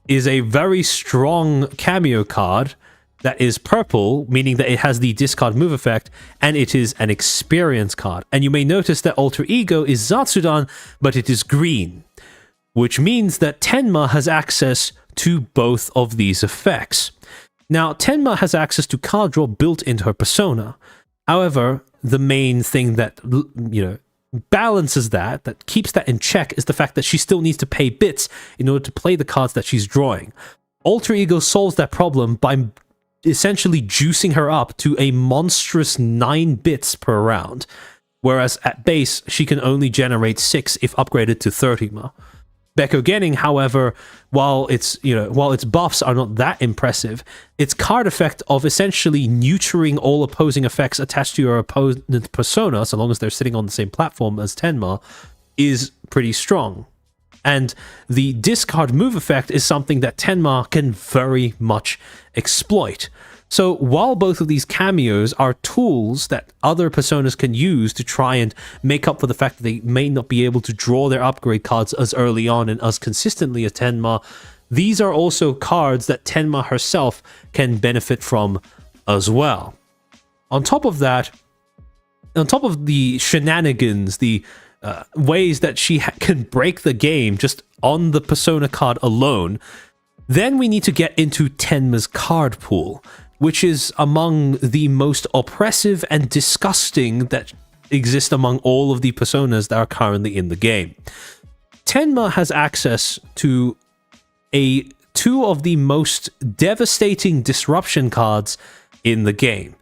is a very strong cameo card that is purple, meaning that it has the discard move effect, and it is an experience card. And you may notice that Alter Ego is Zatsudan, but it is green, which means that Tenma has access to both of these effects. Now, Tenma has access to card draw built into her persona. However, the main thing that, balances that keeps that in check, is the fact that she still needs to pay bits in order to play the cards that she's drawing. Alter Ego solves that problem by essentially juicing her up to a monstrous 9 bits per round, whereas at base, she can only generate 6 if upgraded to 30ma. Beko Genin, however, while its buffs are not that impressive, its card effect of essentially neutering all opposing effects attached to your opponent's persona, so long as they're sitting on the same platform as Tenma, is pretty strong. And the discard move effect is something that Tenma can very much exploit. So while both of these cameos are tools that other personas can use to try and make up for the fact that they may not be able to draw their upgrade cards as early on and as consistently as Tenma, these are also cards that Tenma herself can benefit from as well. On top of that, on top of the shenanigans, the ways that she can break the game just on the persona card alone, then we need to get into Tenma's card pool, which is among the most oppressive and disgusting that exist among all of the personas that are currently in the game. Tenma has access to two of the most devastating disruption cards in the game: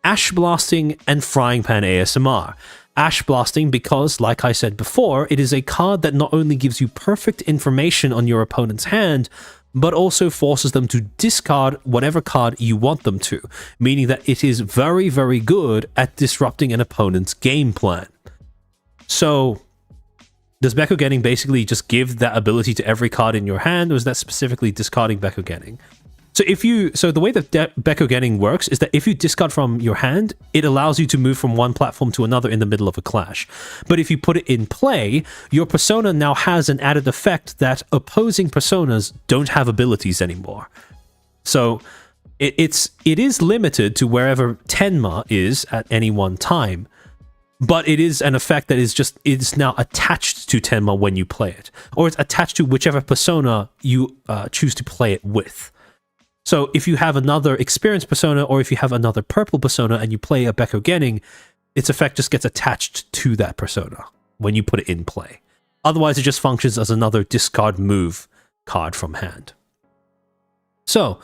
Ash Blasting and Frying Pan ASMR. Ash Blasting because, like I said before, it is a card that not only gives you perfect information on your opponent's hand, but also forces them to discard whatever card you want them to, meaning that it is very, very good at disrupting an opponent's game plan. So, does Beko Genin basically just give that ability to every card in your hand, or is that specifically discarding Beko Genin? So the way that Beko Genin works is that if you discard from your hand, it allows you to move from one platform to another in the middle of a clash. But if you put it in play, your persona now has an added effect that opposing personas don't have abilities anymore. So it is limited to wherever Tenma is at any one time, but it is an effect that is now attached to Tenma when you play it, or it's attached to whichever persona you choose to play it with. So if you have another experienced persona, or if you have another purple persona and you play a Beko Genin, its effect just gets attached to that persona when you put it in play. Otherwise, it just functions as another discard move card from hand. So,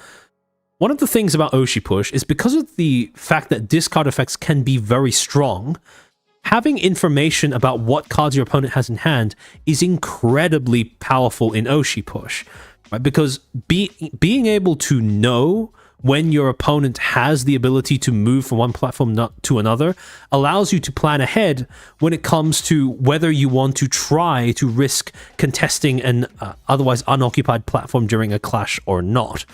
one of the things about Oshi Push is because of the fact that discard effects can be very strong, having information about what cards your opponent has in hand is incredibly powerful in Oshi Push. Right? Because being able to know when your opponent has the ability to move from one platform to another allows you to plan ahead when it comes to whether you want to try to risk contesting an otherwise unoccupied platform during a clash or not.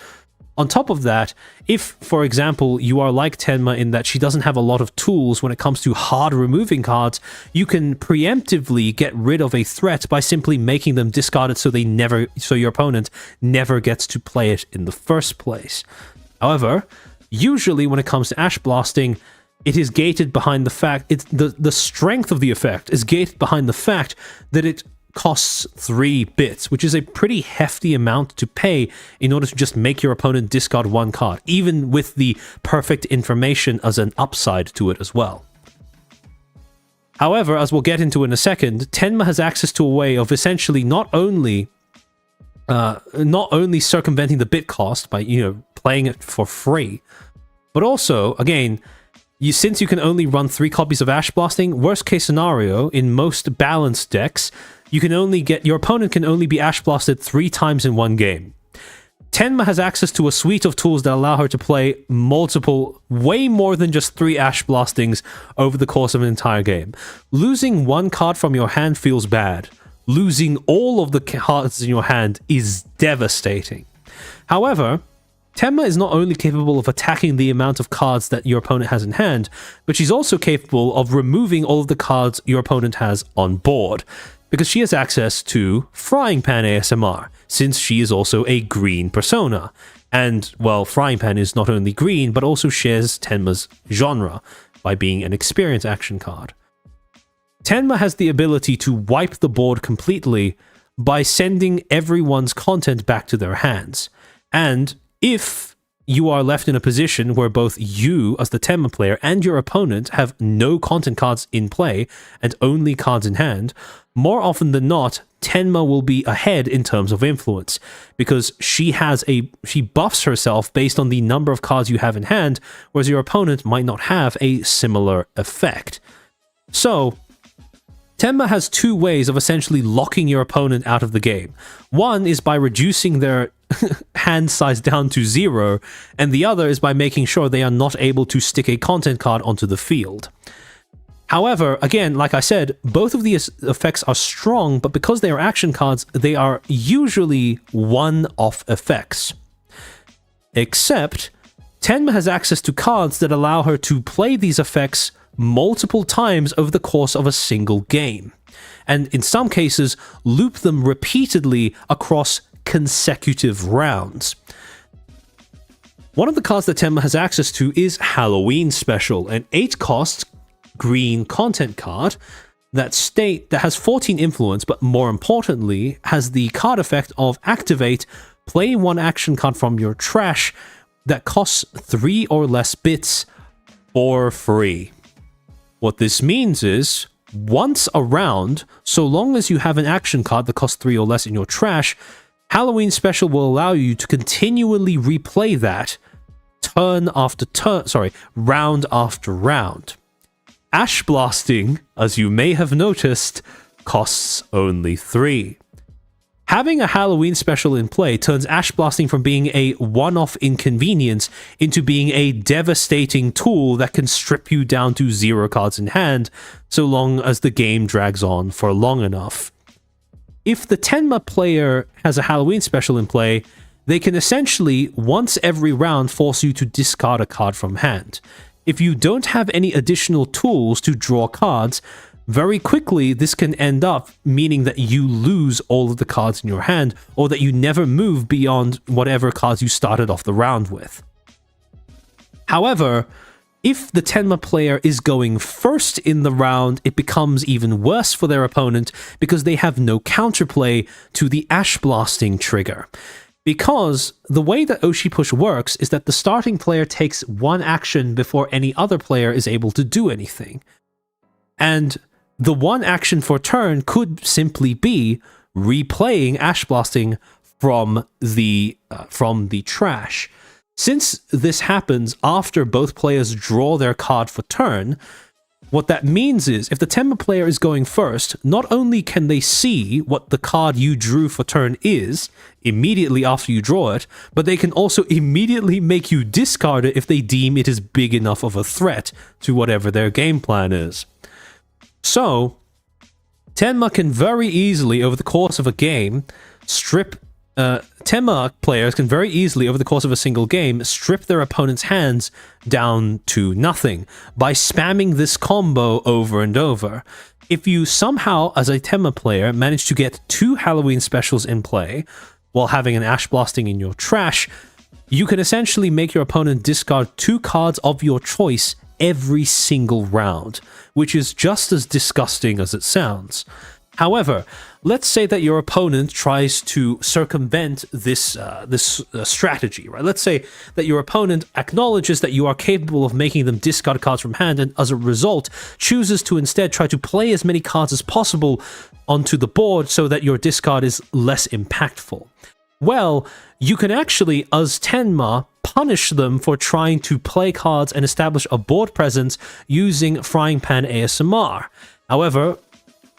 On top of that, if, for example, you are like Tenma in that she doesn't have a lot of tools when it comes to hard removing cards, you can preemptively get rid of a threat by simply making them discard it so your opponent never gets to play it in the first place. However, usually when it comes to Ash Blasting, it is gated behind the fact the strength of the effect is gated behind the fact that it costs 3 bits, which is a pretty hefty amount to pay in order to just make your opponent discard one card, even with the perfect information as an upside to it as well. However, as we'll get into in a second, Tenma has access to a way of essentially not only circumventing the bit cost by playing it for free, but also, again, since you can only run 3 copies of Ash Blasting, worst case scenario, in most balanced decks, your opponent can only be Ash Blasted 3 times in one game. Tenma has access to a suite of tools that allow her to play way more than just 3 Ash Blastings over the course of an entire game. Losing one card from your hand feels bad. Losing all of the cards in your hand is devastating. However, Tenma is not only capable of attacking the amount of cards that your opponent has in hand, but she's also capable of removing all of the cards your opponent has on board, because she has access to Frying Pan ASMR, since she is also a green persona. And, well, Frying Pan is not only green, but also shares Tenma's genre by being an experience action card. Tenma has the ability to wipe the board completely by sending everyone's content back to their hands. And if you are left in a position where both you, as the Tenma player, and your opponent have no content cards in play and only cards in hand, more often than not, Tenma will be ahead in terms of influence, because she buffs herself based on the number of cards you have in hand, whereas your opponent might not have a similar effect. So, Tenma has two ways of essentially locking your opponent out of the game. One is by reducing their hand size down to 0, and the other is by making sure they are not able to stick a content card onto the field. However, again, like I said, both of these effects are strong, but because they are action cards, they are usually one-off effects. Except, Tenma has access to cards that allow her to play these effects multiple times over the course of a single game, and in some cases, loop them repeatedly across consecutive rounds. One of the cards that Tenma has access to is Halloween Special, an 8-cost green content card that has 14 influence, but more importantly, has the card effect of activate, play one action card from your trash that costs 3 or less bits for free. What this means is, once a round, so long as you have an action card that costs 3 or less in your trash, Halloween Special will allow you to continually replay that round after round. Ash Blasting, as you may have noticed, costs only 3. Having a Halloween Special in play turns Ash Blasting from being a one-off inconvenience into being a devastating tool that can strip you down to 0 cards in hand, so long as the game drags on for long enough. If the Tenma player has a Halloween Special in play, they can essentially, once every round, force you to discard a card from hand. If you don't have any additional tools to draw cards, very quickly this can end up meaning that you lose all of the cards in your hand, or that you never move beyond whatever cards you started off the round with. However, if the Tenma player is going first in the round, it becomes even worse for their opponent because they have no counterplay to the Ash Blasting trigger. Because the way that Oshi Push works is that the starting player takes one action before any other player is able to do anything. And the one action for turn could simply be replaying Ash Blasting from the trash. Since this happens after both players draw their card for turn, what that means is, if the Tenma player is going first, not only can they see what the card you drew for turn is immediately after you draw it, but they can also immediately make you discard it if they deem it is big enough of a threat to whatever their game plan is. So, Tenma can very easily, over the course of a game, Tenma players can very easily, over the course of a single game, strip their opponent's hands down to nothing by spamming this combo over and over. If you somehow, as a Tenma player, manage to get 2 Halloween Specials in play while having an Ash Blasting in your trash, you can essentially make your opponent discard 2 cards of your choice every single round, which is just as disgusting as it sounds. However, let's say that your opponent tries to circumvent this strategy, right? Let's say that your opponent acknowledges that you are capable of making them discard cards from hand, and as a result, chooses to instead try to play as many cards as possible onto the board so that your discard is less impactful. Well, you can actually, as Tenma, punish them for trying to play cards and establish a board presence using Frying Pan ASMR. However,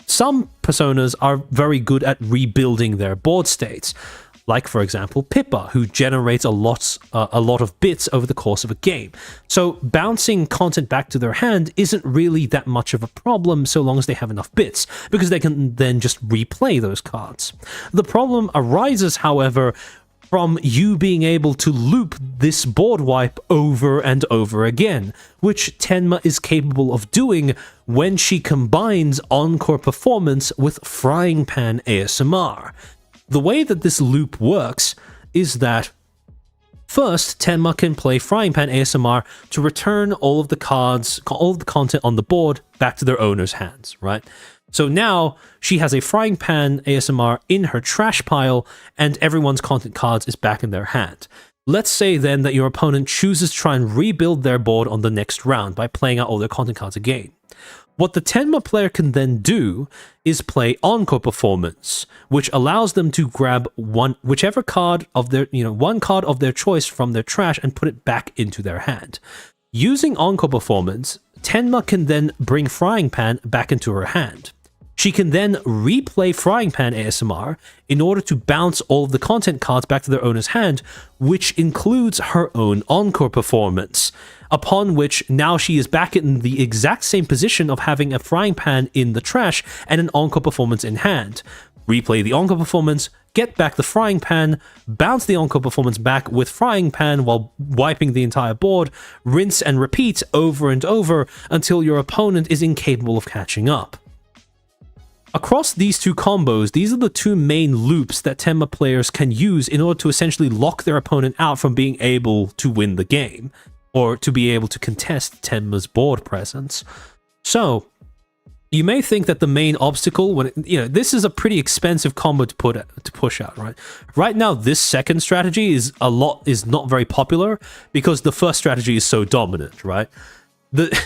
some personas are very good at rebuilding their board states, like, for example, Pippa, who generates a lot of bits over the course of a game. So bouncing content back to their hand isn't really that much of a problem so long as they have enough bits, because they can then just replay those cards. The problem arises, however, from you being able to loop this board wipe over and over again, which Tenma is capable of doing when she combines Encore Performance with Frying Pan ASMR. The way that this loop works is that First, Tenma can play Frying Pan ASMR to return all of the cards, all of the content on the board back to their owner's hands, right? So now she has a Frying Pan ASMR in her trash pile, and everyone's content cards is back in their hand. Let's say then that your opponent chooses to try and rebuild their board on the next round by playing out all their content cards again. What the Tenma player can then do is play Encore Performance, which allows them to grab whichever card of their, one card of their choice from their trash and put it back into their hand. Using Encore Performance, Tenma can then bring Frying Pan back into her hand. She can then replay Frying Pan ASMR in order to bounce all of the content cards back to their owner's hand, which includes her own Encore Performance, upon which now she is back in the exact same position of having a Frying Pan in the trash and an Encore Performance in hand. Replay the Encore Performance, get back the Frying Pan, bounce the Encore Performance back with Frying Pan while wiping the entire board, rinse and repeat over and over until your opponent is incapable of catching up. Across these two combos, these are the two main loops that Tenma players can use in order to essentially lock their opponent out from being able to win the game, or to be able to contest Tenma's board presence. So, you may think that the main obstacle, this is a pretty expensive combo to push out, right? Right now, this second strategy is not very popular because the first strategy is so dominant, right?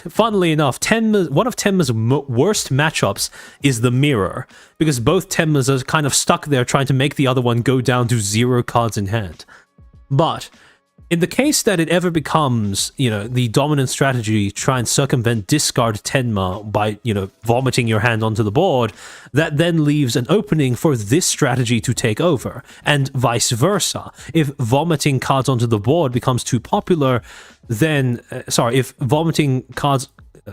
Funnily enough, one of Tenma's worst matchups is the mirror, because both Tenmas are kind of stuck there trying to make the other one go down to 0 cards in hand. But in the case that it ever becomes, the dominant strategy, try and circumvent discard Tenma by, vomiting your hand onto the board, that then leaves an opening for this strategy to take over, and vice versa. If vomiting cards onto the board becomes too popular, then, if vomiting cards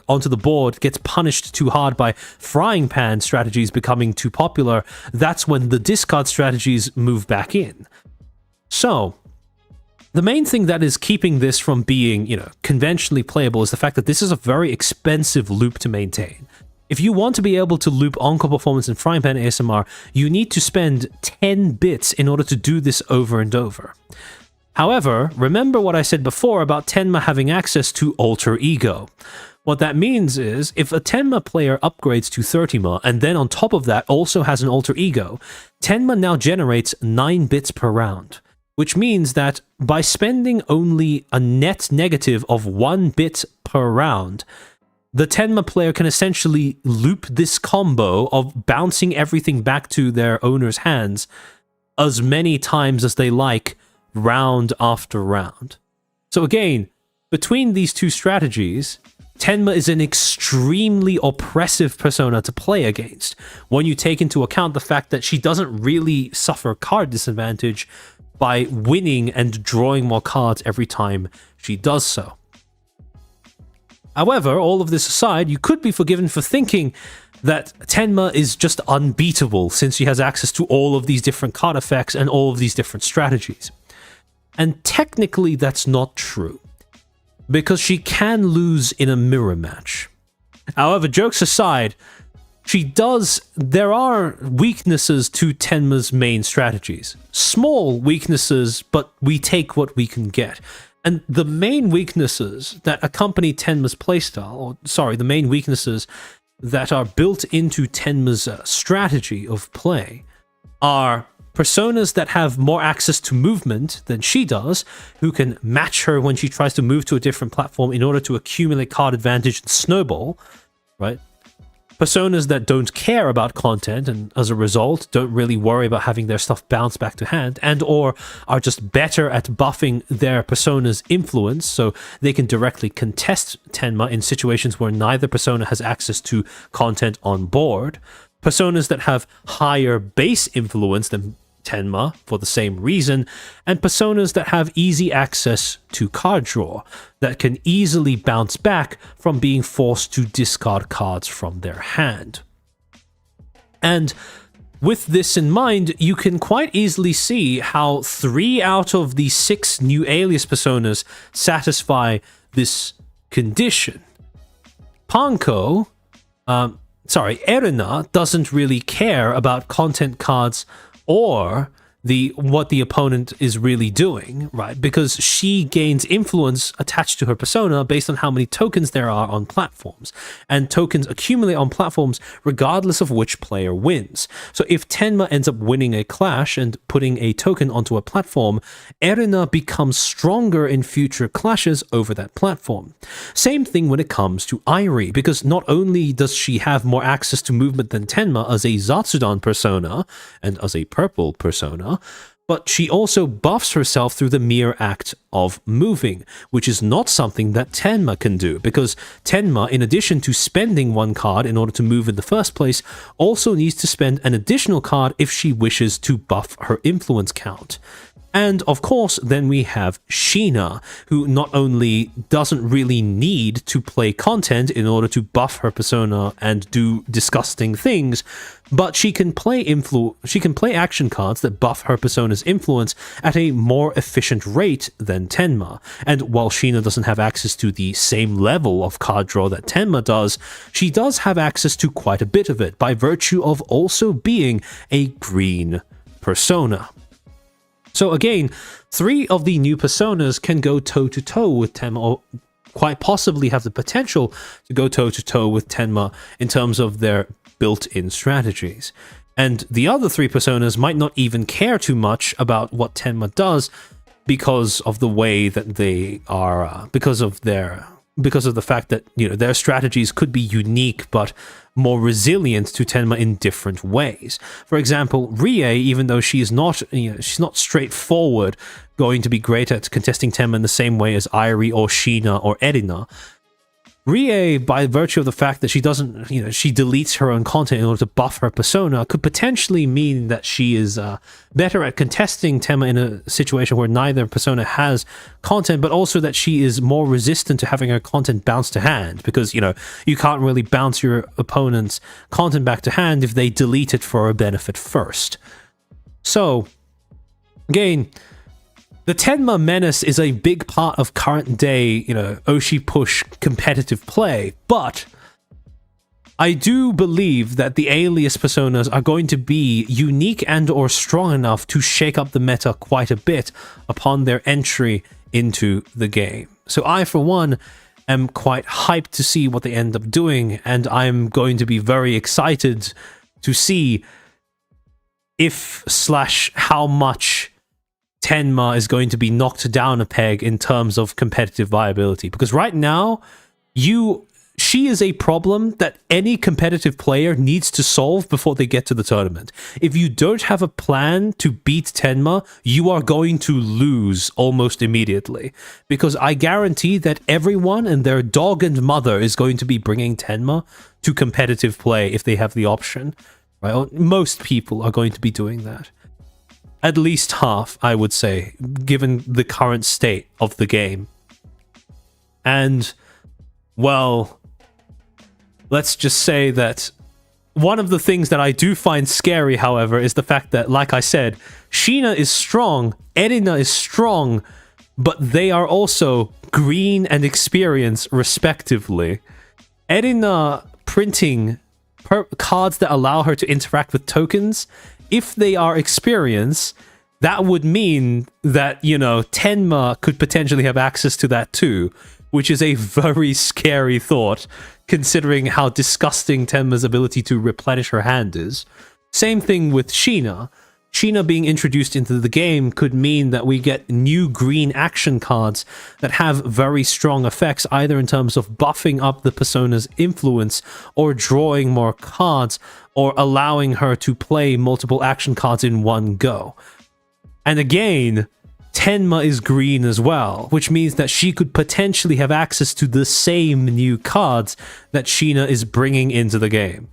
onto the board gets punished too hard by Frying Pan strategies becoming too popular, that's when the discard strategies move back in. So, the main thing that is keeping this from being, conventionally playable is the fact that this is a very expensive loop to maintain. If you want to be able to loop Encore Performance and Frying Pan ASMR, you need to spend 10 bits in order to do this over and over. However, remember what I said before about Tenma having access to Alter Ego. What that means is, if a Tenma player upgrades to 30ma, and then on top of that also has an Alter Ego, Tenma now generates 9 bits per round. Which means that by spending only a net negative of 1 bit per round, the Tenma player can essentially loop this combo of bouncing everything back to their owner's hands as many times as they like, round after round. So again, between these two strategies, Tenma is an extremely oppressive persona to play against, when you take into account the fact that she doesn't really suffer card disadvantage by winning and drawing more cards every time she does so. However, all of this aside, you could be forgiven for thinking that Tenma is just unbeatable since she has access to all of these different card effects and all of these different strategies. And technically that's not true, because she can lose in a mirror match. However, jokes aside, there are weaknesses to Tenma's main strategies. Small weaknesses, but we take what we can get. And the main weaknesses that accompany Tenma's playstyle, the main weaknesses that are built into Tenma's strategy of play, are personas that have more access to movement than she does, who can match her when she tries to move to a different platform in order to accumulate card advantage and snowball, right? Personas that don't care about content and as a result don't really worry about having their stuff bounce back to hand, and or are just better at buffing their persona's influence so they can directly contest Tenma in situations where neither persona has access to content on board. Personas that have higher base influence than Tenma for the same reason, and personas that have easy access to card draw, that can easily bounce back from being forced to discard cards from their hand. And with this in mind, you can quite easily see how 3 out of the 6 new Alias personas satisfy this condition. Erina doesn't really care about content cards or what the opponent is really doing, right? Because she gains influence attached to her persona based on how many tokens there are on platforms. And tokens accumulate on platforms regardless of which player wins. So if Tenma ends up winning a clash and putting a token onto a platform, Erina becomes stronger in future clashes over that platform. Same thing when it comes to Airi, because not only does she have more access to movement than Tenma as a Zatsudan persona and as a purple persona, but she also buffs herself through the mere act of moving, which is not something that Tenma can do, because Tenma, in addition to spending one card in order to move in the first place, also needs to spend an additional card if she wishes to buff her influence count. And of course, then we have Sheena, who not only doesn't really need to play content in order to buff her persona and do disgusting things, but she can play action cards that buff her persona's influence at a more efficient rate than Tenma. And while Sheena doesn't have access to the same level of card draw that Tenma does, she does have access to quite a bit of it by virtue of also being a green persona. So again, 3 of the new personas can go toe-to-toe with Tenma, or quite possibly have the potential to go toe-to-toe with Tenma in terms of their built-in strategies. And the other 3 personas might not even care too much about what Tenma does because of the way that they are, because of the fact that, you know, their strategies could be unique but more resilient to Tenma in different ways. For example, Rie, even though she is not, she's not straightforward going to be great at contesting Tenma in the same way as Airi or Sheena or Erina, Rie, by virtue of the fact that she doesn't, she deletes her own content in order to buff her persona, could potentially mean that she is better at contesting Tenma in a situation where neither persona has content, but also that she is more resistant to having her content bounce to hand, because, you can't really bounce your opponent's content back to hand if they delete it for a benefit first. So, again, the Tenma menace is a big part of current day, Oshi push competitive play, but I do believe that the Alias personas are going to be unique and or strong enough to shake up the meta quite a bit upon their entry into the game. So I, for one, am quite hyped to see what they end up doing, and I'm going to be very excited to see if/how much Tenma is going to be knocked down a peg in terms of competitive viability. Because right now, she is a problem that any competitive player needs to solve before they get to the tournament. If you don't have a plan to beat Tenma, you are going to lose almost immediately. Because I guarantee that everyone and their dog and mother is going to be bringing Tenma to competitive play if they have the option. Right? Most people are going to be doing that. At least half, I would say, given the current state of the game. And, well, let's just say that one of the things that I do find scary, however, is the fact that, like I said, Sheena is strong, Erina is strong, but they are also green and experience, respectively. Erina printing cards that allow her to interact with tokens, if they are experience, that would mean that, Tenma could potentially have access to that too, which is a very scary thought, considering how disgusting Tenma's ability to replenish her hand is. Same thing with Sheena. Sheena being introduced into the game could mean that we get new green action cards that have very strong effects, either in terms of buffing up the persona's influence or drawing more cards or allowing her to play multiple action cards in one go. And again, Tenma is green as well, which means that she could potentially have access to the same new cards that Sheena is bringing into the game.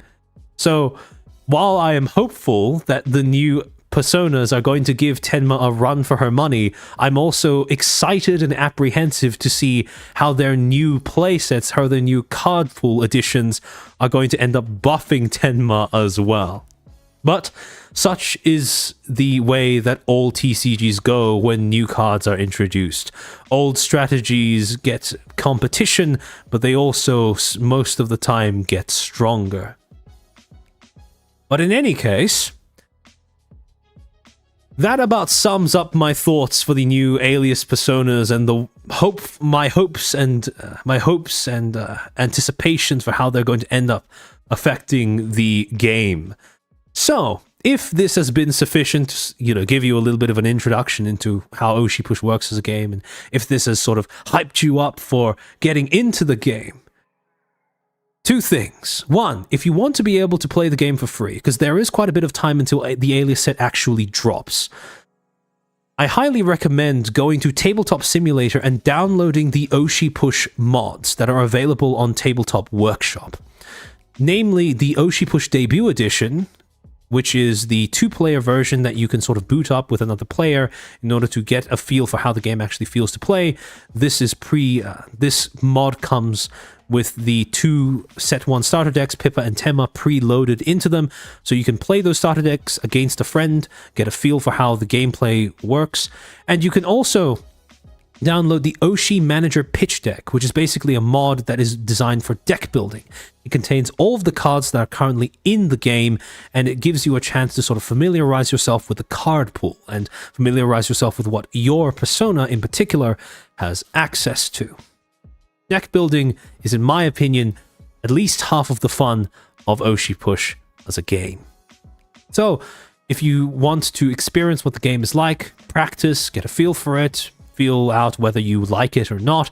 So, while I am hopeful that the new personas are going to give Tenma a run for her money, I'm also excited and apprehensive to see how their new playsets, how their new card pool additions are going to end up buffing Tenma as well. But such is the way that all TCGs go when new cards are introduced. Old strategies get competition, but they also, most of the time, get stronger. But in any case, that about sums up my thoughts for the new Alias personas and my hopes and anticipations for how they're going to end up affecting the game. So, if this has been sufficient, give you a little bit of an introduction into how Oshi Push works as a game, and if this has sort of hyped you up for getting into the game, two things. One, if you want to be able to play the game for free, because there is quite a bit of time until the Alias set actually drops, I highly recommend going to Tabletop Simulator and downloading the Oshi Push mods that are available on Tabletop Workshop. Namely, the Oshi Push Debut Edition, which is the two-player version that you can sort of boot up with another player in order to get a feel for how the game actually feels to play. This is this mod comes with the two Set 1 starter decks, Pippa and Tema, preloaded into them, so you can play those starter decks against a friend, get a feel for how the gameplay works, and you can also download the Oshi Manager Pitch Deck, which is basically a mod that is designed for deck building. It contains all of the cards that are currently in the game, and it gives you a chance to sort of familiarize yourself with the card pool and familiarize yourself with what your persona in particular has access to. Deck building is, in my opinion, at least half of the fun of Oshi Push as a game. So, if you want to experience what the game is like, practice, get a feel for it, feel out whether you like it or not,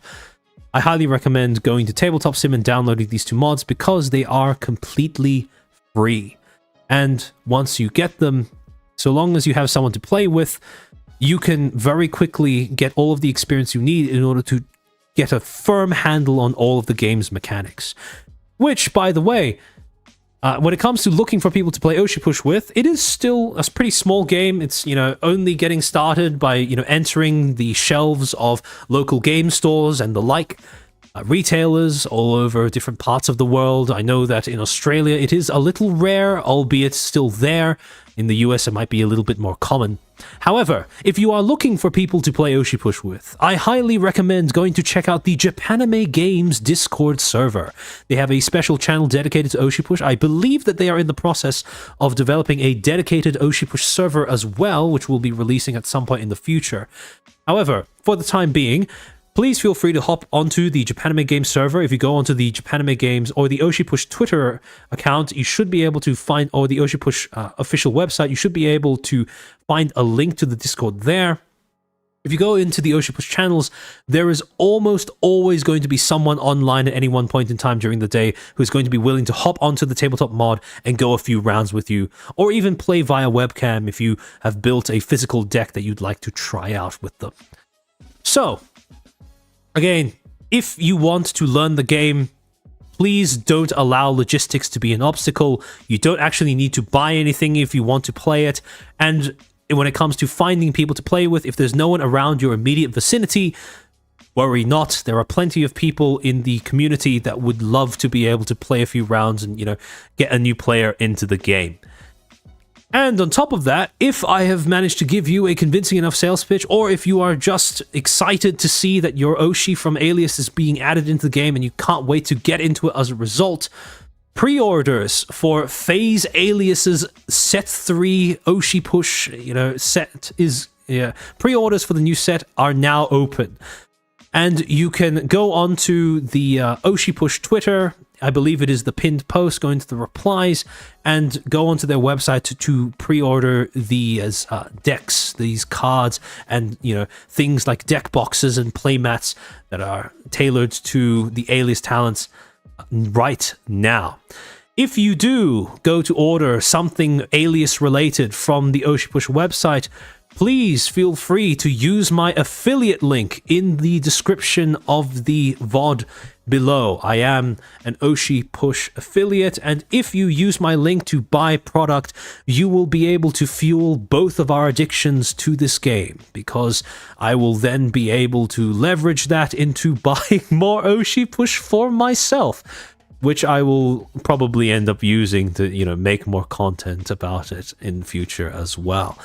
I highly recommend going to Tabletop Sim and downloading these two mods because they are completely free. And once you get them, so long as you have someone to play with, you can very quickly get all of the experience you need in order to get a firm handle on all of the game's mechanics. Which, by the way, when it comes to looking for people to play Oshi Push with, it is still a pretty small game. It's, only getting started by, entering the shelves of local game stores and the like. Retailers all over different parts of the world. I know that in Australia it is a little rare, albeit still there. In the US it might be a little bit more common. However, if you are looking for people to play Oshi Push with, I highly recommend going to check out the Japanime Games Discord server. They have a special channel dedicated to Oshi Push. I believe that they are in the process of developing a dedicated Oshi Push server as well, which we'll be releasing at some point in the future. However, for the time being, please feel free to hop onto the Japanime Games server. If you go onto the Japanime Games or the Oshi Push Twitter account, you should be able to find, or the Oshi Push official website, you should be able to find a link to the Discord there. If you go into the Oshi Push channels, there is almost always going to be someone online at any one point in time during the day who's going to be willing to hop onto the tabletop mod and go a few rounds with you, or even play via webcam if you have built a physical deck that you'd like to try out with them. So, again, if you want to learn the game, please don't allow logistics to be an obstacle. You don't actually need to buy anything if you want to play it. And when it comes to finding people to play with, if there's no one around your immediate vicinity, worry not. There are plenty of people in the community that would love to be able to play a few rounds and, get a new player into the game. And on top of that, if I have managed to give you a convincing enough sales pitch, or if you are just excited to see that your Oshi from Alias is being added into the game and you can't wait to get into it as a result, pre-orders for Phase Alias's Set 3 Oshi Push, set is, pre-orders for the new set are now open. And you can go onto the Oshi Push Twitter, I believe it is the pinned post, go into the replies, and go onto their website to pre-order these decks, these cards, and things like deck boxes and playmats that are tailored to the Alias talents right now. If you do go to order something Alias related from the Oshi Push website, please feel free to use my affiliate link in the description of the VOD below. I am an Oshi Push affiliate, and if you use my link to buy product, you will be able to fuel both of our addictions to this game, because I will then be able to leverage that into buying more Oshi Push for myself, which I will probably end up using to, make more content about it in future as well.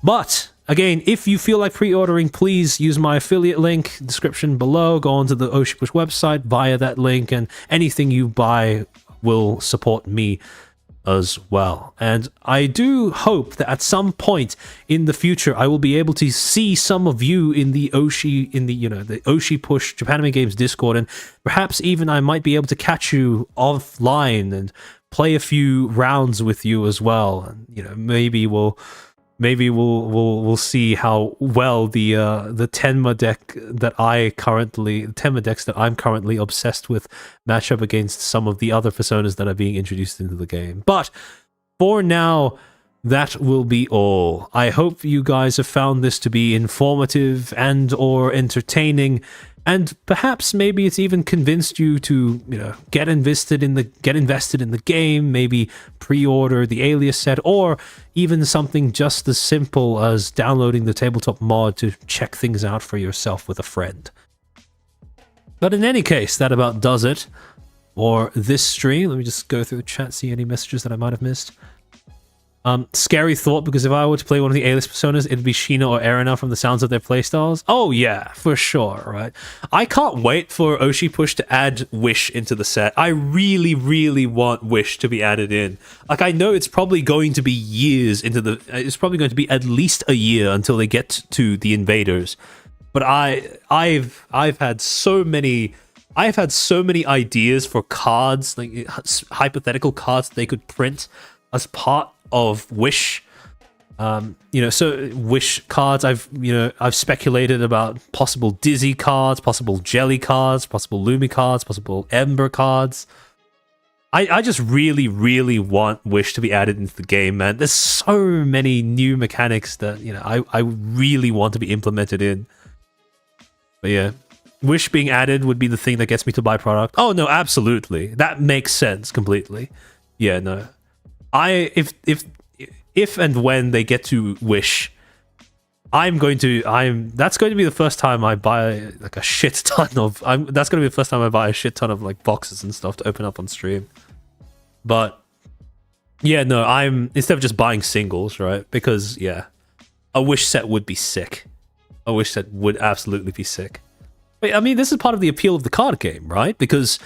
But again, if you feel like pre-ordering, please use my affiliate link, description below. Go onto the Oshi Push website via that link, and anything you buy will support me as well. And I do hope that at some point in the future I will be able to see some of you in the Oshi, in the, you know, the Oshi Push Japan Anime Games Discord, and perhaps even I might be able to catch you offline and play a few rounds with you as well. And you know, maybe we'll see how well the Tenma decks that I'm currently obsessed with match up against some of the other personas that are being introduced into the game. But for now, that will be all. I hope you guys have found this to be informative and or entertaining, and perhaps maybe it's even convinced you to, you know, get invested in the game, maybe pre-order the Alias set, or even something just as simple as downloading the tabletop mod to check things out for yourself with a friend. But in any case, that about does it for this stream. Let me just go through the chat, see any messages that I might have missed. Scary thought, because if I were to play one of the Alias personas, it'd be Sheena or Erina from the sounds of their playstyles. Oh yeah, for sure, right? I can't wait for Oshi Push to add Wish into the set. I really, really want Wish to be added in. Like, I know it's probably going to be years into the... It's probably going to be at least a year until they get to the Invaders. But I've had so many... I've had so many ideas for cards, like hypothetical cards they could print as part of Wish. So Wish cards, I've speculated about possible Dizzy cards, possible Jelly cards, possible Lumi cards, possible Ember cards. I just really, really want Wish to be added into the game, man. There's so many new mechanics that, you know, I really want to be implemented in. But yeah, Wish being added would be the thing that gets me to buy product. Oh no, absolutely. That makes sense completely. Yeah, no. If and when they get to Wish, that's going to be the first time I buy like a shit ton of that's going to be the first time I buy a shit ton of like boxes and stuff to open up on stream. But yeah, no, instead of just buying singles, right? Because yeah, a Wish set would be sick. A Wish set would absolutely be sick. But I mean, this is part of the appeal of the card game, right? Because,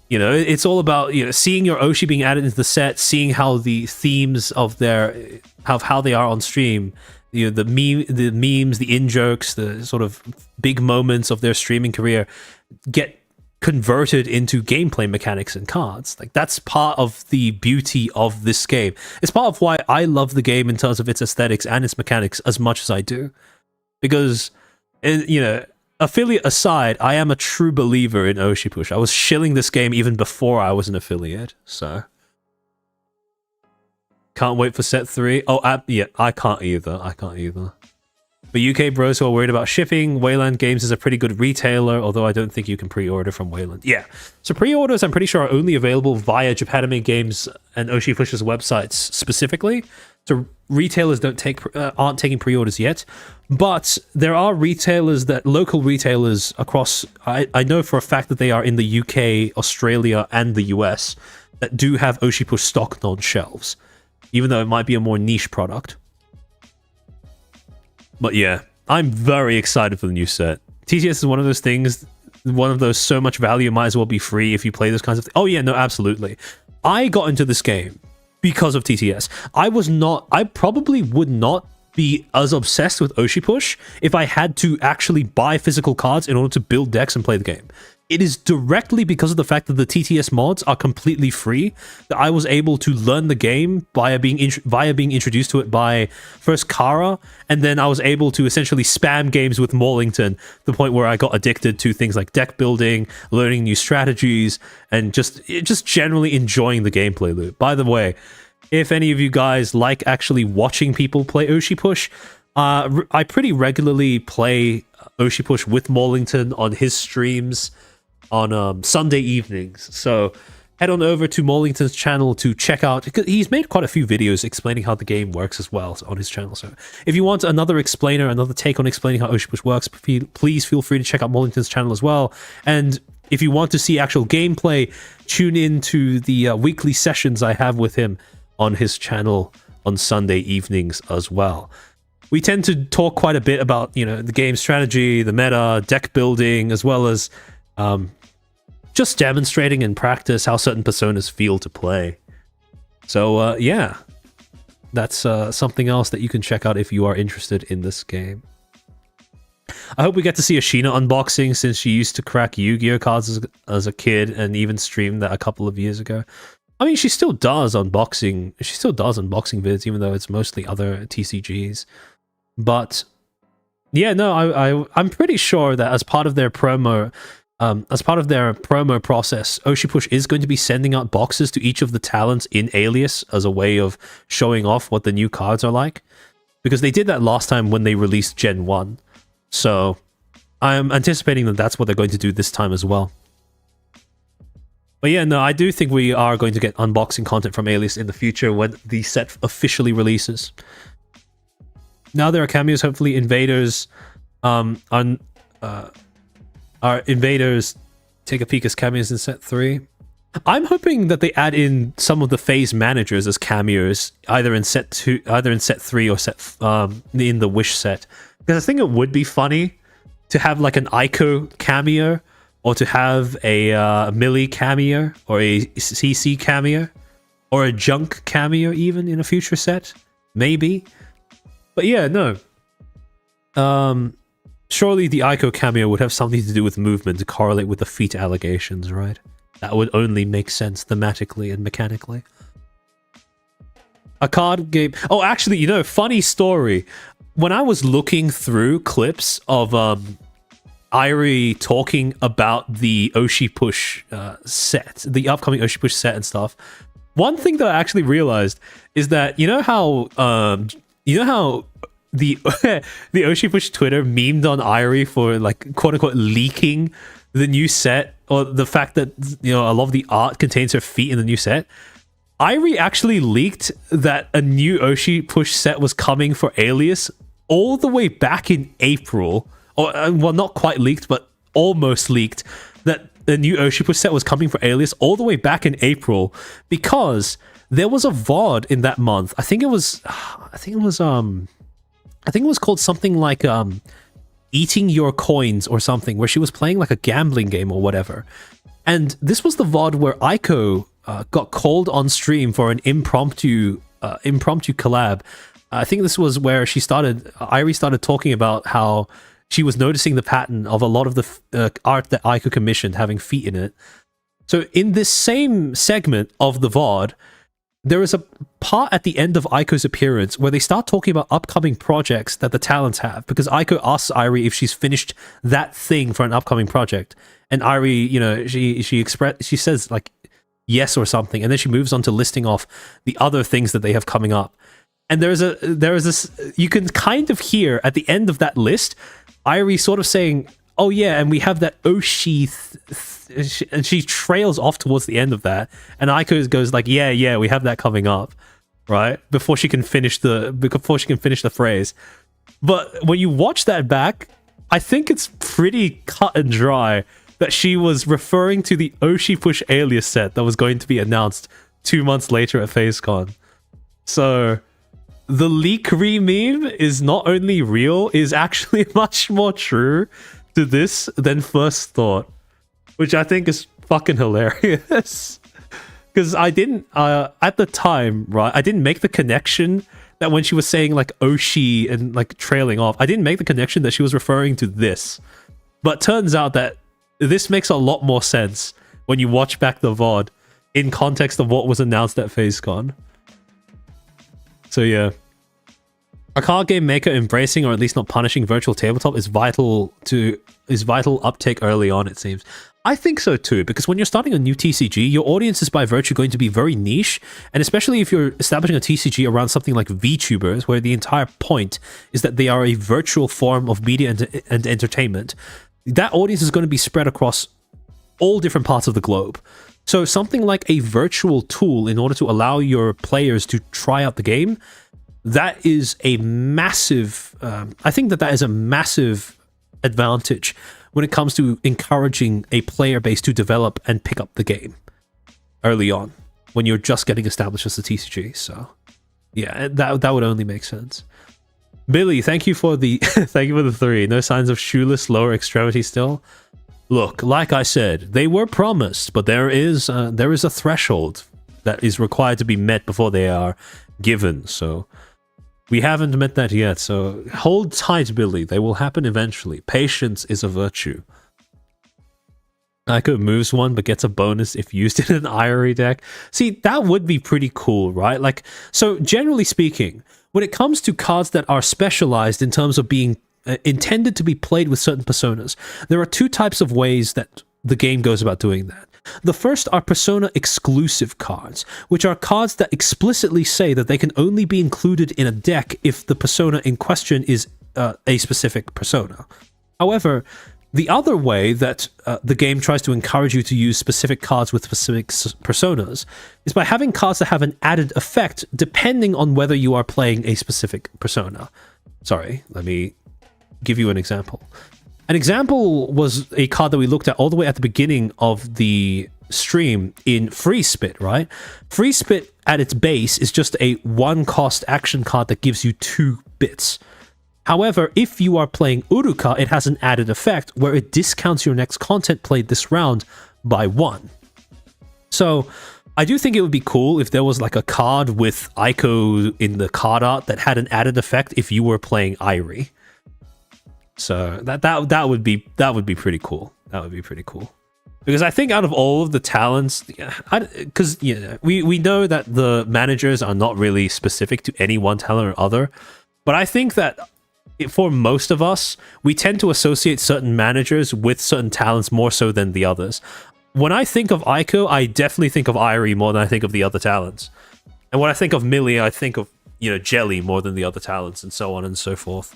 you know, it's all about, you know, seeing your Oshi being added into the set, seeing how the themes of how they are on stream, you know, the memes, the in-jokes, the sort of big moments of their streaming career get converted into gameplay mechanics and cards. Like, that's part of the beauty of this game. It's part of why I love the game in terms of its aesthetics and its mechanics as much as I do. Because, you know, affiliate aside, I am a true believer in Oshi Push. I was shilling this game even before I was an affiliate, so... Can't wait for set 3. Oh, yeah, I can't either. But UK bros who are worried about shipping, Wayland Games is a pretty good retailer, although I don't think you can pre-order from Wayland. Yeah, so pre-orders, I'm pretty sure, are only available via Japan Anime Games and Oshi Push's websites specifically. So retailers aren't taking pre-orders yet, but there are local retailers across. I know for a fact that they are in the UK, Australia, and the US that do have Oshi Push stocked on shelves, even though it might be a more niche product. But yeah, I'm very excited for the new set. TTS is one of those things, one of those so much value might as well be free if you play those kinds of things. Oh yeah, no, absolutely. I got into this game because of TTS. I probably would not be as obsessed with Oshi Push if I had to actually buy physical cards in order to build decks and play the game. It is directly because of the fact that the TTS mods are completely free that I was able to learn the game via being introduced to it by first Kara, and then I was able to essentially spam games with Morlington to the point where I got addicted to things like deck building, learning new strategies, and just generally enjoying the gameplay loop. By the way, if any of you guys like actually watching people play Oshi Push, I pretty regularly play Oshi Push with Morlington on his streams on Sunday evenings. So head on over to Morlington's channel to check out, because he's made quite a few videos explaining how the game works as well on his channel. So if you want another take on explaining how Oshi Push works, please feel free to check out Morlington's channel as well. And if you want to see actual gameplay, tune in to the weekly sessions I have with him on his channel on Sunday evenings as well. We tend to talk quite a bit about, you know, the game strategy, the meta, deck building, as well as just demonstrating in practice how certain personas feel to play. So yeah, that's something else that you can check out if you are interested in this game. I hope we get to see a Sheena unboxing, since she used to crack Yu-Gi-Oh cards as a kid and even streamed that a couple of years ago. I mean, she still does unboxing. She still does unboxing vids, even though it's mostly other TCGs. But yeah, no, I'm pretty sure that as part of their promo, process, Oshi Push is going to be sending out boxes to each of the talents in Alias as a way of showing off what the new cards are like, because they did that last time when they released Gen 1. So I'm anticipating that that's what they're going to do this time as well. But yeah, no, I do think we are going to get unboxing content from Alias in the future when the set officially releases. Now there are cameos. Hopefully invaders are invaders take a peek as cameos in set 3. I'm hoping that they add in some of the phase managers as cameos, either in set 3 or set in the Wish set. Because I think it would be funny to have like an Aiko cameo, or to have a Millie cameo, or a CC cameo, or a Junk cameo even in a future set. Maybe. But yeah, no. Surely the Aiko cameo would have something to do with movement to correlate with the feet allegations, right? That would only make sense thematically and mechanically. A card game... Oh, actually, you know, funny story. When I was looking through clips of Irie talking about the Oshi Push set, the upcoming Oshi Push set and stuff, one thing that I actually realized is that, you know how the the Oshi Push Twitter memed on Irie for, like, quote unquote leaking the new set, or the fact that, you know, a lot of the art contains her feet in the new set. Irie actually leaked that a new Oshi Push set was coming for Alias all the way back in April. Or, well, not quite leaked, but almost leaked, that the new Oshi Push set was coming for Alias all the way back in April, because there was a VOD in that month. I think it was called something like Eating Your Coins or something, where she was playing like a gambling game or whatever. And this was the VOD where Aiko got called on stream for an impromptu collab. I think this was where Irie started talking about how she was noticing the pattern of a lot of the art that Aiko commissioned having feet in it. So in this same segment of the VOD, there is a part at the end of Aiko's appearance where they start talking about upcoming projects that the talents have, because Aiko asks Irie if she's finished that thing for an upcoming project, and Irie, you know, she says like yes or something, and then she moves on to listing off the other things that they have coming up. And there is this, you can kind of hear at the end of that list Irie sort of saying, oh yeah, and we have that Oshi and she trails off towards the end of that, and Aiko goes like, yeah, we have that coming up, right? Before she can finish the phrase. But when you watch that back, I think it's pretty cut and dry that she was referring to the Oshi Push Alias set that was going to be announced 2 months later at FaceCon. So the leak-re meme is not only real, is actually much more true to this than first thought, which I think is fucking hilarious. Because I didn't, at the time, right, I didn't make the connection that when she was saying like Oshi and like trailing off, I didn't make the connection that she was referring to this. But turns out that this makes a lot more sense when you watch back the VOD in context of what was announced at FaceCon. So yeah. A card game maker embracing or at least not punishing virtual tabletop is vital uptake early on, it seems. I think so too, because when you're starting a new TCG, your audience is by virtue going to be very niche, and especially if you're establishing a TCG around something like VTubers, where the entire point is that they are a virtual form of media and entertainment, that audience is going to be spread across all different parts of the globe. So something like a virtual tool in order to allow your players to try out the game, that is a massive, I think that is a massive advantage when it comes to encouraging a player base to develop and pick up the game early on when you're just getting established as a TCG. So yeah, that would only make sense. Billy, thank you for the thank you for the 3. No signs of shoeless lower extremity still. Look, like I said, they were promised, but there is a threshold that is required to be met before they are given. So we haven't met that yet. So hold tight, Billy. They will happen eventually. Patience is a virtue. Ico moves one, but gets a bonus if used in an Irie deck. See, that would be pretty cool, right? Like, so generally speaking, when it comes to cards that are specialized in terms of being intended to be played with certain personas, there are two types of ways that the game goes about doing that. The first are persona exclusive cards, which are cards that explicitly say that they can only be included in a deck if the persona in question is a specific persona. However, the other way that the game tries to encourage you to use specific cards with specific personas is by having cards that have an added effect depending on whether you are playing a specific persona. Sorry, let me give you an example. An example was a card that we looked at all the way at the beginning of the stream in Free Spit, right? Free Spit at its base is just a one-cost action card that gives you 2 bits. However, if you are playing Uruka, it has an added effect where it discounts your next content played this round by 1. So I do think it would be cool if there was like a card with Ico in the card art that had an added effect if you were playing Irie. So that would be pretty cool. That would be pretty cool. Because I think out of all of the talents, because we know that the managers are not really specific to any one talent or other, but I think that for most of us, we tend to associate certain managers with certain talents more so than the others. When I think of Ico, I definitely think of Irie more than I think of the other talents. And when I think of Millie, I think of, Jelly more than the other talents, and so on and so forth.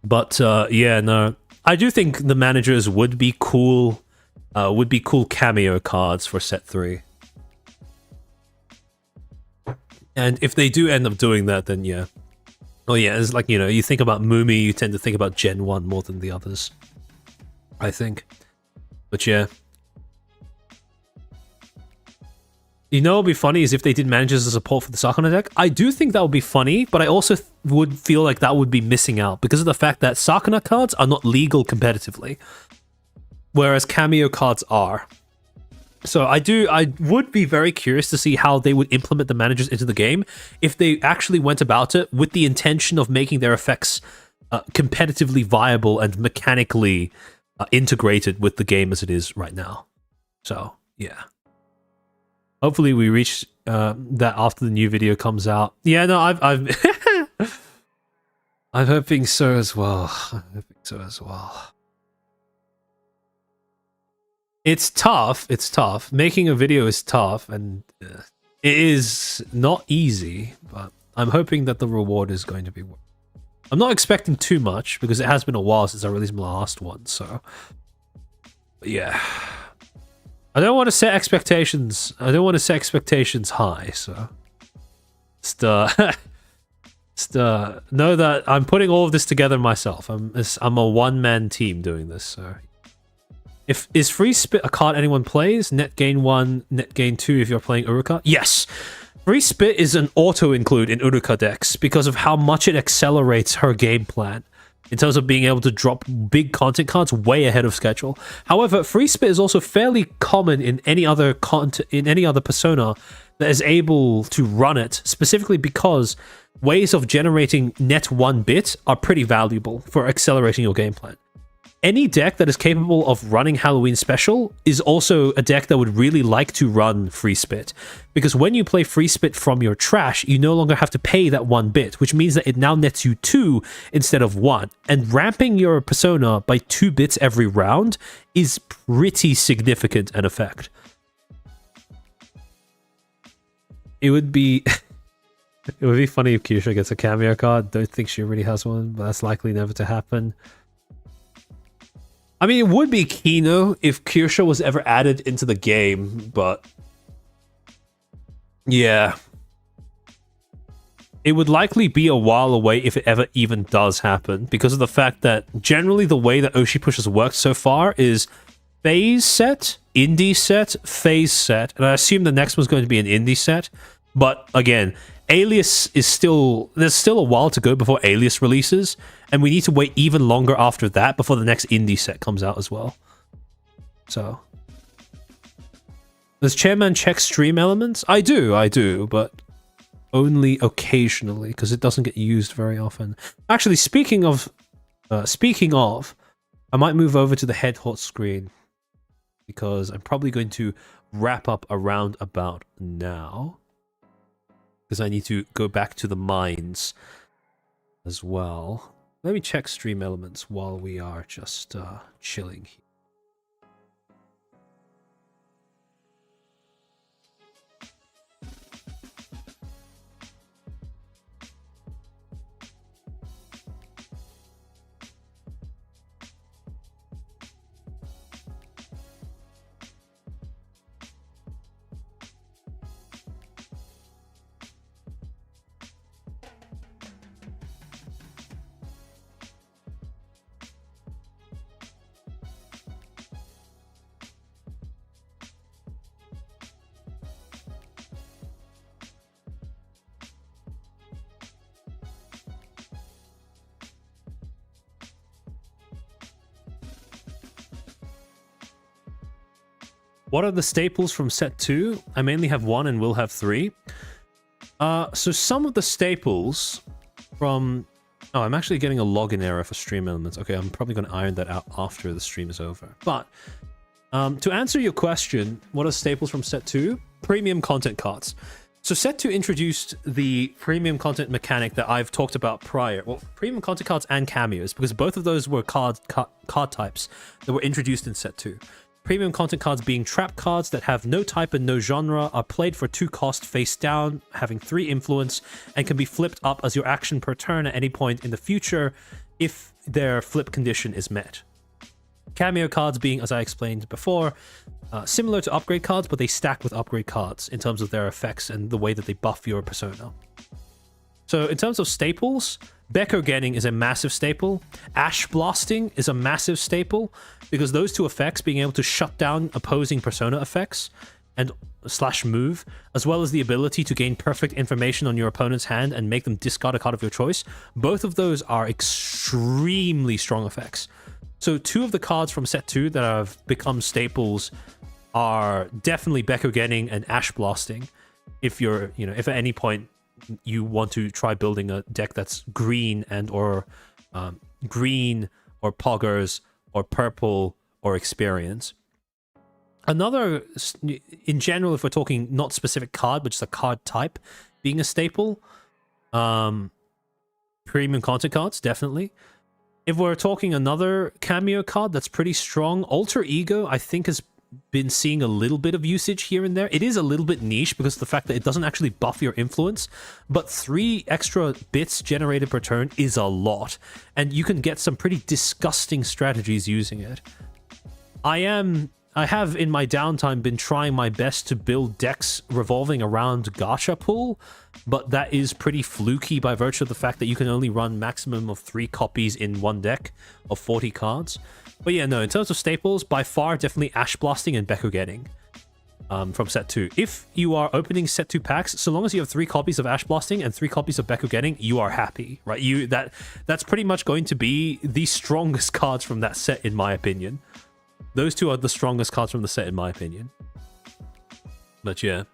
But no, I do think the managers would be cool cameo cards for set 3. And if they do end up doing that, then yeah. Oh yeah, it's like, you think about Mumi, you tend to think about Gen 1 more than the others, I think. But yeah. What would be funny is if they did managers as support for the Sakana deck. I do think that would be funny, but I also would feel like that would be missing out because of the fact that Sakana cards are not legal competitively, whereas cameo cards are. So I would be very curious to see how they would implement the managers into the game if they actually went about it with the intention of making their effects competitively viable and mechanically integrated with the game as it is right now. So, yeah. Hopefully we reach that after the new video comes out. Yeah, no, I've I'm hoping so as well. It's tough. Making a video is tough, and it is not easy, but I'm hoping that the reward is going to be worth it. I'm not expecting too much, because it has been a while since I released my last one, so... But yeah. I don't want to set expectations high, so... Just know that I'm putting all of this together myself. I'm a one-man team doing this, so... Is Free Spit a card anyone plays? Net gain 1, net gain 2 if you're playing Uruka? Yes! Free Spit is an auto-include in Uruka decks because of how much it accelerates her game plan in terms of being able to drop big content cards way ahead of schedule. However, Free Spit is also fairly common in any other persona that is able to run it, specifically because ways of generating net 1 bit are pretty valuable for accelerating your game plan. Any deck that is capable of running Halloween Special is also a deck that would really like to run Free Spit. Because when you play Free Spit from your trash, you no longer have to pay that 1 bit, which means that it now nets you 2 instead of 1. And ramping your persona by 2 bits every round is pretty significant an effect. It would be... It would be funny if Kyusha gets a cameo card. Don't think she really has one, but that's likely never to happen. I mean, it would be Kino if Kyusha was ever added into the game, but... Yeah. It would likely be a while away if it ever even does happen, because of the fact that generally the way that Oshi Push has worked so far is phase set, indie set, phase set, and I assume the next one's going to be an indie set, but again... Alias is there's still a while to go before Alias releases, and we need to wait even longer after that before the next indie set comes out as well. So, Does Chairman check stream elements? I do, but only occasionally because it doesn't get used very often. Actually, speaking of, I might move over to the head hot screen because I'm probably going to wrap up around about now because I need to go back to the mines as well. Let me check stream elements while we are just chilling here. What are the staples from set 2? I mainly have 1 and will have 3. So some of the staples from... Oh, I'm actually getting a login error for stream elements. Okay, I'm probably going to iron that out after the stream is over. But to answer your question, what are staples from set 2? Premium content cards. So set 2 introduced the premium content mechanic that I've talked about prior. Well, premium content cards and cameos, because both of those were card types that were introduced in set 2. Premium content cards being trap cards that have no type and no genre, are played for 2 cost face down, having 3 influence, and can be flipped up as your action per turn at any point in the future if their flip condition is met. Cameo cards being, as I explained before, similar to upgrade cards, but they stack with upgrade cards in terms of their effects and the way that they buff your persona. So in terms of staples, Becker Getting is a massive staple. Ash Blasting is a massive staple because those 2 effects, being able to shut down opposing persona effects and / move, as well as the ability to gain perfect information on your opponent's hand and make them discard a card of your choice, both of those are extremely strong effects. So 2 of the cards from set 2 that have become staples are definitely Becker Getting and Ash Blasting. If you're, if at any point you want to try building a deck that's green and or green or poggers or purple or experience. Another, in general, if we're talking not specific card, but just a card type being a staple, premium content cards, definitely. If we're talking another cameo card that's pretty strong, Alter Ego, I think, has been seeing a little bit of usage here and there. It is a little bit niche because of the fact that it doesn't actually buff your influence, but 3 extra bits generated per turn is a lot, and you can get some pretty disgusting strategies using it. I have in my downtime been trying my best to build decks revolving around Gacha Pool, but that is pretty fluky by virtue of the fact that you can only run maximum of 3 copies in one deck of 40 cards. But yeah, no, in terms of staples, by far, definitely Ash Blasting and Becker Getting from set 2. If you are opening set 2 packs, so long as you have 3 copies of Ash Blasting and 3 copies of Becker Getting, you are happy, right? That's pretty much going to be the strongest cards from that set, in my opinion. Those 2 are the strongest cards from the set, in my opinion. But yeah.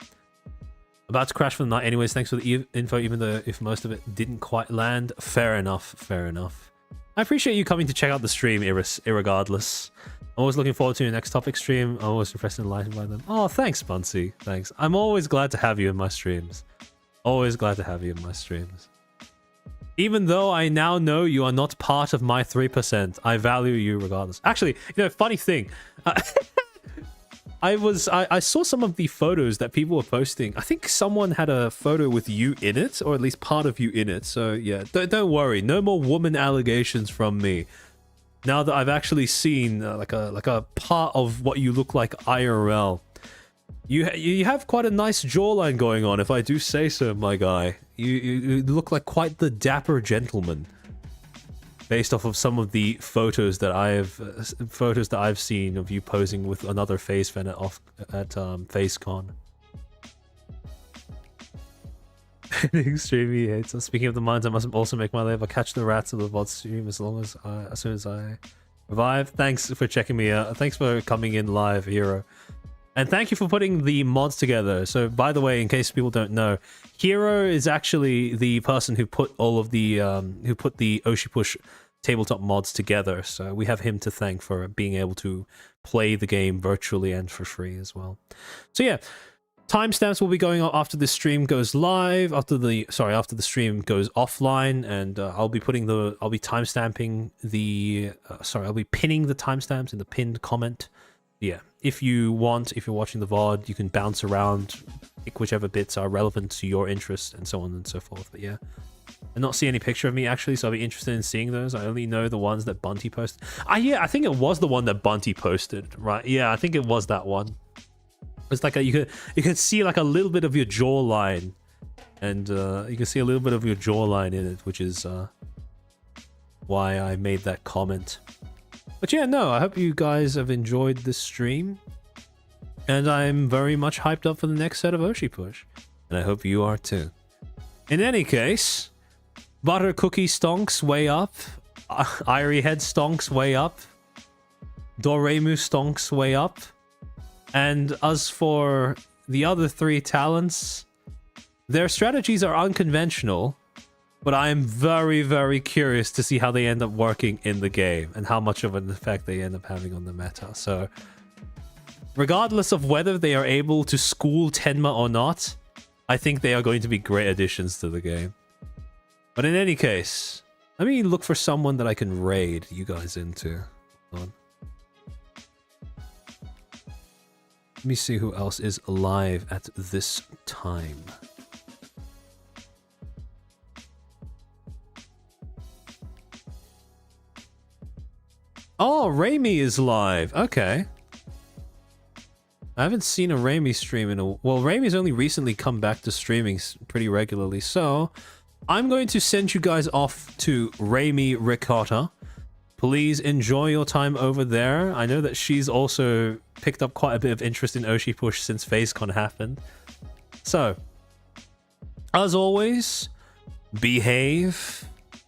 About to crash for the night anyways. Thanks for the info, even though if most of it didn't quite land. Fair enough, fair enough. I appreciate you coming to check out the stream, irregardless. I'm always looking forward to your next topic stream. I'm always impressed and enlightened by them. Oh, thanks, Bunsey. Thanks. I'm always glad to have you in my streams. Always glad to have you in my streams. Even though I now know you are not part of my 3%, I value you regardless. Actually, funny thing. I saw some of the photos that people were posting. I think someone had a photo with you in it, or at least part of you in it. So yeah, don't worry. No more woman allegations from me. Now that I've actually seen like a part of what you look like IRL. You have quite a nice jawline going on, if I do say so, my guy. You look like quite the dapper gentleman. Based off of some of the photos that I've seen of you posing with another FaZe fan at FaZeCon. Extremely hates us. Speaking of the mines, I must also make my labor catch the rats of the VOD stream as soon as I revive. Thanks for checking me out. Thanks for coming in live, Hero. And thank you for putting the mods together. So, by the way, in case people don't know, Hero is actually the person who put all of the Oshi Push tabletop mods together. So we have him to thank for being able to play the game virtually and for free as well. So yeah, timestamps will be going on after the stream goes live. After the stream goes offline, and I'll be timestamping the. I'll be pinning the timestamps in the pinned comment. Yeah, if you're watching the VOD, you can bounce around, pick whichever bits are relevant to your interest, and so on and so forth. But yeah, I not see any picture of me actually, so I'll be interested in seeing those. I only know the ones that Bunty posted. Yeah, I think it was the one that Bunty posted, right? Yeah, I think it was that one. It's like you could see like a little bit of your jawline, and you can see a little bit of your jawline in it, which is why I made that comment. But yeah, no, I hope you guys have enjoyed this stream, and I'm very much hyped up for the next set of Oshi Push, and I hope you are too. In any case, Butter Cookie stonks way up, Irie Head stonks way up, Doremu stonks way up, and as for the other three talents, their strategies are unconventional, but I am very, very curious to see how they end up working in the game and how much of an effect they end up having on the meta. So, regardless of whether they are able to school Tenma or not, I think they are going to be great additions to the game. But in any case, let me look for someone that I can raid you guys into. Hold on. Let me see who else is alive at this time. Oh, Raimi is live. Okay. I haven't seen a Raimi stream in a... Well, Raimi's only recently come back to streaming pretty regularly, so I'm going to send you guys off to Raimi Ricotta. Please enjoy your time over there. I know that she's also picked up quite a bit of interest in Oshi Push since FaceCon happened. So, as always, behave,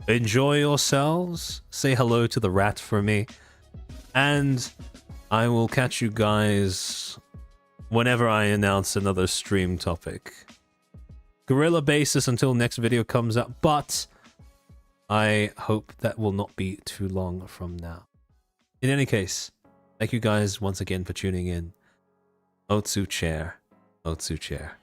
enjoy yourselves, say hello to the rat for me, and I will catch you guys whenever I announce another stream topic. Guerrilla basis until next video comes out, but I hope that will not be too long from now. In any case, thank you guys once again for tuning in. Otsu chair. Otsu chair.